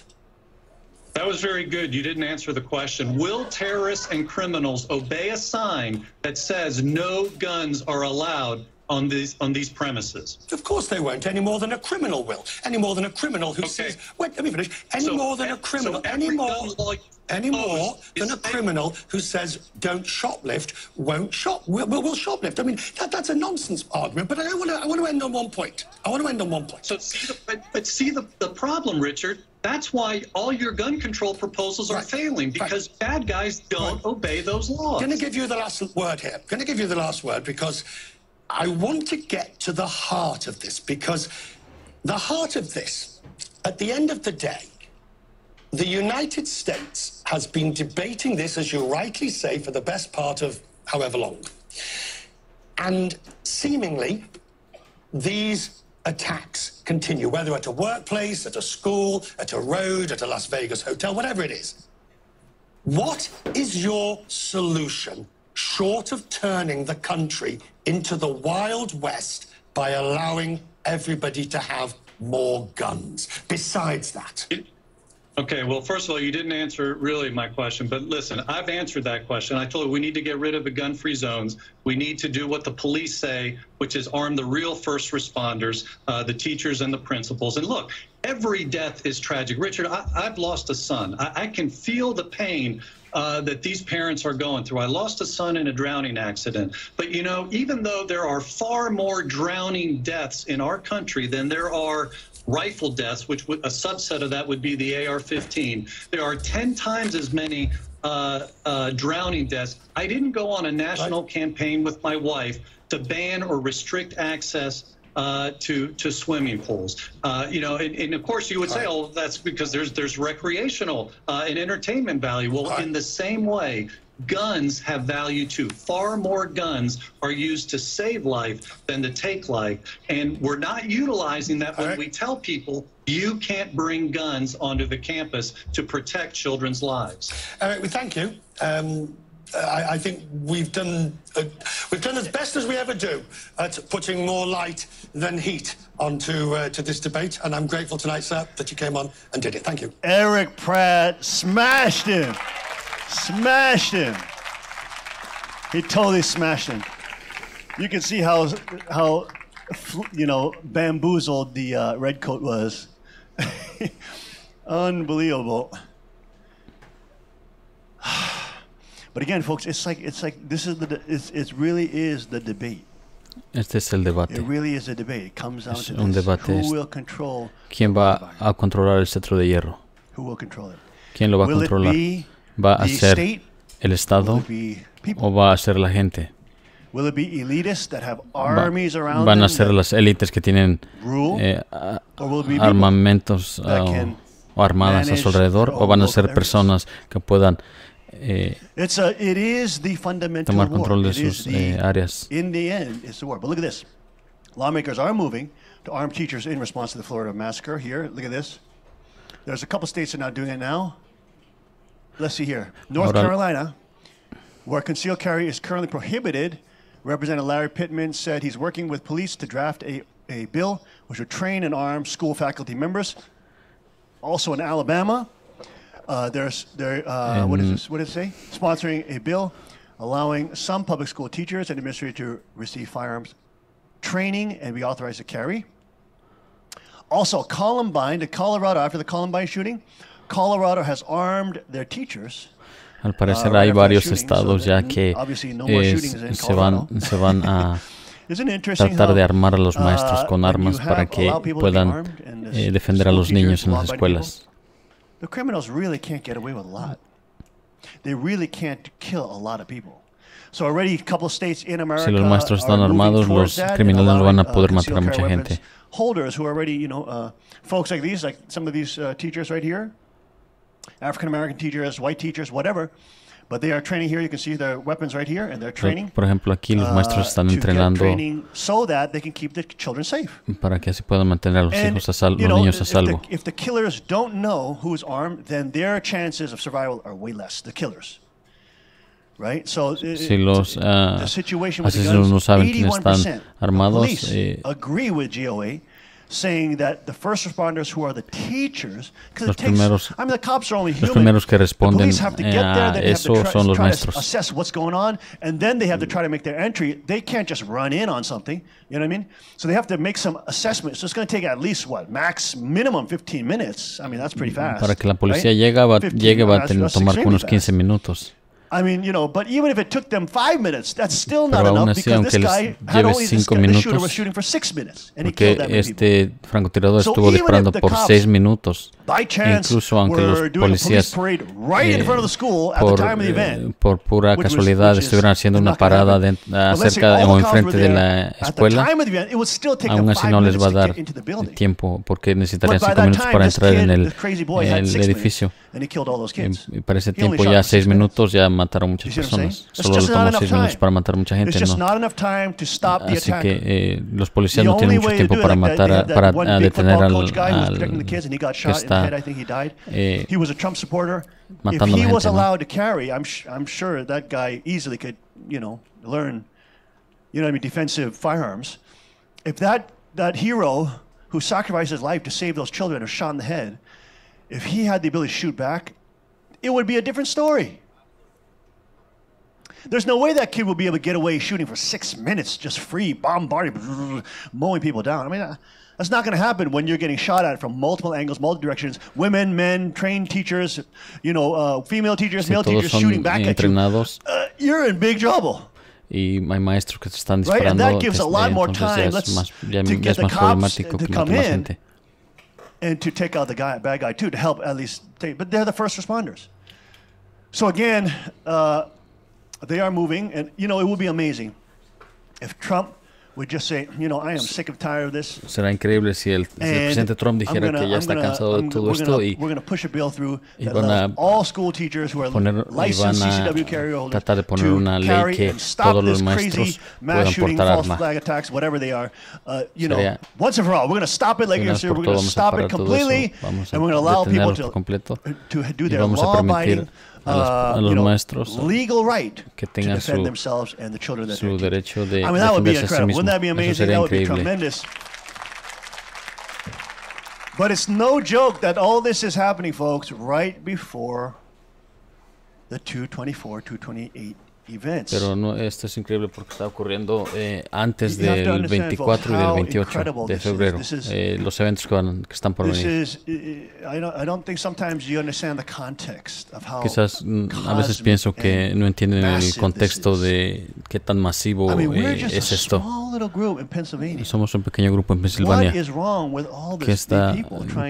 [SPEAKER 11] That was very good. You didn't answer the question. Will terrorists and criminals obey a sign that says no guns are allowed on these premises?
[SPEAKER 10] Of course they won't, any more than a criminal will. Any more than a criminal who says, wait, let me finish. Any more than a criminal, any more than a criminal who says don't shoplift won't will shoplift. I mean, that's a nonsense argument, but I want to end on one point.
[SPEAKER 11] So see the problem, Richard. That's why all your gun control proposals are failing, because bad guys don't obey those laws.
[SPEAKER 10] I'm going to give you the last word here. I'm going to give you the last word because I want to get to the heart of this, because the heart of this, at the end of the day, the United States has been debating this, as you rightly say, for the best part of however long. And seemingly, these attacks continue, whether at a workplace, at a school, at a road, at a Las Vegas hotel, whatever it is. What is your solution, short of turning the country into the Wild West by allowing everybody to have more guns? Besides that.
[SPEAKER 11] Okay, well, first of all, you didn't answer really my question, but listen, I've answered that question. I told you we need to get rid of the gun-free zones. We need to do what the police say, which is arm the real first responders, the teachers and the principals. And look, every death is tragic. Richard, I've lost a son. I can feel the pain that these parents are going through. I lost a son in a drowning accident. But, you know, even though there are far more drowning deaths in our country than there are rifle deaths, which a subset of that would be the AR-15, there are 10 times as many drowning deaths. I didn't go on a national campaign with my wife to ban or restrict access to swimming pools. You know, and of course you would say, oh, that's because there's recreational and entertainment value. Well, in the same way, guns have value too. Far more guns are used to save life than to take life. And we're not utilizing that when we tell people you can't bring guns onto the campus to protect children's lives.
[SPEAKER 10] We thank you. I think we've done as best as we ever do at putting more light than heat onto to this debate, and I'm grateful tonight, sir, that you came on and did it. Thank you.
[SPEAKER 2] Eric Pratt smashed him. Smashed him. He totally smashed him. You can see how you know, bamboozled the red coat was. Unbelievable. But again, folks, it's like this is it really is the debate.
[SPEAKER 4] Este es el debate.
[SPEAKER 2] It really is a debate. It comes down to
[SPEAKER 4] un
[SPEAKER 2] this.
[SPEAKER 4] debate.
[SPEAKER 2] Who will control
[SPEAKER 4] ¿Quién va a controlar el cetro de hierro?
[SPEAKER 2] Who will control it?
[SPEAKER 4] ¿Quién lo va a controlar? ¿Va a ser el Estado o va a ser la gente? ¿Van a ser las élites que tienen armamentos o armadas a su alrededor, o van a ser personas que puedan tomar control de sus áreas?
[SPEAKER 2] Lawmakers are moving to arm teachers in response to the Florida massacre. Here, look at this. There's a couple states that are now doing it now. Let's see here. North Carolina, where concealed carry is currently prohibited, Representative Larry Pittman said he's working with police to draft a bill which would train and arm school faculty members. Also in Alabama, what is this? What does it say? Sponsoring a bill allowing some public school teachers and administrators to receive firearms training and be authorized to carry. Also, Columbine, Colorado, after the Columbine shooting, Colorado has armed their teachers.
[SPEAKER 4] Al parecer hay varios estados ya que se van a tratar de armar a los maestros con armas para que puedan defender a los niños en las escuelas.
[SPEAKER 2] The criminals really can't get away with a lot. They really can't kill a lot of people. So already a couple states in America,
[SPEAKER 4] si los maestros están armados, los criminales no van a poder matar a mucha gente.
[SPEAKER 2] Holders who are already, folks like these, like some of these teachers right here, African American teachers, white teachers, whatever, but they are training here. You can see their weapons right here, and they're training.
[SPEAKER 4] Por ejemplo, aquí los maestros están entrenando
[SPEAKER 2] so that they can keep the children safe.
[SPEAKER 4] Para que así puedan mantener a los hijos a salvo, los niños a salvo.
[SPEAKER 2] If the killers don't know who's armed, then their chances of survival are way less. The killers. Right? So
[SPEAKER 4] si los asesinos no saben quiénes están armados,
[SPEAKER 2] agree with GOA, saying that the first responders who are the teachers,
[SPEAKER 4] los primeros que responden a eso son los maestros.
[SPEAKER 2] Assess what's going on, and then they have to try to make their entry. They can't just run in on something. You know what I mean? So they have to make some assessment. So it's going to take at least minimum 15 minutes. I mean, that's pretty fast.
[SPEAKER 4] Para que la policía llegue va a tomar unos 15 minutos.
[SPEAKER 2] I mean, but even if it took them 5 minutes, that's still not enough because this guy had only the shooter was shooting for 6 minutes and he killed that many people.
[SPEAKER 4] Este francotirador estuvo disparando por 6 minutos. Incluso aunque los policías por pura casualidad estuvieran haciendo una parada cerca o enfrente de la escuela, aún así no les va a dar tiempo porque necesitarían 5 minutos para entrar en el edificio. Y para ese tiempo ya 6 minutos ya mataron muchas personas. Solo le tomó 6 minutos para matar mucha gente, Así que los policías no tienen mucho tiempo para detener al que está matando a la gente,
[SPEAKER 2] I'm sure that guy easily could, learn, defensive firearms. If that hero who sacrificed his life to save those children or shot in the head, if he had the ability to shoot back, it would be a different story. There's no way that kid will be able to get away shooting for 6 minutes, just free, bombarding, mowing people down. I mean, that's not going to happen when you're getting shot at from multiple angles, multiple directions. Women, men, trained teachers, female teachers, male teachers shooting back at you. You're in big trouble.
[SPEAKER 4] Y hay maestros que se están disparando, entonces ya es más problemático que matar más gente.
[SPEAKER 2] And to take out the bad guy too, to help at least but they're the first responders. So again, they are moving, and it would be amazing if Trump would just say, I am sick and tired of this.
[SPEAKER 4] Será increíble si el presidente Trump dijera que ya está cansado de todo esto y van a tratar de poner una ley que todos los maestros puedan portar arma.
[SPEAKER 2] Once and for all, we're going to stop it like you're saying. We're going to stop it completely, and we're going to allow people to do their law-abiding,
[SPEAKER 4] los maestros
[SPEAKER 2] legal right
[SPEAKER 4] que tengan
[SPEAKER 2] to defend themselves and the children that
[SPEAKER 4] su derecho de
[SPEAKER 2] that would be
[SPEAKER 4] defenderse a sí mismos.
[SPEAKER 2] Wouldn't that be amazing? That would be tremendous. But it's no joke that all this is happening, folks, right before the 224, 228 events.
[SPEAKER 4] Pero esto es increíble porque está ocurriendo antes del 24 y del 28 de febrero, los eventos que están por venir. Quizás a veces pienso que no entienden el contexto de qué tan masivo es esto. Somos un pequeño grupo en Pensilvania. ¿Qué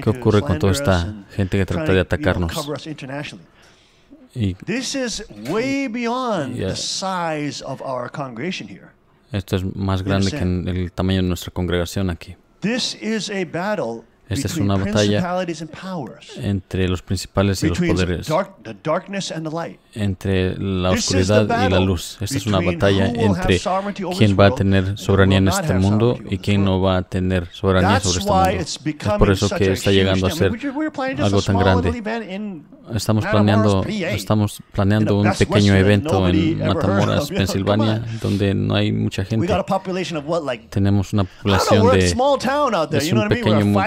[SPEAKER 4] ocurre con toda esta gente que trata de atacarnos? Y esto es más grande que el tamaño de nuestra congregación aquí. Esta es una batalla entre los principales y los poderes, entre la oscuridad y la luz. Esta es una batalla entre quién va a tener soberanía en este mundo y quién no va a tener soberanía sobre este mundo. Es por eso que está llegando a ser algo tan grande. Estamos planeando un pequeño evento en Matamoros, Pensilvania, donde no hay mucha gente. Tenemos una población de... Es un pueblo muy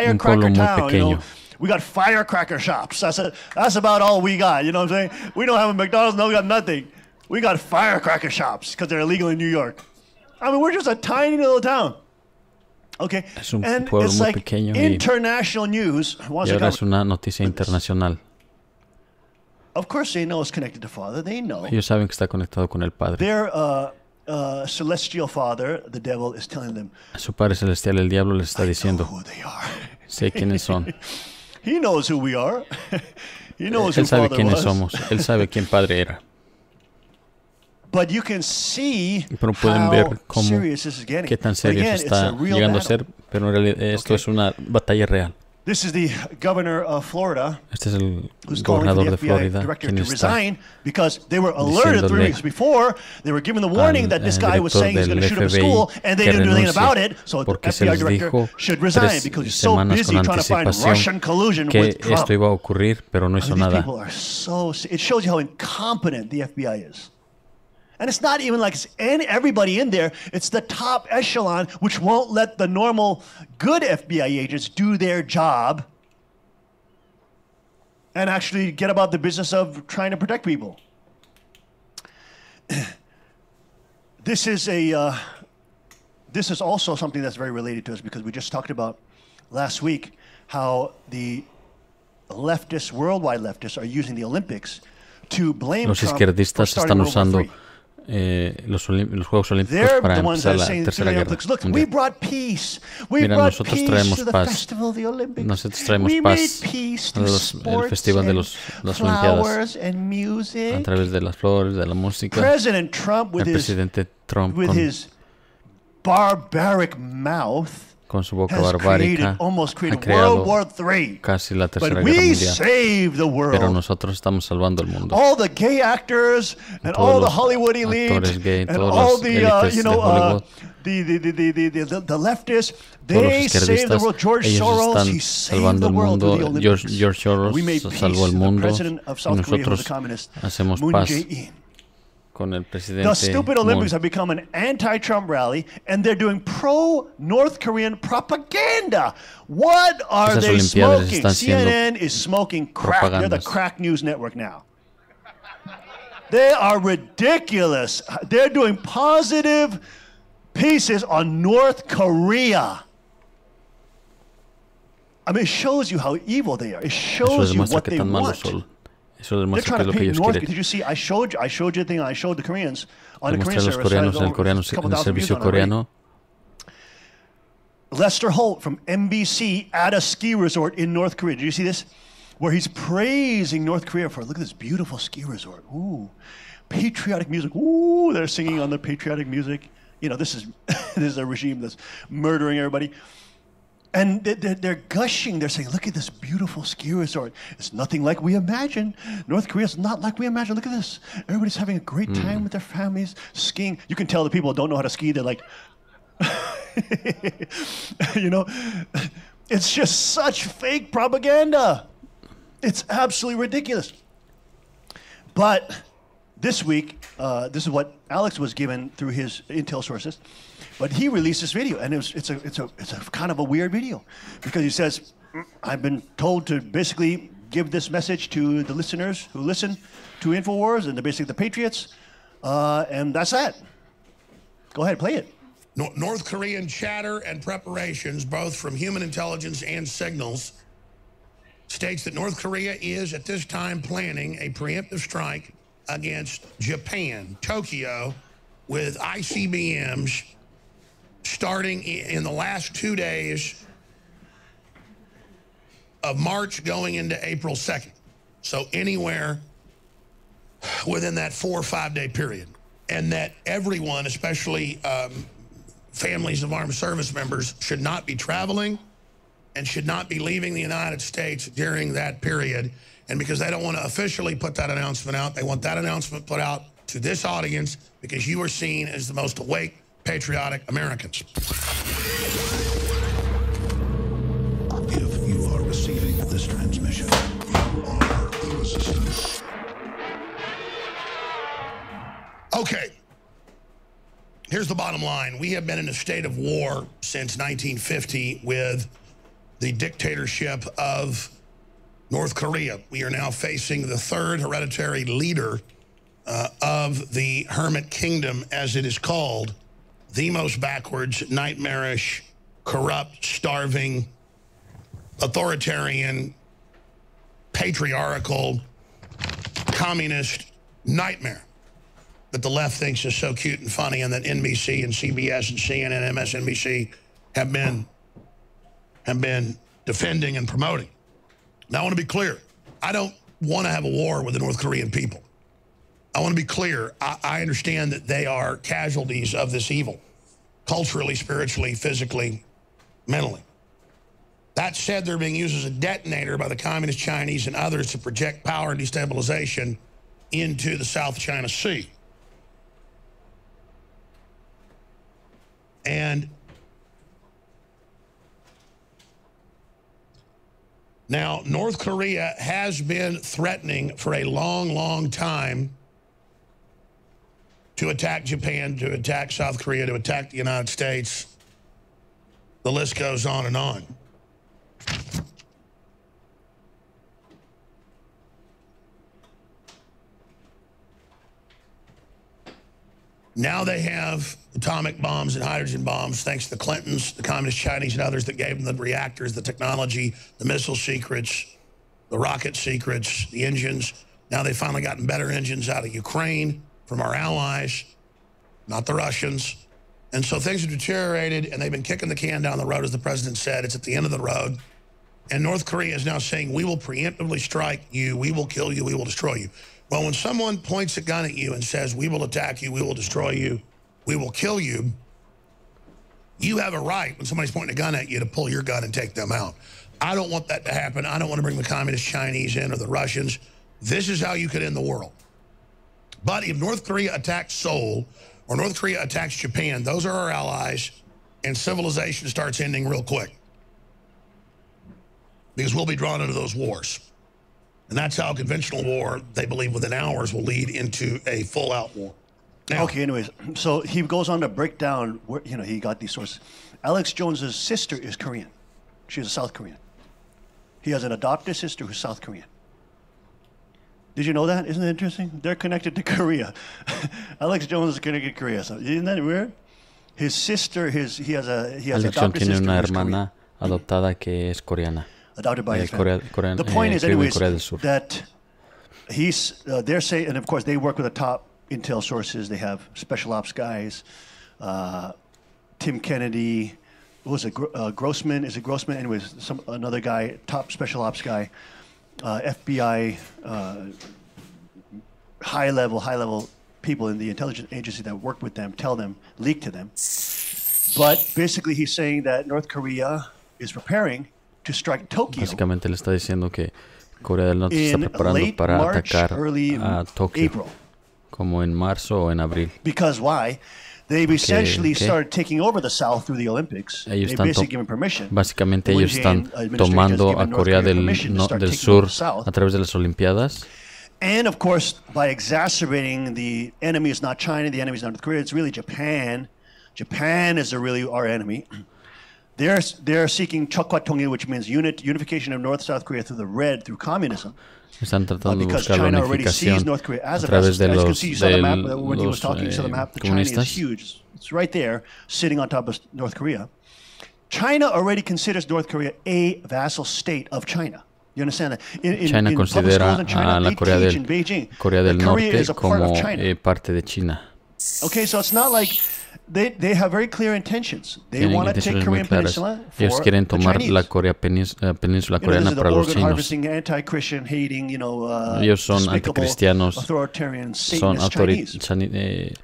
[SPEAKER 4] pequeño.
[SPEAKER 2] We got firecracker shops. That's about all we got. You know what I'm saying? We don't have a McDonald's. No, we got nothing. We got firecracker shops because they're illegal in New York. I mean, we're just a tiny little town. Okay.
[SPEAKER 4] Es un pueblo muy pequeño
[SPEAKER 2] international news.
[SPEAKER 4] Y ahora es una noticia internacional.
[SPEAKER 2] Of course, they know it's connected to Father. They know.
[SPEAKER 4] Ellos saben que está conectado con el Padre.
[SPEAKER 2] Their celestial father, the devil, is telling them.
[SPEAKER 4] Su Padre celestial, el diablo, les está diciendo. Sé quiénes son.
[SPEAKER 2] He knows who we are. He knows
[SPEAKER 4] Él
[SPEAKER 2] who
[SPEAKER 4] sabe
[SPEAKER 2] Father
[SPEAKER 4] quiénes
[SPEAKER 2] was.
[SPEAKER 4] somos. Él sabe quién Padre era.
[SPEAKER 2] But you can see
[SPEAKER 4] Pero pueden ver
[SPEAKER 2] how serious this is getting.
[SPEAKER 4] qué tan serio está llegando a ser, pero en realidad esto es una batalla real.
[SPEAKER 2] This is the governor of Florida.
[SPEAKER 4] Este es el gobernador de Florida quien está
[SPEAKER 2] because they were alerted 3 weeks before. They were given the warning that this guy was saying he's going to shoot up a school, and they didn't do anything about it. So the FBI director should resign because he's so busy trying to find Russian collusion with Trump.
[SPEAKER 4] Esto iba a ocurrir, pero no hizo nada.
[SPEAKER 2] It shows you how incompetent the FBI is. And it's not even like it's everybody in there. It's the top echelon, which won't let the normal good FBI agents do their job and actually get about the business of trying to protect people. This is also something that's very related to us because we just talked about last week how the leftists, worldwide leftists, are using the Olympics to blame
[SPEAKER 4] Los
[SPEAKER 2] Trump
[SPEAKER 4] izquierdistas
[SPEAKER 2] for starting
[SPEAKER 4] están usando
[SPEAKER 2] World War III.
[SPEAKER 4] Los Juegos Olímpicos para empezar la Tercera Guerra Mundial. Mira, nosotros traemos paz. Nosotros traemos paz al Festival de las Olimpiadas a través de las flores, de la música. El presidente Trump con su boca barbárica ha creado casi la Tercera Guerra Mundial. Pero nosotros estamos salvando el mundo.
[SPEAKER 2] All the gay actors and all the Hollywood elite
[SPEAKER 4] gay,
[SPEAKER 2] and all the the leftists, they saved the world. George Soros, he saved the world with the Olympics.
[SPEAKER 4] George Soros salvó el mundo y nosotros hacemos paz con el presidente.
[SPEAKER 2] The stupid Olympics have become an anti-Trump rally, and they're doing pro-North Korean propaganda. What are they smoking? CNN is smoking crack. They're the crack news network now. They are ridiculous. They're doing positive pieces on North Korea. I mean, it shows you how evil they are. It shows you what they want.
[SPEAKER 4] Eso demuestra que es lo que ellos quieren.
[SPEAKER 2] Did you see? I showed you the thing. I showed the Koreans on the Korean
[SPEAKER 4] service. En el servicio coreano.
[SPEAKER 2] Lester Holt from NBC at a ski resort in North Korea. Did you see this? Where he's praising North Korea for, look at this beautiful ski resort. Ooh, patriotic music. Ooh, they're singing on the patriotic music. You know, this is a regime that's murdering everybody. And they're gushing. They're saying, look at this beautiful ski resort. It's nothing like we imagined. North Korea's not like we imagined. Look at this. Everybody's having a great time with their families, skiing. You can tell the people don't know how to ski. They're like, you know, it's just such fake propaganda. It's absolutely ridiculous. But this week, this is what Alex was given through his intel sources. But he released this video, and it's a kind of a weird video because he says, I've been told to basically give this message to the listeners who listen to InfoWars and basically the Patriots, and that's that. Go ahead, play it.
[SPEAKER 12] North Korean chatter and preparations, both from human intelligence and signals, states that North Korea is at this time planning a preemptive strike against Japan, Tokyo, with ICBMs starting in the last 2 days of March going into April 2nd. So anywhere within that 4 or 5 day period. And that everyone, especially families of armed service members, should not be traveling and should not be leaving the United States during that period. And because they don't want to officially put that announcement out, they want that announcement put out to this audience because you are seen as the most awake, patriotic Americans.
[SPEAKER 13] If you are receiving this transmission, you are the resistance.
[SPEAKER 12] Okay. Here's the bottom line. We have been in a state of war since 1950 with the dictatorship of North Korea. We are now facing the third hereditary leader of the Hermit Kingdom, as it is called, the most backwards, nightmarish, corrupt, starving, authoritarian, patriarchal, communist nightmare that the left thinks is so cute and funny, and that NBC and CBS and CNN and MSNBC have been defending and promoting. Now, I want to be clear. I don't want to have a war with the North Korean people. I want to be clear. I understand that they are casualties of this evil, culturally, spiritually, physically, mentally. That said, they're being used as a detonator by the Communist Chinese and others to project power and destabilization into the South China Sea. And now, North Korea has been threatening for a long, long time to attack Japan, to attack South Korea, to attack the United States. The list goes on and on. Now they have atomic bombs and hydrogen bombs, thanks to the Clintons, the Communist Chinese, and others that gave them the reactors, the technology, the missile secrets, the rocket secrets, the engines. Now they've finally gotten better engines out of Ukraine from our allies, not the Russians. And so things have deteriorated, and they've been kicking the can down the road, as the president said. It's at the end of the road. And North Korea is now saying, we will preemptively strike you, we will kill you, we will destroy you. Well, when someone points a gun at you and says, we will attack you, we will destroy you, we will kill you, you have a right, when somebody's pointing a gun at you, to pull your gun and take them out. I don't want that to happen. I don't want to bring the Communist Chinese in or the Russians. This is how you could end the world. But if North Korea attacks Seoul or North Korea attacks Japan, those are our allies, and civilization starts ending real quick. Because we'll be drawn into those wars. And that's how conventional war, they believe within hours, will lead into a full-out war. Now,
[SPEAKER 2] okay, anyways, so he goes on to break down where, you know, he got these sources. Alex Jones's sister is Korean. She's a South Korean. He has an adopted sister who's South Korean. Did you know that? Isn't that interesting? They're connected to Korea. Alex Jones is connected to Korea. So, isn't that weird? His sister, he has
[SPEAKER 4] Alex Jones tiene una hermana adoptada que es coreana.
[SPEAKER 2] Adopted by his family. The point is, anyways, that they're saying, and of course they work with the top intel sources. They have special ops guys, Tim Kennedy, what was it, Grossman? Is it Grossman? Anyways, another guy, top special ops guy, FBI, high level people in the intelligence agency that work with them, tell them, leak to them. But basically he's saying that North Korea is preparing to strike Tokyo.
[SPEAKER 4] Básicamente le está diciendo que Corea del Norte se está preparando para atacar a Tokio, como en marzo o en abril.
[SPEAKER 2] Because why? They've essentially started taking over the South through the Olympics.
[SPEAKER 4] Ellos
[SPEAKER 2] They've basically given permission.
[SPEAKER 4] Básicamente ellos están tomando a Corea del Sur a través de las Olimpiadas.
[SPEAKER 2] And of course, by exacerbating, the enemy is not China, the enemy is not North Korea, it's really Japan. Japan is really our enemy. They're seeking Chokwa-tongil, which means unification of North South Korea through communism.
[SPEAKER 4] Están tratando de buscar la unificación a través de los comunistas.
[SPEAKER 2] Huge. It's right there, sitting on top of North Korea. China already considers North Korea a vassal state of China. You understand that?
[SPEAKER 4] China considera a la Corea del Norte como parte de China.
[SPEAKER 2] Okay, so it's not like they have very clear intentions. They want to take Korean Peninsula for
[SPEAKER 4] Ellos quieren tomar
[SPEAKER 2] the
[SPEAKER 4] la península coreana para los chinos.
[SPEAKER 2] Anti-Christian hating,
[SPEAKER 4] ellos son anticristianos,
[SPEAKER 2] authoritarian,
[SPEAKER 4] son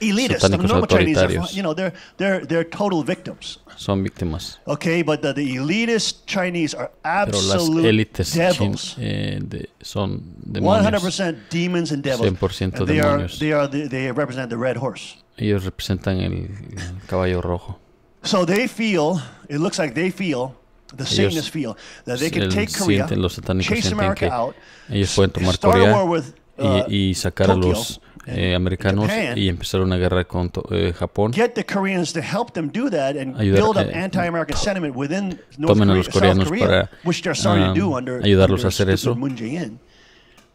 [SPEAKER 2] elitist.
[SPEAKER 4] satánicos autoritarios.
[SPEAKER 2] They're total victims.
[SPEAKER 4] Son víctimas.
[SPEAKER 2] Okay, but the elitist Chinese are
[SPEAKER 4] Pero
[SPEAKER 2] absolute
[SPEAKER 4] las élites
[SPEAKER 2] devils.
[SPEAKER 4] Son demonios.
[SPEAKER 2] 100% demons and devils.
[SPEAKER 4] 100%
[SPEAKER 2] and
[SPEAKER 4] demonios.
[SPEAKER 2] They represent the red horse.
[SPEAKER 4] Ellos representan el caballo rojo.
[SPEAKER 2] So they feel, it looks like they feel, the Satanists feel, that they can take Korea, chase America out,
[SPEAKER 4] ellos pueden tomar
[SPEAKER 2] start a
[SPEAKER 4] Corea
[SPEAKER 2] war with
[SPEAKER 4] y sacar a los americanos y empezar una guerra con Japón.
[SPEAKER 2] Get the Koreans to help them do that and build up anti-American sentiment within
[SPEAKER 4] Tomen a los coreanos para
[SPEAKER 2] which they're starting to do under
[SPEAKER 4] ayudarlos a hacer eso.
[SPEAKER 2] Moon Jae-in.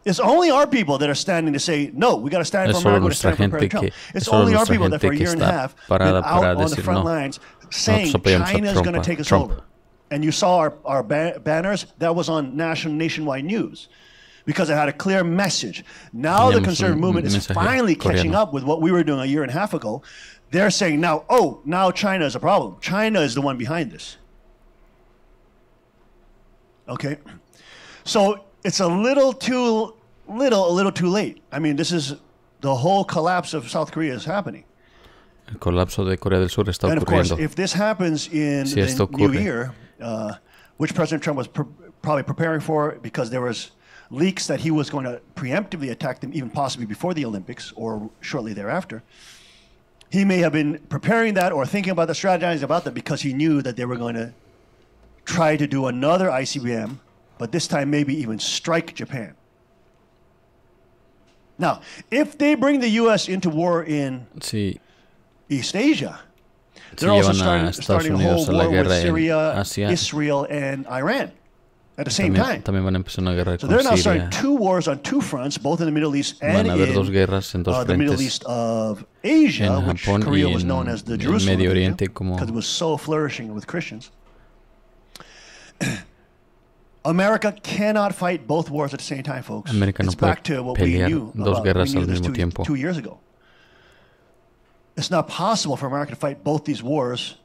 [SPEAKER 2] It's only our people that are standing to say, no, we got to stand for America, we stand for President Trump. It's only our people that for a year and a half been out on the front lines saying China is going to take us over. And you saw our banners, that was on nationwide news because it had a clear message. Now the conservative movement is finally catching up with what we were doing a year and a half ago. They're saying now, now China is a problem. China is the one behind this. Okay? So it's a little too late. I mean, this is the whole collapse of South Korea is happening.
[SPEAKER 4] El colapso de Corea del Sur está ocurriendo.
[SPEAKER 2] And of course, if this happens in the new year, which President Trump was probably preparing for because there was leaks that he was going to preemptively attack them even possibly before the Olympics or shortly thereafter, he may have been preparing that or thinking about the strategizing about that because he knew that they were going to try to do another ICBM, but this time maybe even strike Japan. Now, if they bring the U.S. into war in East Asia, they're also starting a whole war with Syria, Israel, and Iran at the same time.
[SPEAKER 4] También van a empezar una guerra
[SPEAKER 2] So
[SPEAKER 4] con
[SPEAKER 2] they're now
[SPEAKER 4] Siria.
[SPEAKER 2] starting two wars on two fronts, both in the Middle East and
[SPEAKER 4] Van a haber
[SPEAKER 2] in
[SPEAKER 4] dos guerras en dos
[SPEAKER 2] the Middle
[SPEAKER 4] frentes,
[SPEAKER 2] East of Asia,
[SPEAKER 4] en
[SPEAKER 2] which
[SPEAKER 4] Japón
[SPEAKER 2] Korea
[SPEAKER 4] y
[SPEAKER 2] was
[SPEAKER 4] en
[SPEAKER 2] known as the
[SPEAKER 4] el
[SPEAKER 2] Jerusalem
[SPEAKER 4] Medio
[SPEAKER 2] of Asia,
[SPEAKER 4] Oriente como
[SPEAKER 2] because it was so flourishing with Christians. America cannot fight both wars at the same time, folks.
[SPEAKER 4] América no
[SPEAKER 2] It's
[SPEAKER 4] puede
[SPEAKER 2] back to what we
[SPEAKER 4] pelear
[SPEAKER 2] knew
[SPEAKER 4] dos
[SPEAKER 2] about
[SPEAKER 4] guerras al
[SPEAKER 2] this
[SPEAKER 4] mismo tiempo.
[SPEAKER 2] 2 years ago. It's not possible for America to fight both these wars,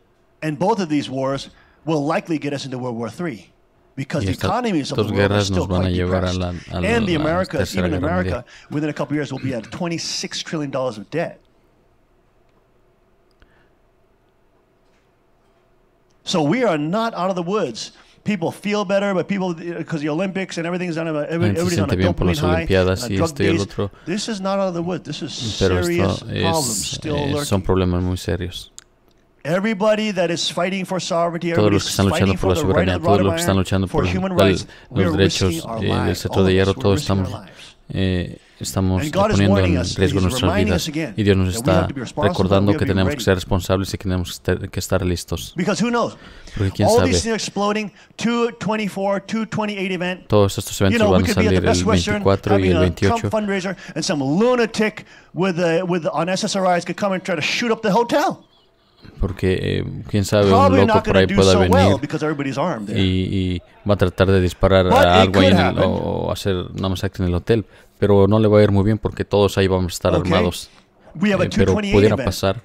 [SPEAKER 2] and both of these wars will likely get us into World War III. Because the economies of the world are still quite depressed. And the Americas, even America, within a couple of years will be at $26 trillion of debt. So we are not out of the woods. People feel better, but people, because the Olympics and everything's on everybody's on a dopamine high, and a drug days. This is not out of the woods. This is serious problems still lurking.
[SPEAKER 4] Son problemas muy serios.
[SPEAKER 2] Everybody that is fighting for sovereignty,
[SPEAKER 4] Todos los que están luchando por la soberanía, todos los que están luchando por los derechos del cetro de hierro, todos estamos poniendo en riesgo nuestras vidas. Y Dios nos está recordando que tenemos que ser responsables y que tenemos que estar listos. Porque quién sabe, todos estos eventos van a salir el 24 y el 28.
[SPEAKER 2] And some lunatic with on SSRIs could come and try to shoot up the hotel.
[SPEAKER 4] Porque quién sabe, un loco por ahí pueda venir y va a tratar de disparar a algo ahí o hacer una masacre en el hotel, pero no le va a ir muy bien porque todos ahí vamos a estar armados. Pero pudiera pasar.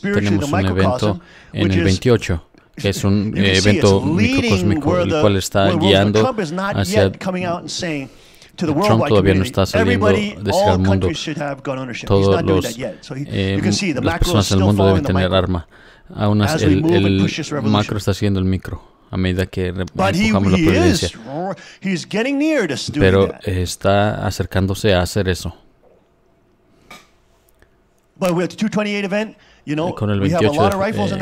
[SPEAKER 4] Tenemos un evento en el 28 que es un evento microcósmico, el cual está guiando hacia Trump. Todavía no está saliendo de ese al mundo. Todas las personas en el mundo deben tener arma. Aún así, el macro está siguiendo el micro a medida que empujamos la providencia. Pero está acercándose a hacer eso. Con el 28,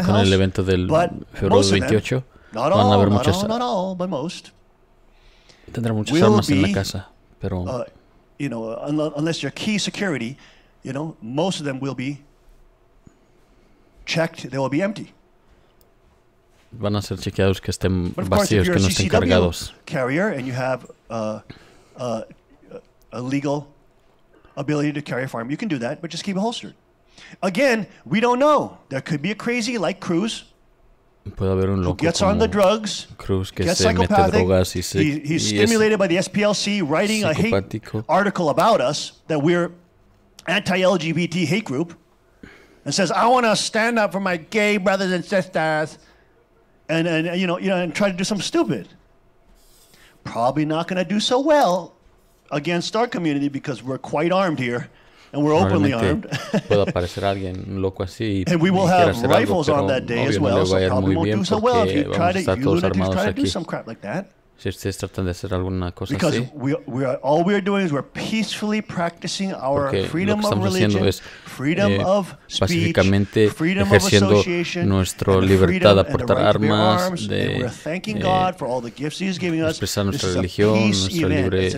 [SPEAKER 4] con el evento del febrero 28, van a haber muchas. Tendrá muchas armas en la casa. Pero
[SPEAKER 2] unless you're key security, most of them will be checked, they will be empty.
[SPEAKER 4] Van a ser chequeados, que estén vacíos, que no estén cargados.
[SPEAKER 2] Carrier and you have a legal ability to carry a firearm, you can do that, but just keep it holstered. Again, we don't know. There could be a crazy like Cruz.
[SPEAKER 4] Puede haber un loco
[SPEAKER 2] gets on the drugs,
[SPEAKER 4] Cruz que
[SPEAKER 2] gets
[SPEAKER 4] se mete drogas y
[SPEAKER 2] he's stimulated by the SPLC writing a hate article about us that we're anti-LGBT hate group. and says, I want to stand up for my gay brothers and sisters, and try to do something stupid, probably not going to do so well against our community because we're quite armed here, and we're openly armed.
[SPEAKER 4] Puede aparecer alguien loco así
[SPEAKER 2] and we will have rifles
[SPEAKER 4] algo,
[SPEAKER 2] on that day as well, so probably won't do so well if you try to do some crap like that.
[SPEAKER 4] Si ustedes tratan de hacer alguna cosa
[SPEAKER 2] because
[SPEAKER 4] así,
[SPEAKER 2] all we are doing is we're peacefully practicing our freedom of religion,
[SPEAKER 4] es,
[SPEAKER 2] freedom of speech,
[SPEAKER 4] pacíficamente
[SPEAKER 2] freedom of
[SPEAKER 4] ejerciendo
[SPEAKER 2] association,
[SPEAKER 4] nuestra libertad de portar armas,
[SPEAKER 2] de
[SPEAKER 4] expresar nuestra religión, nuestra libre.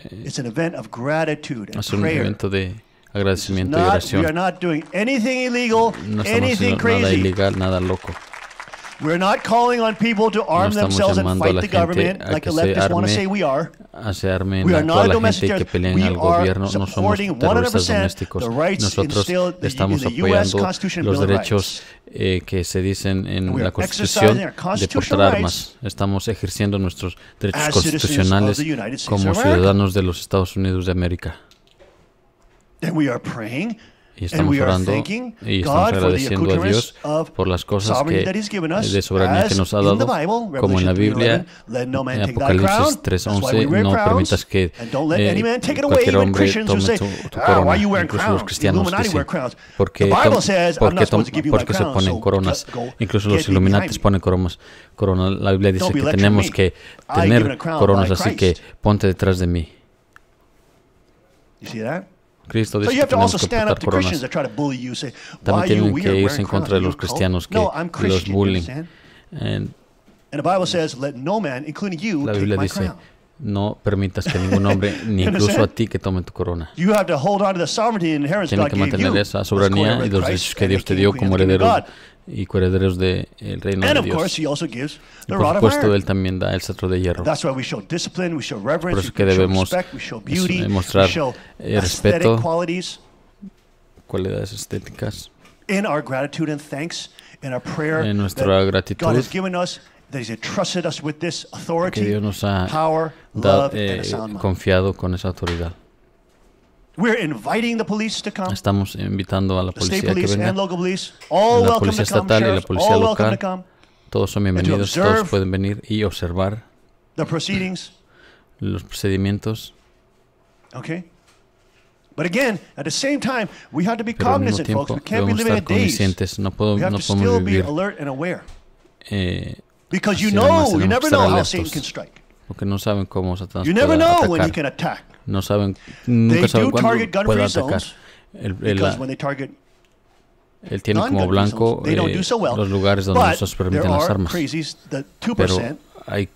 [SPEAKER 2] It's an event of gratitude and
[SPEAKER 4] es un
[SPEAKER 2] prayer.
[SPEAKER 4] evento de agradecimiento y oración.
[SPEAKER 2] We are not doing anything illegal,
[SPEAKER 4] no
[SPEAKER 2] anything crazy.
[SPEAKER 4] Nada ilegal, nada loco.
[SPEAKER 2] We're not calling on people to arm themselves and fight the government like the leftists want to say we are. We are not domestic terrorists. We are supporting 100% the rights instilled in the U.S. Constitution and Bill of Rights.
[SPEAKER 4] Que se dicen en la Constitución de portar armas. Estamos ejerciendo nuestros derechos constitucionales como ciudadanos de los Estados Unidos de América.
[SPEAKER 2] And we are praying.
[SPEAKER 4] Y estamos orando y estamos agradeciendo a Dios por las cosas de soberanía que nos ha dado, como en la Biblia, en Apocalipsis 3:11, no permitas que cualquier hombre tome tu corona, incluso los cristianos dicen, porque se ponen coronas, incluso los Illuminatis ponen coronas. La Biblia dice que tenemos que tener coronas, así que ponte detrás de mí. Cristo dice que tenemos que portar coronas. También tienen que irse en contra de los cristianos que los bullying. La Biblia dice, no permitas que ningún hombre, ni incluso a ti, que tome tu corona. Tienes que mantener esa soberanía y los derechos que Dios te dio como herederos y coherederos del reino de Dios. Y por supuesto, Él también da el cetro de hierro. Por eso que debemos mostrar respeto, cualidades estéticas, en nuestra gratitud, que Dios nos ha confiado con esa autoridad. Estamos invitando a la policía que venga, la policía estatal y la policía local. Todos son bienvenidos, todos pueden venir y observar los procedimientos. Pero al mismo tiempo debemos estar conscientes, no podemos vivir así nomás, tenemos que estar alertos, porque no saben cómo Satanás puede atacar. No saben, nunca saben cuándo puede atacar. Él tiene como blanco los lugares donde no se permiten las armas. Pero hay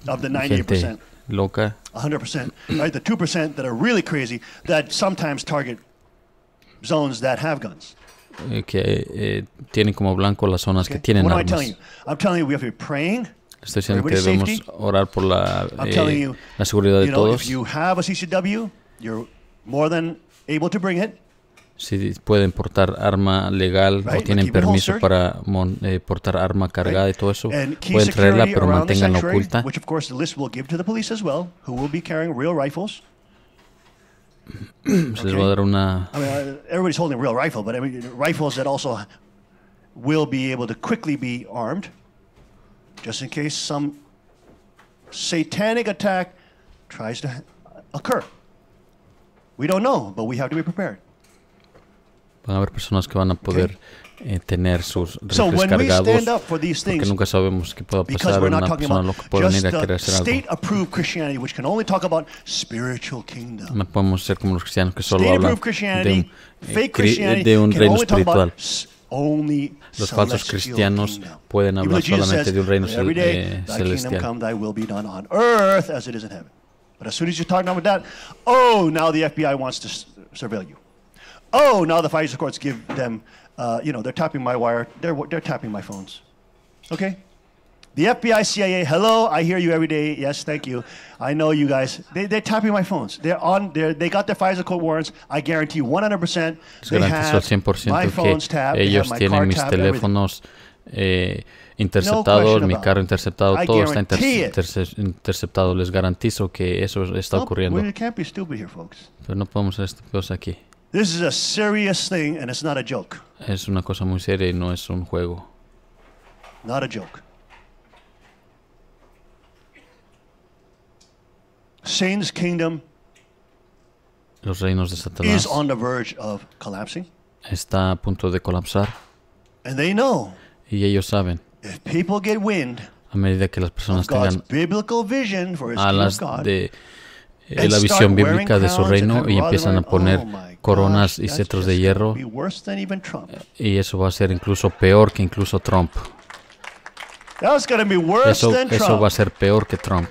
[SPEAKER 4] gente loca,
[SPEAKER 2] 100%, right? The 2% that are really crazy that sometimes target zones that have guns.
[SPEAKER 4] Que tienen como blanco las zonas que tienen armas.
[SPEAKER 2] I'm telling you, we have to be praying.
[SPEAKER 4] Estoy diciendo que debemos orar por la seguridad de todos.
[SPEAKER 2] If you have a CCW, you're more than able to bring it.
[SPEAKER 4] Si pueden portar arma legal o tienen permiso para portar arma cargada y todo eso, pueden traerla, pero manténganla oculta.
[SPEAKER 2] Which of course the list will give to the police as well, who will be carrying real rifles.
[SPEAKER 4] Se les va a dar una.
[SPEAKER 2] I mean, everybody's holding a real rifle, but I mean rifles that also will be able to quickly be armed, just in case some satanic attack tries to occur. We don't know, but we have to be prepared.
[SPEAKER 4] Van a haber personas que van a poder tener sus rifles cargados, porque nunca sabemos qué pueda pasar. Una persona loca puede venir a querer hacer algo. No podemos ser como los cristianos que solo hablan de un reino espiritual. Los falsos cristianos pueden hablar solamente de un reino celestial.
[SPEAKER 2] But as soon as you're talking about that, oh, now the FBI wants to surveil you. Oh, now the FISA courts give them, they're tapping my wire, they're tapping my phones. Okay? The FBI, CIA, hello, I hear you every day. Yes, thank you. I know you guys. They're tapping my phones. They got their FISA court warrants. I guarantee you 100% they have my phones tapped.
[SPEAKER 4] Ellos tienen mis teléfonos interceptados, mi carro interceptado, todo está interceptado. Les garantizo que eso está ocurriendo.
[SPEAKER 2] We can't be stupid here, folks.
[SPEAKER 4] Pero no podemos ser estúpidos aquí.
[SPEAKER 2] This is a serious thing and it's not a joke.
[SPEAKER 4] Es una cosa muy seria y no es un juego.
[SPEAKER 2] Not a joke. Satan's kingdom
[SPEAKER 4] Los reinos de
[SPEAKER 2] is
[SPEAKER 4] Satanás
[SPEAKER 2] on the verge of collapsing.
[SPEAKER 4] está a punto de colapsar.
[SPEAKER 2] And they know
[SPEAKER 4] Y ellos saben,
[SPEAKER 2] if people get wind
[SPEAKER 4] a medida que las personas
[SPEAKER 2] of God's
[SPEAKER 4] tengan
[SPEAKER 2] biblical vision for his kingdom
[SPEAKER 4] alas
[SPEAKER 2] of God,
[SPEAKER 4] de
[SPEAKER 2] and
[SPEAKER 4] la
[SPEAKER 2] start
[SPEAKER 4] visión
[SPEAKER 2] wearing
[SPEAKER 4] bíblica de su
[SPEAKER 2] crowns
[SPEAKER 4] reino
[SPEAKER 2] and
[SPEAKER 4] y empiezan a
[SPEAKER 2] oh
[SPEAKER 4] poner
[SPEAKER 2] my
[SPEAKER 4] coronas
[SPEAKER 2] gosh,
[SPEAKER 4] y
[SPEAKER 2] that's
[SPEAKER 4] cetros
[SPEAKER 2] just
[SPEAKER 4] de
[SPEAKER 2] gonna
[SPEAKER 4] hierro,
[SPEAKER 2] be worse than even Trump.
[SPEAKER 4] y eso va a ser incluso peor que incluso Trump.
[SPEAKER 2] That's going to be worse
[SPEAKER 4] Eso
[SPEAKER 2] than
[SPEAKER 4] va a
[SPEAKER 2] Trump.
[SPEAKER 4] ser peor que Trump.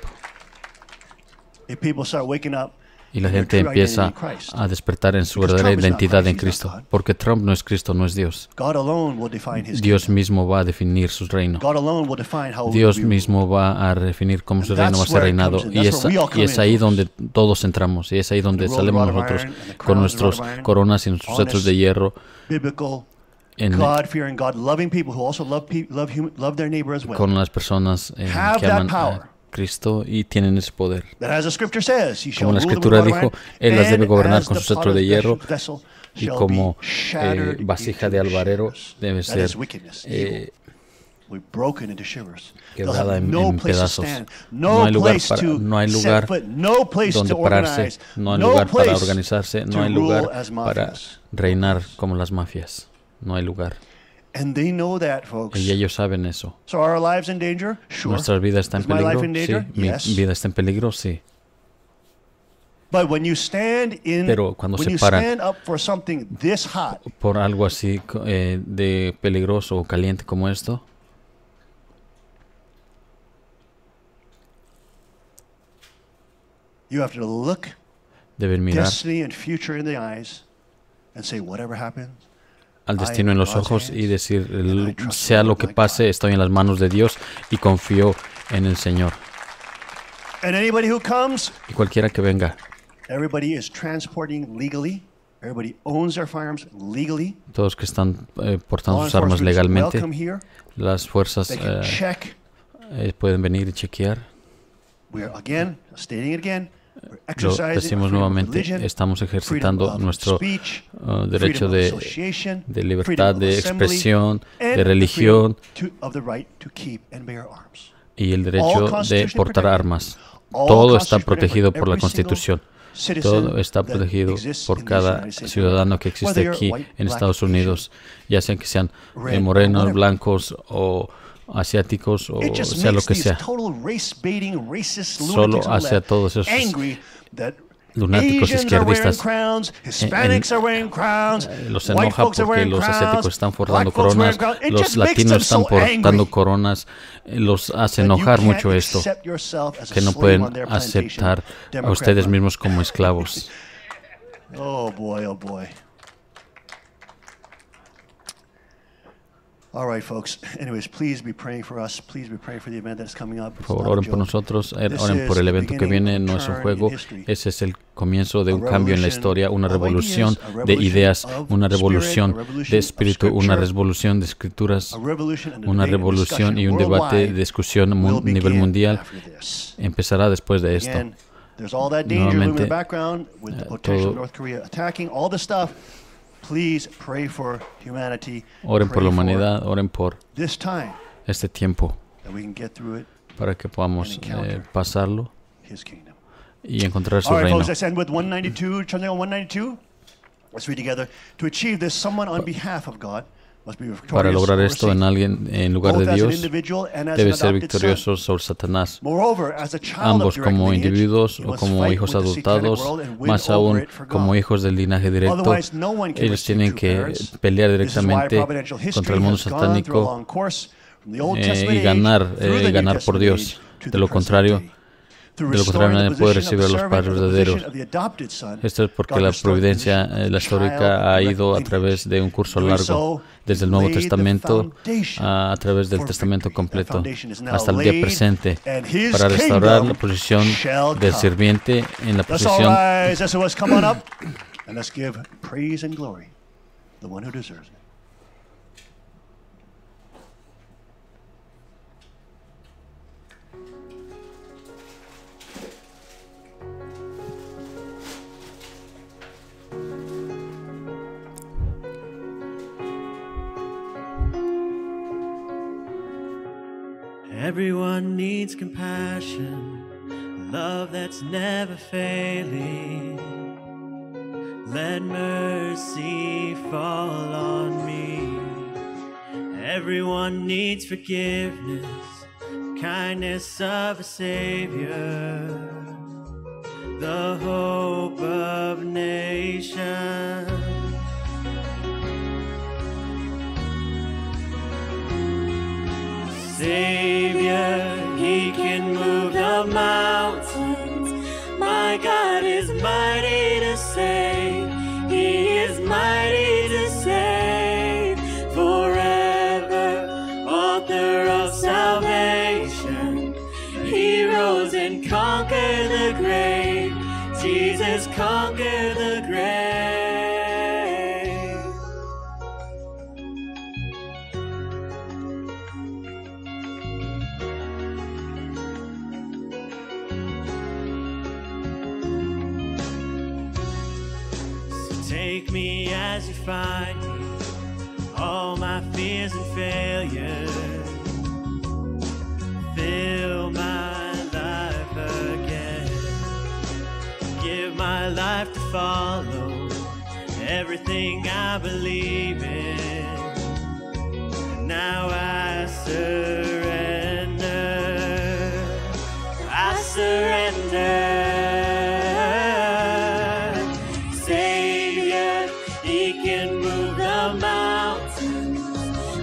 [SPEAKER 2] If people start waking up
[SPEAKER 4] Y la
[SPEAKER 2] in their
[SPEAKER 4] gente
[SPEAKER 2] true identity
[SPEAKER 4] empieza
[SPEAKER 2] in Christ.
[SPEAKER 4] a despertar en su
[SPEAKER 2] Because
[SPEAKER 4] verdadera
[SPEAKER 2] Trump is not
[SPEAKER 4] identidad
[SPEAKER 2] Christ,
[SPEAKER 4] en
[SPEAKER 2] he's not
[SPEAKER 4] Cristo.
[SPEAKER 2] God.
[SPEAKER 4] Porque Trump no es Cristo, no es Dios.
[SPEAKER 2] God alone will define his
[SPEAKER 4] Dios
[SPEAKER 2] kingdom.
[SPEAKER 4] mismo va a definir su reino.
[SPEAKER 2] God alone will define how
[SPEAKER 4] Dios
[SPEAKER 2] we rule.
[SPEAKER 4] mismo va a definir cómo su
[SPEAKER 2] And
[SPEAKER 4] reino va a
[SPEAKER 2] that's
[SPEAKER 4] ser
[SPEAKER 2] where it
[SPEAKER 4] reinado.
[SPEAKER 2] comes in.
[SPEAKER 4] Y
[SPEAKER 2] That's where we all come
[SPEAKER 4] es
[SPEAKER 2] in,
[SPEAKER 4] ahí
[SPEAKER 2] folks.
[SPEAKER 4] donde todos entramos. Y es ahí donde
[SPEAKER 2] The
[SPEAKER 4] salemos
[SPEAKER 2] rod of
[SPEAKER 4] nosotros
[SPEAKER 2] iron and the
[SPEAKER 4] con
[SPEAKER 2] crowns
[SPEAKER 4] nuestros
[SPEAKER 2] of iron,
[SPEAKER 4] coronas y nuestros cetros de
[SPEAKER 2] honest,
[SPEAKER 4] hierro.
[SPEAKER 2] Biblical,
[SPEAKER 4] En,
[SPEAKER 2] God-fearing, God-loving people who also love their neighbor as well.
[SPEAKER 4] con las personas
[SPEAKER 2] Have
[SPEAKER 4] que
[SPEAKER 2] that
[SPEAKER 4] aman
[SPEAKER 2] power.
[SPEAKER 4] a Cristo y tienen ese poder.
[SPEAKER 2] That as the scripture says, he shall
[SPEAKER 4] Como la
[SPEAKER 2] rule them with
[SPEAKER 4] escritura
[SPEAKER 2] rod of
[SPEAKER 4] dijo,
[SPEAKER 2] iron,
[SPEAKER 4] Él las debe
[SPEAKER 2] and
[SPEAKER 4] gobernar
[SPEAKER 2] as
[SPEAKER 4] con
[SPEAKER 2] the
[SPEAKER 4] su cetro de
[SPEAKER 2] potter's
[SPEAKER 4] hierro,
[SPEAKER 2] vessel
[SPEAKER 4] y
[SPEAKER 2] shall
[SPEAKER 4] como
[SPEAKER 2] be shattered
[SPEAKER 4] vasija
[SPEAKER 2] into
[SPEAKER 4] de alfarero
[SPEAKER 2] shivers.
[SPEAKER 4] debe
[SPEAKER 2] That
[SPEAKER 4] ser
[SPEAKER 2] is wickedness, evil. We're broken into shivers. They'll
[SPEAKER 4] quebrada
[SPEAKER 2] have
[SPEAKER 4] en
[SPEAKER 2] no place to
[SPEAKER 4] pedazos.
[SPEAKER 2] stand,
[SPEAKER 4] No hay lugar,
[SPEAKER 2] place to
[SPEAKER 4] no hay
[SPEAKER 2] set
[SPEAKER 4] lugar
[SPEAKER 2] foot, no place
[SPEAKER 4] donde
[SPEAKER 2] to
[SPEAKER 4] pararse,
[SPEAKER 2] organize,
[SPEAKER 4] no hay
[SPEAKER 2] no
[SPEAKER 4] lugar para
[SPEAKER 2] place
[SPEAKER 4] organizarse, no
[SPEAKER 2] to
[SPEAKER 4] hay lugar
[SPEAKER 2] rule as
[SPEAKER 4] para
[SPEAKER 2] mafias.
[SPEAKER 4] reinar como las mafias. No hay lugar.
[SPEAKER 2] And they know that, folks.
[SPEAKER 4] Y ellos saben eso.
[SPEAKER 2] So are our lives in danger? Sure.
[SPEAKER 4] ¿Nuestra vida está en
[SPEAKER 2] Is my life
[SPEAKER 4] peligro?
[SPEAKER 2] in
[SPEAKER 4] Sí.
[SPEAKER 2] danger?
[SPEAKER 4] ¿Mi
[SPEAKER 2] Yes.
[SPEAKER 4] vida está en peligro? Sí.
[SPEAKER 2] But when you stand in,
[SPEAKER 4] Pero cuando
[SPEAKER 2] when
[SPEAKER 4] se
[SPEAKER 2] you
[SPEAKER 4] paran
[SPEAKER 2] stand up for something this hot,
[SPEAKER 4] por algo así de peligroso o caliente como esto,
[SPEAKER 2] you have to look
[SPEAKER 4] deben mirar
[SPEAKER 2] destiny and future in the eyes and say, whatever happens,
[SPEAKER 4] al destino en los ojos y decir, sea lo que pase, estoy en las manos de Dios y confío en el Señor.
[SPEAKER 2] and anybody who comes,
[SPEAKER 4] Y cualquiera que venga,
[SPEAKER 2] everybody is transporting legally. Everybody owns their firearms legally.
[SPEAKER 4] todos que están portando
[SPEAKER 2] Law
[SPEAKER 4] sus armas
[SPEAKER 2] enforcement is
[SPEAKER 4] legalmente,
[SPEAKER 2] welcome here.
[SPEAKER 4] las fuerzas
[SPEAKER 2] They can check.
[SPEAKER 4] pueden venir y chequear.
[SPEAKER 2] We are again stating it again. We're
[SPEAKER 4] Lo
[SPEAKER 2] exercising
[SPEAKER 4] decimos
[SPEAKER 2] our freedom of
[SPEAKER 4] nuevamente,
[SPEAKER 2] religion,
[SPEAKER 4] estamos
[SPEAKER 2] freedom
[SPEAKER 4] ejercitando
[SPEAKER 2] of
[SPEAKER 4] nuestro
[SPEAKER 2] speech,
[SPEAKER 4] derecho
[SPEAKER 2] freedom of
[SPEAKER 4] de
[SPEAKER 2] association,
[SPEAKER 4] libertad
[SPEAKER 2] freedom of
[SPEAKER 4] de
[SPEAKER 2] assembly,
[SPEAKER 4] expresión,
[SPEAKER 2] and
[SPEAKER 4] de
[SPEAKER 2] the
[SPEAKER 4] religión
[SPEAKER 2] freedom of the right to keep and bear arms.
[SPEAKER 4] y el
[SPEAKER 2] All
[SPEAKER 4] derecho de
[SPEAKER 2] constitutionally
[SPEAKER 4] portar
[SPEAKER 2] protected.
[SPEAKER 4] armas.
[SPEAKER 2] All
[SPEAKER 4] Todo está
[SPEAKER 2] constitutionally
[SPEAKER 4] protegido
[SPEAKER 2] protected.
[SPEAKER 4] por la
[SPEAKER 2] Every single
[SPEAKER 4] Constitución.
[SPEAKER 2] citizen
[SPEAKER 4] Todo está
[SPEAKER 2] that
[SPEAKER 4] protegido
[SPEAKER 2] exists
[SPEAKER 4] por
[SPEAKER 2] in these
[SPEAKER 4] cada
[SPEAKER 2] United States of
[SPEAKER 4] ciudadano
[SPEAKER 2] America,
[SPEAKER 4] que existe
[SPEAKER 2] whether you're
[SPEAKER 4] aquí
[SPEAKER 2] white,
[SPEAKER 4] en
[SPEAKER 2] black,
[SPEAKER 4] Estados Unidos, ya sean que sean
[SPEAKER 2] red, or
[SPEAKER 4] morenos,
[SPEAKER 2] whatever.
[SPEAKER 4] blancos o asiáticos o
[SPEAKER 2] It just
[SPEAKER 4] sea lo
[SPEAKER 2] makes
[SPEAKER 4] que
[SPEAKER 2] these
[SPEAKER 4] sea.
[SPEAKER 2] total race-baiting, racist
[SPEAKER 4] Solo
[SPEAKER 2] lunatics on the
[SPEAKER 4] hace a
[SPEAKER 2] left
[SPEAKER 4] todos esos
[SPEAKER 2] angry that
[SPEAKER 4] lunáticos
[SPEAKER 2] Asians are wearing
[SPEAKER 4] izquierdistas
[SPEAKER 2] crowns, Hispanics are wearing crowns,
[SPEAKER 4] los
[SPEAKER 2] white
[SPEAKER 4] enoja
[SPEAKER 2] folks are
[SPEAKER 4] porque
[SPEAKER 2] wearing
[SPEAKER 4] los asiáticos
[SPEAKER 2] crowns,
[SPEAKER 4] están portando
[SPEAKER 2] black folks wearing
[SPEAKER 4] coronas,
[SPEAKER 2] crowns. It
[SPEAKER 4] los
[SPEAKER 2] just makes
[SPEAKER 4] latinos
[SPEAKER 2] them
[SPEAKER 4] están
[SPEAKER 2] so
[SPEAKER 4] portando
[SPEAKER 2] angry
[SPEAKER 4] coronas, los hace
[SPEAKER 2] that you
[SPEAKER 4] enojar
[SPEAKER 2] can't
[SPEAKER 4] mucho esto,
[SPEAKER 2] accept yourself as a
[SPEAKER 4] que no
[SPEAKER 2] slave
[SPEAKER 4] pueden
[SPEAKER 2] on their plantation,
[SPEAKER 4] aceptar a
[SPEAKER 2] Democrat
[SPEAKER 4] ustedes
[SPEAKER 2] run.
[SPEAKER 4] mismos como esclavos.
[SPEAKER 2] Oh boy, oh boy. All right, folks. Anyways, please be praying for us. Please be praying for the event that's coming up.
[SPEAKER 4] Por favor, oren por nosotros, oren por el evento que viene, no es un juego, ese es el comienzo de un cambio en la historia, una revolución de ideas, una revolución de espíritu, una revolución de escrituras, una revolución y un debate de discusión a nivel mundial empezará después de esto.
[SPEAKER 2] There's all that danger looming in the
[SPEAKER 4] Nuevamente,
[SPEAKER 2] background with the potential
[SPEAKER 4] todo-
[SPEAKER 2] North Korea attacking, all this stuff. Please pray for humanity.
[SPEAKER 4] Oren por
[SPEAKER 2] Pray
[SPEAKER 4] la
[SPEAKER 2] for
[SPEAKER 4] humanidad, oren por
[SPEAKER 2] this time
[SPEAKER 4] este tiempo
[SPEAKER 2] that we can get through it,
[SPEAKER 4] para que podamos pasarlo
[SPEAKER 2] His kingdom.
[SPEAKER 4] y encontrar su
[SPEAKER 2] All right,
[SPEAKER 4] reino.
[SPEAKER 2] folks, let's end with 192, turning on 192. Let's read together. To achieve this, someone on behalf of God must be victorious
[SPEAKER 4] Para lograr
[SPEAKER 2] over
[SPEAKER 4] esto en
[SPEAKER 2] Satan.
[SPEAKER 4] alguien en lugar de
[SPEAKER 2] Both as an
[SPEAKER 4] Dios,
[SPEAKER 2] individual and as
[SPEAKER 4] debe
[SPEAKER 2] an
[SPEAKER 4] ser
[SPEAKER 2] adopted
[SPEAKER 4] victorioso
[SPEAKER 2] son.
[SPEAKER 4] sobre Satanás.
[SPEAKER 2] Moreover, as a child
[SPEAKER 4] Ambos
[SPEAKER 2] of direct
[SPEAKER 4] como
[SPEAKER 2] lineage,
[SPEAKER 4] individuos
[SPEAKER 2] you
[SPEAKER 4] o
[SPEAKER 2] must
[SPEAKER 4] como
[SPEAKER 2] fight
[SPEAKER 4] hijos
[SPEAKER 2] with the satanic
[SPEAKER 4] adoptados,
[SPEAKER 2] world and win
[SPEAKER 4] más
[SPEAKER 2] over
[SPEAKER 4] aún
[SPEAKER 2] it for
[SPEAKER 4] como
[SPEAKER 2] God.
[SPEAKER 4] hijos del linaje directo.
[SPEAKER 2] Otherwise, no one can
[SPEAKER 4] Ellos
[SPEAKER 2] receive
[SPEAKER 4] tienen
[SPEAKER 2] true
[SPEAKER 4] que
[SPEAKER 2] parents.
[SPEAKER 4] pelear
[SPEAKER 2] This is why
[SPEAKER 4] directamente
[SPEAKER 2] providential history
[SPEAKER 4] contra el mundo
[SPEAKER 2] has gone through a
[SPEAKER 4] satánico
[SPEAKER 2] long course from the Old Testament
[SPEAKER 4] y
[SPEAKER 2] age
[SPEAKER 4] ganar,
[SPEAKER 2] through the New
[SPEAKER 4] ganar por
[SPEAKER 2] Testament
[SPEAKER 4] Dios.
[SPEAKER 2] age to
[SPEAKER 4] De
[SPEAKER 2] the
[SPEAKER 4] lo
[SPEAKER 2] present
[SPEAKER 4] contrario,
[SPEAKER 2] day. Through restoring
[SPEAKER 4] nadie
[SPEAKER 2] the
[SPEAKER 4] puede
[SPEAKER 2] position
[SPEAKER 4] recibir a
[SPEAKER 2] of the
[SPEAKER 4] los
[SPEAKER 2] servant
[SPEAKER 4] padres
[SPEAKER 2] and the
[SPEAKER 4] verdaderos.
[SPEAKER 2] position of the adopted son.
[SPEAKER 4] Esto es porque
[SPEAKER 2] God
[SPEAKER 4] la
[SPEAKER 2] restored the
[SPEAKER 4] providencia,
[SPEAKER 2] position of the
[SPEAKER 4] la
[SPEAKER 2] child
[SPEAKER 4] histórica ha
[SPEAKER 2] of
[SPEAKER 4] ido a
[SPEAKER 2] direct
[SPEAKER 4] través de un curso
[SPEAKER 2] Doing
[SPEAKER 4] largo,
[SPEAKER 2] so,
[SPEAKER 4] desde el Nuevo
[SPEAKER 2] laid the
[SPEAKER 4] Testamento
[SPEAKER 2] foundation
[SPEAKER 4] a través del
[SPEAKER 2] for
[SPEAKER 4] Testamento
[SPEAKER 2] victory. That
[SPEAKER 4] completo
[SPEAKER 2] foundation is now
[SPEAKER 4] hasta el día
[SPEAKER 2] laid,
[SPEAKER 4] presente
[SPEAKER 2] and his
[SPEAKER 4] para restaurar
[SPEAKER 2] kingdom
[SPEAKER 4] la posición
[SPEAKER 2] shall
[SPEAKER 4] del
[SPEAKER 2] come.
[SPEAKER 4] sirviente en la
[SPEAKER 2] Let's all
[SPEAKER 4] posición.
[SPEAKER 2] rise. Let's always come on up, and let's give praise and glory to the one who deserves it.
[SPEAKER 14] Everyone needs compassion, love that's never failing. Let mercy fall on me. Everyone needs forgiveness, kindness of a Savior, the hope of nations. Savior, He can move the mountains. My God is mighty to save. He is mighty to save. Forever, author of salvation. He rose and conquered the grave. Jesus conquered the grave. Take me as you find me, all my fears and failures. Fill my life again. Give my life to follow everything I believe in. Now I surrender. I surrender.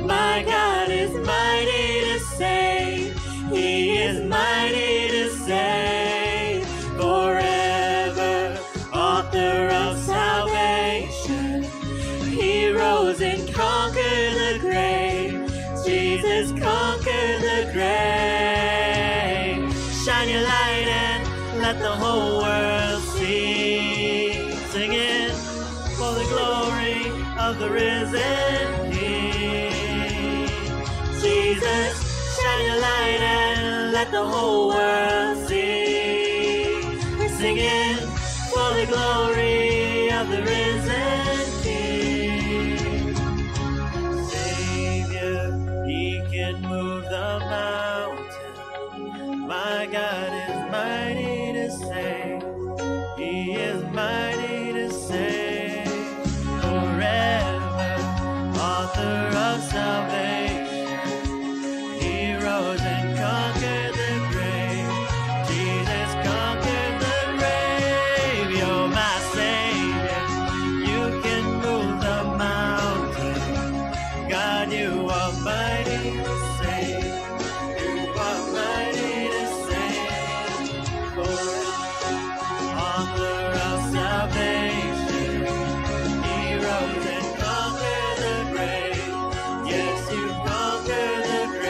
[SPEAKER 14] My God is mighty to save. He is mighty to save. Forever, author of salvation. He rose and conquered the grave. Jesus conquered the grave. Shine your light and let the whole world see. Sing it for the glory of the risen King. Jesus, shine your light and let the whole world see. We're singing for the glory of the risen King. Savior, He can move the mountain. My God is mighty to save. He is mighty to save. Forever, author of salvation. He rose and conquered the grave. Jesus conquered the grave. You're my Savior. You can move the mountain. God, you are mighty to save. You are mighty to save. Forever, author of salvation. He rose and conquered the grave. Yes, you conquered the grave.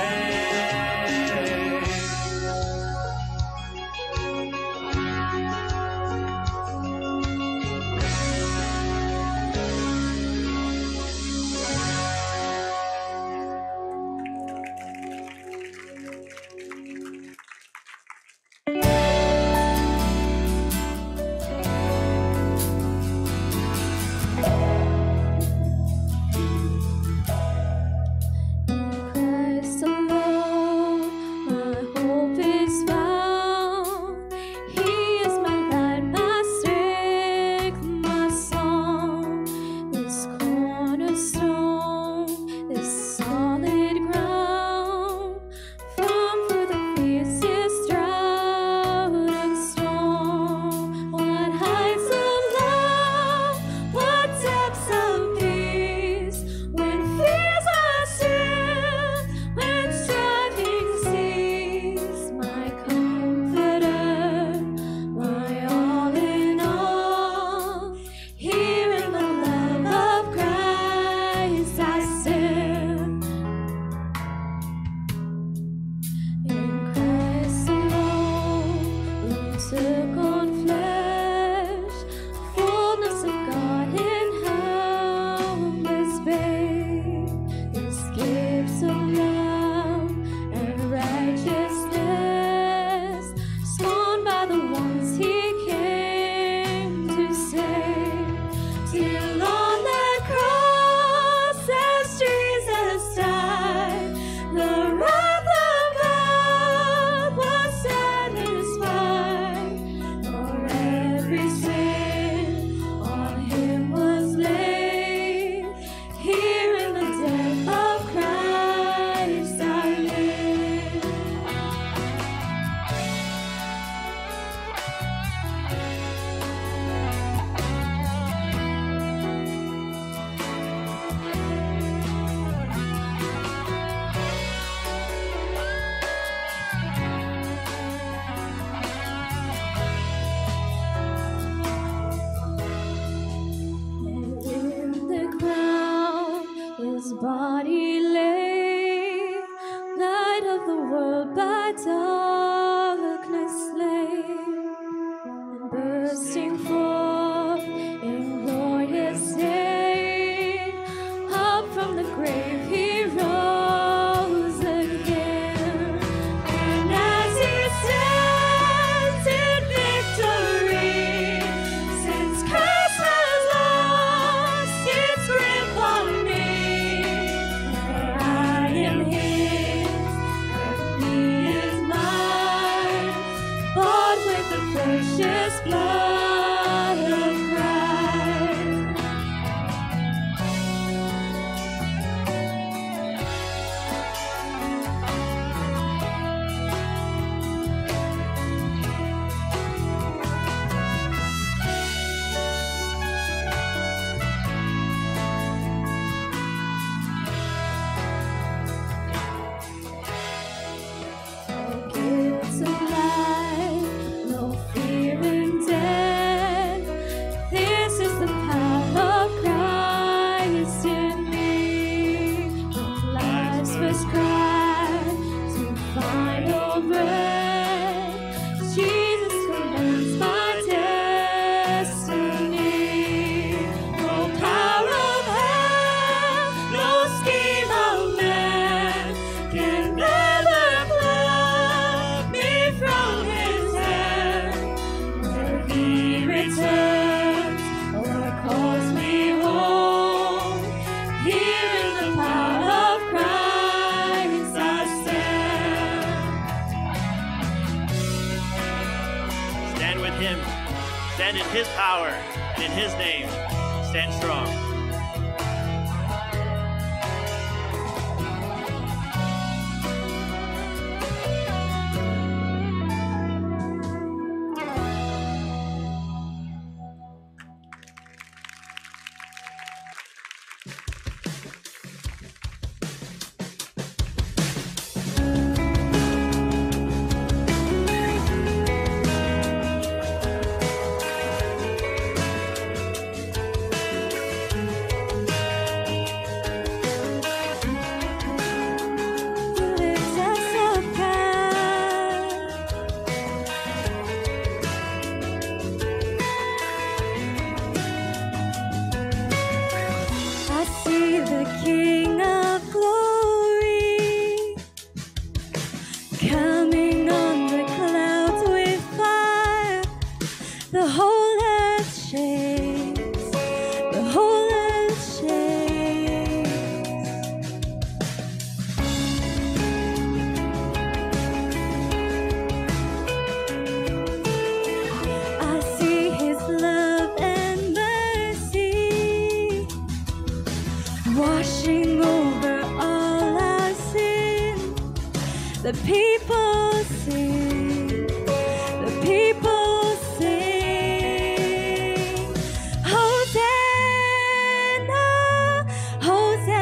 [SPEAKER 15] His power and in His name, stand strong.
[SPEAKER 16] Washing over all our sin, the people sing, the people sing. Hosanna, Hosanna,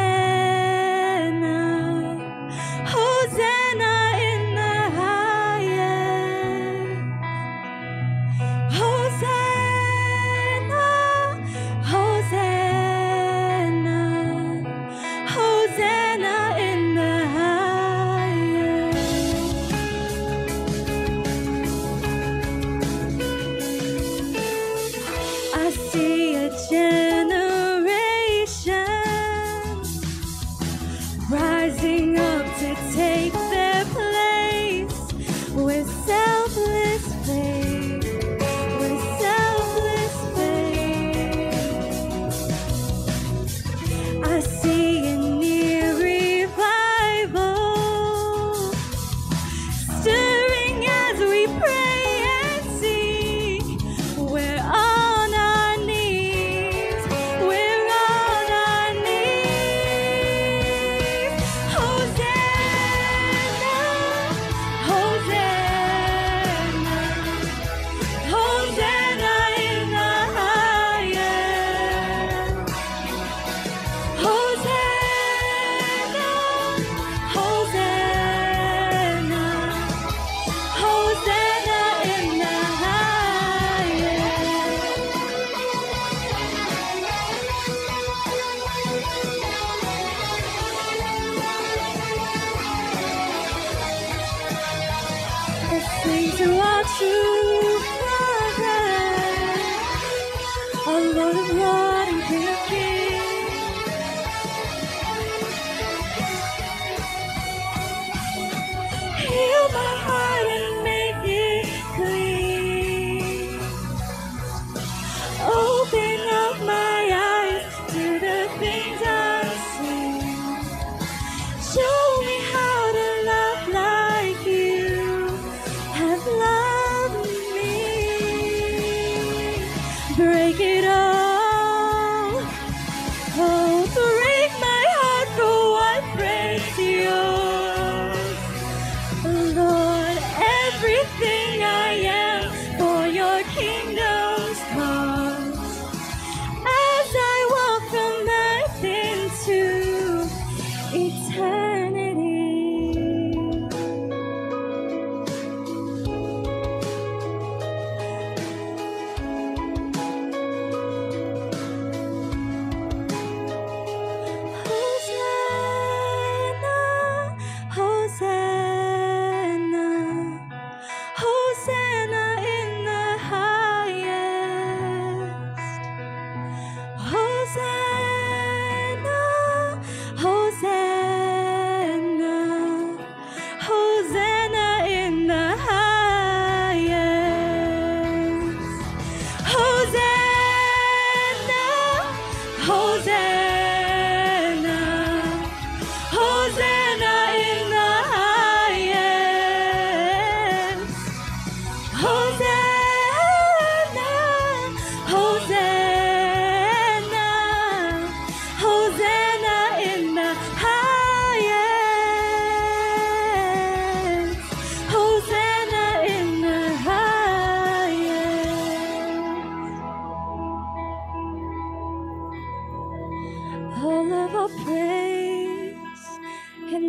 [SPEAKER 16] Hosanna in the highest. Hosanna, Hosanna, Hosanna in the highest. I see a generation rising up to take their place with selfless faith, with selfless faith. I see a near revival stirring as we pray and seek. We're on our knees, we're on our knees. Hosanna,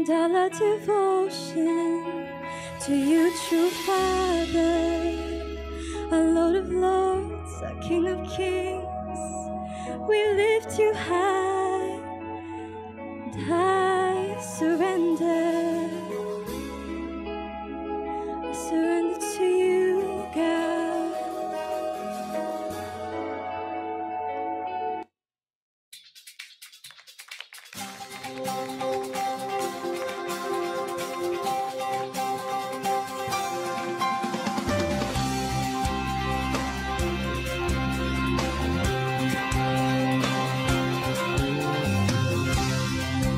[SPEAKER 16] and all our devotion to you, true Father, our Lord of Lords, our King of Kings. We lift you high, and I surrender. I surrender to you, God.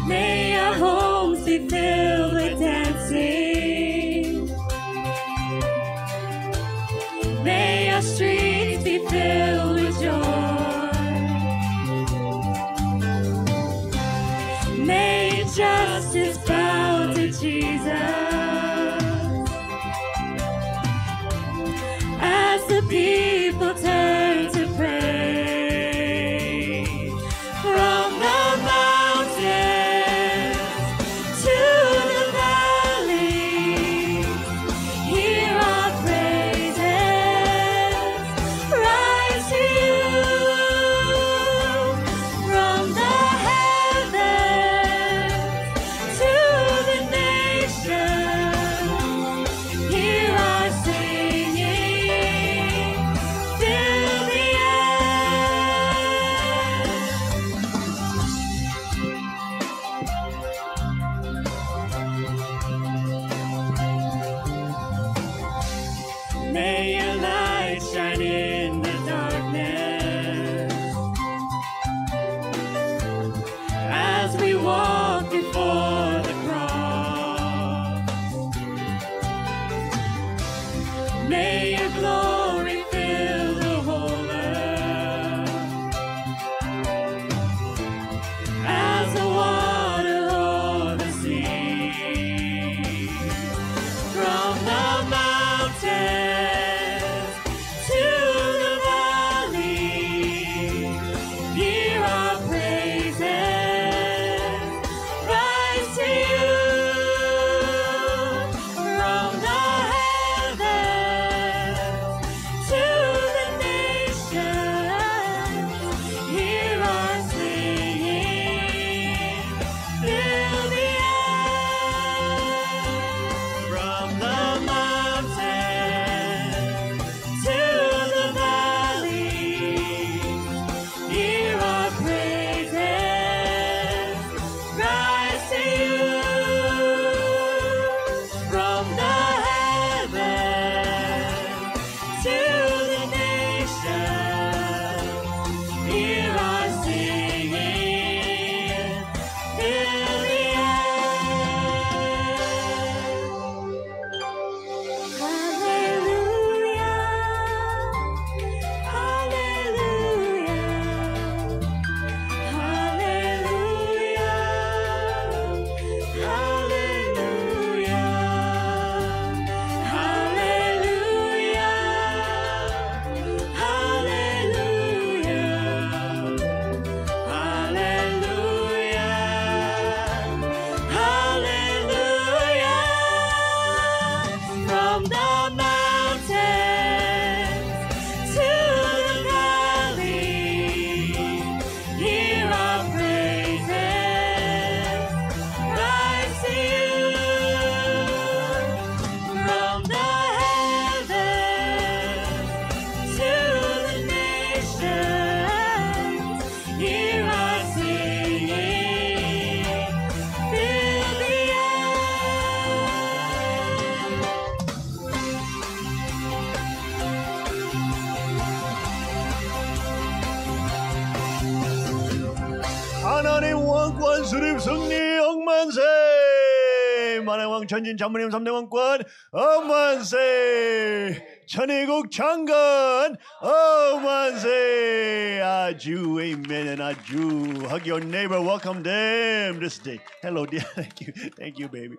[SPEAKER 16] May our homes be filled with dancing. May our streets be filled with joy. May justice bow to Jesus as the people turn to pray. From the mountains to the valley, hear our praises rise to you. From the heavens to the nations, hear our singing, fill the air. May your light shine in the darkness as we walk before the cross. May your glory fill the whole earth as the water o'er the sea. From the mountains to the valley, hear our praises rise to you. From the heavens to the nations, hear our singing, fill the air. From the mountains to the valley, hear our praises rise to you. From the heavens to the nations, hear our singing, fill the From the mountains to the valley, hear our praises rise to you. From the heavens to the nations, hear our singing, fill the
[SPEAKER 2] 하나님 왕권 수립 승리 억만세. 만왕 천진 장모님 3대 왕권 억만세. 천의국 장관 억만세. 아주 amen and 아주. Hug your neighbor, welcome them this day. Hello dear. Thank you baby.